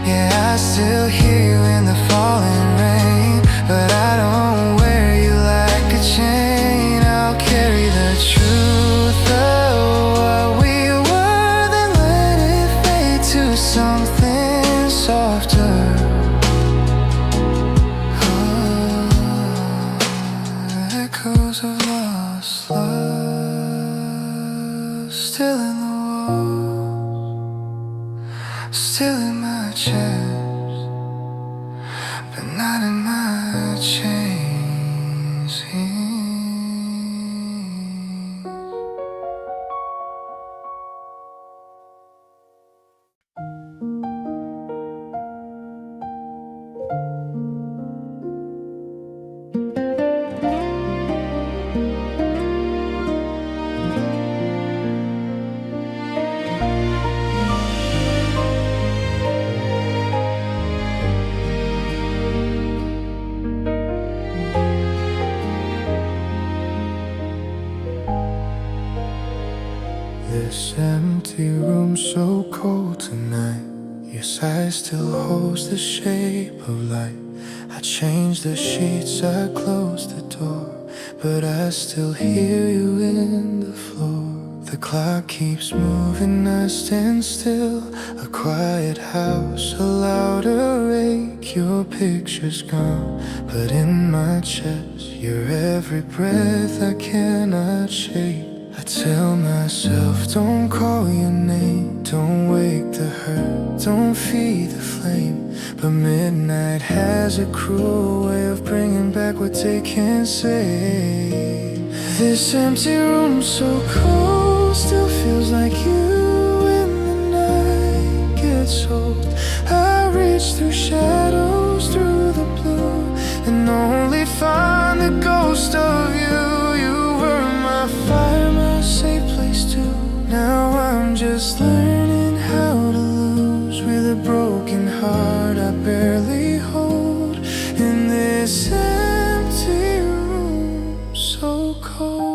Yeah, I still hear you in the falling rain, but I don't wear you like a chain. I'll carry the truth of what we were, then let it fade to something softer. Echoes of lost love, still in the walls, still in my chest, but not in my chains. This empty room so cold tonight, your sight still holds the shape of light. I changed the sheets, I closed the door, but I still hear you in the floor. The clock keeps moving, I stand still. A quiet house, a louder ache. Your picture's gone, but in my chest, your every breath I cannot shake. I tell myself, don't call your name, don't wake the hurt, don't feed the flame. But midnight has a cruel way of bringing back what they can't say. This empty room so cold still feels like you when the night gets old. I reach through shadows, through the blue, and only find the ghost of you. You were my fire, my safe place too. Now I'm just learning how to lose with a broken heart I barely hold in this empty room so cold.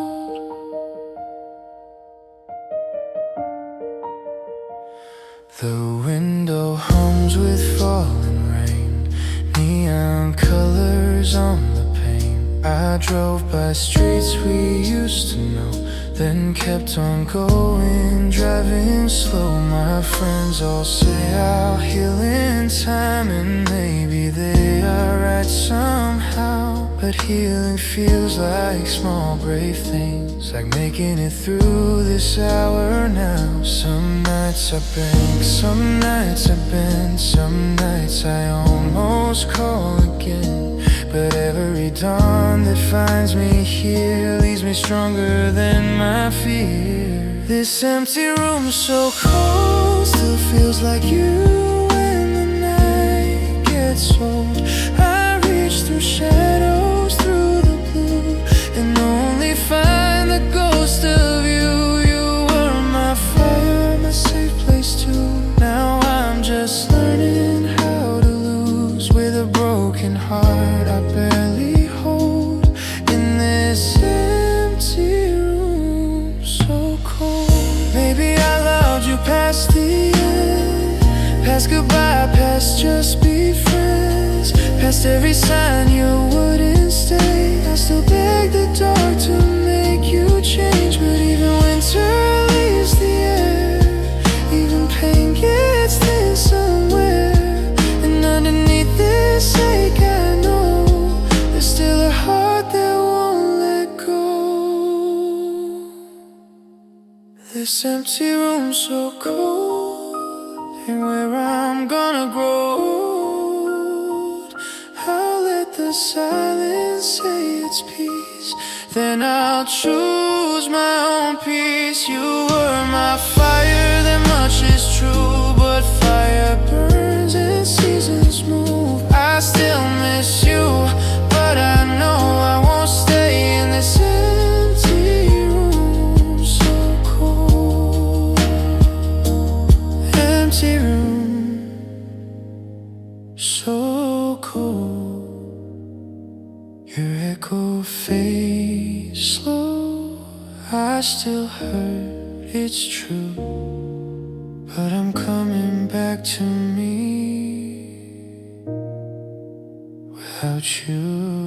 The window hums with falling rain, neon colors on the pane. I drove by streets we used to know, then kept on going, driving slow. My friends all say I'll heal in time, and maybe they are right somehow. But healing feels like small brave things, like making it through this hour now. Some nights I bank, some nights I bend, some nights I almost call again. But every dawn that finds me here leaves me stronger than my fear. This empty room so cold still feels like you when the night gets old. I reach through shadows, through the blue, and only find the ghost of you. You were my fire, my safe place too. Now I'm just learning how to lose with a broken heart I barely hold in this empty room so cold. Maybe I loved you past the end, past goodbye, past just be friends, past every sign you wouldn't stay. I still beg the dark to make you change, but even winter leaves the air, even pain gets thin somewhere. And underneath this ache I know there's still a heart that won't let go. This empty room so cold, and where I'm gonna grow old, I'll let the silence say its piece, then I'll choose my own peace. You were my fire, that much is true, but fire burns and seasons move. I still miss you, but I know I won't stay in this empty room so cold. Empty room so cold. Your echo fades slow, I still hurt, it's true, but I'm coming back to me without you.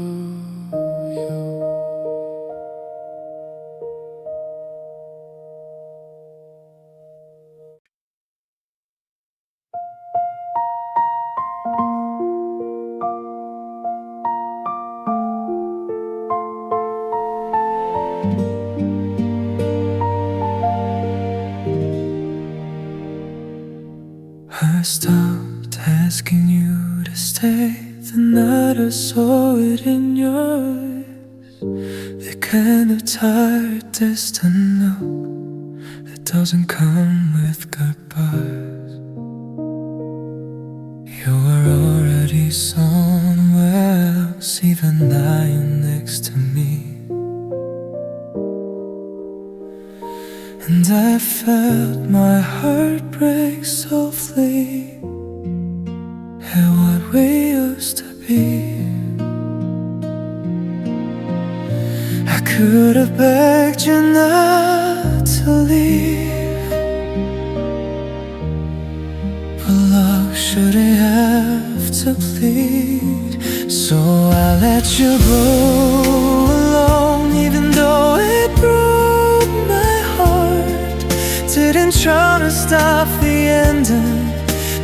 I stopped asking you to stay the night I saw it in your eyes. The kind of tired, distant look that doesn't come with goodbyes. You were already somewhere else, even lying next to me. And I felt my heart break softly at what we used to be. I could have begged you not to leave, but love shouldn't have to plead. So I let you go alone, even though it broke my heart. trying to stop the ending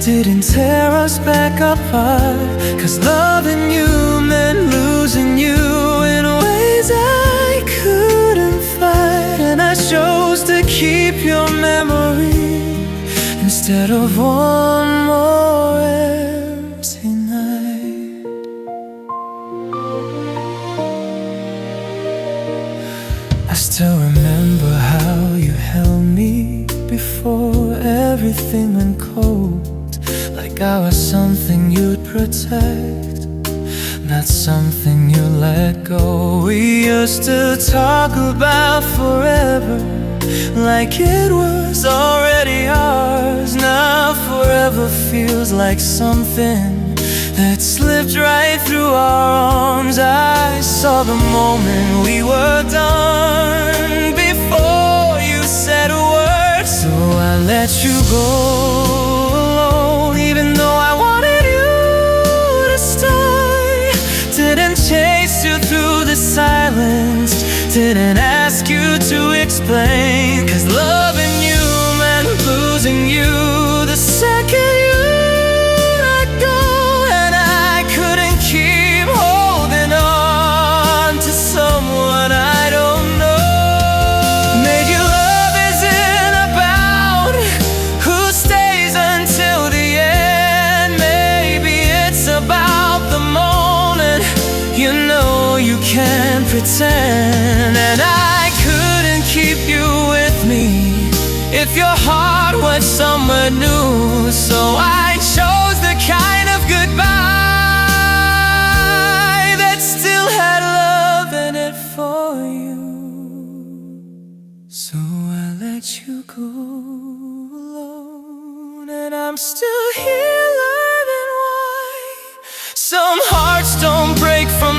didn't tear us back apart. 'Cause loving you meant losing you in ways I couldn't fight. And I chose to keep your memory instead of one more empty night. I still remember how you held me before everything went cold, like I was something you'd protect, not something you let go. We used to talk about forever, like it was already ours. Now forever feels like something that slipped right through our arms. I saw the moment we were done before you said a word, so I let you go alone, even though I wanted you to stay. Didn't chase you through the silence, didn't ask you to explain. 'Cause loving you meant losing you the second you let go. And I couldn't keep holding on to someone I don't know. Maybe love isn't about who stays until the end. Maybe it's about the moment you know you can't pretend. And I couldn't keep you with me if your heart went somewhere new. So I chose the kind of goodbye that still had love in it for you. So I let you go alone, and I'm still here learning why some hearts don't break from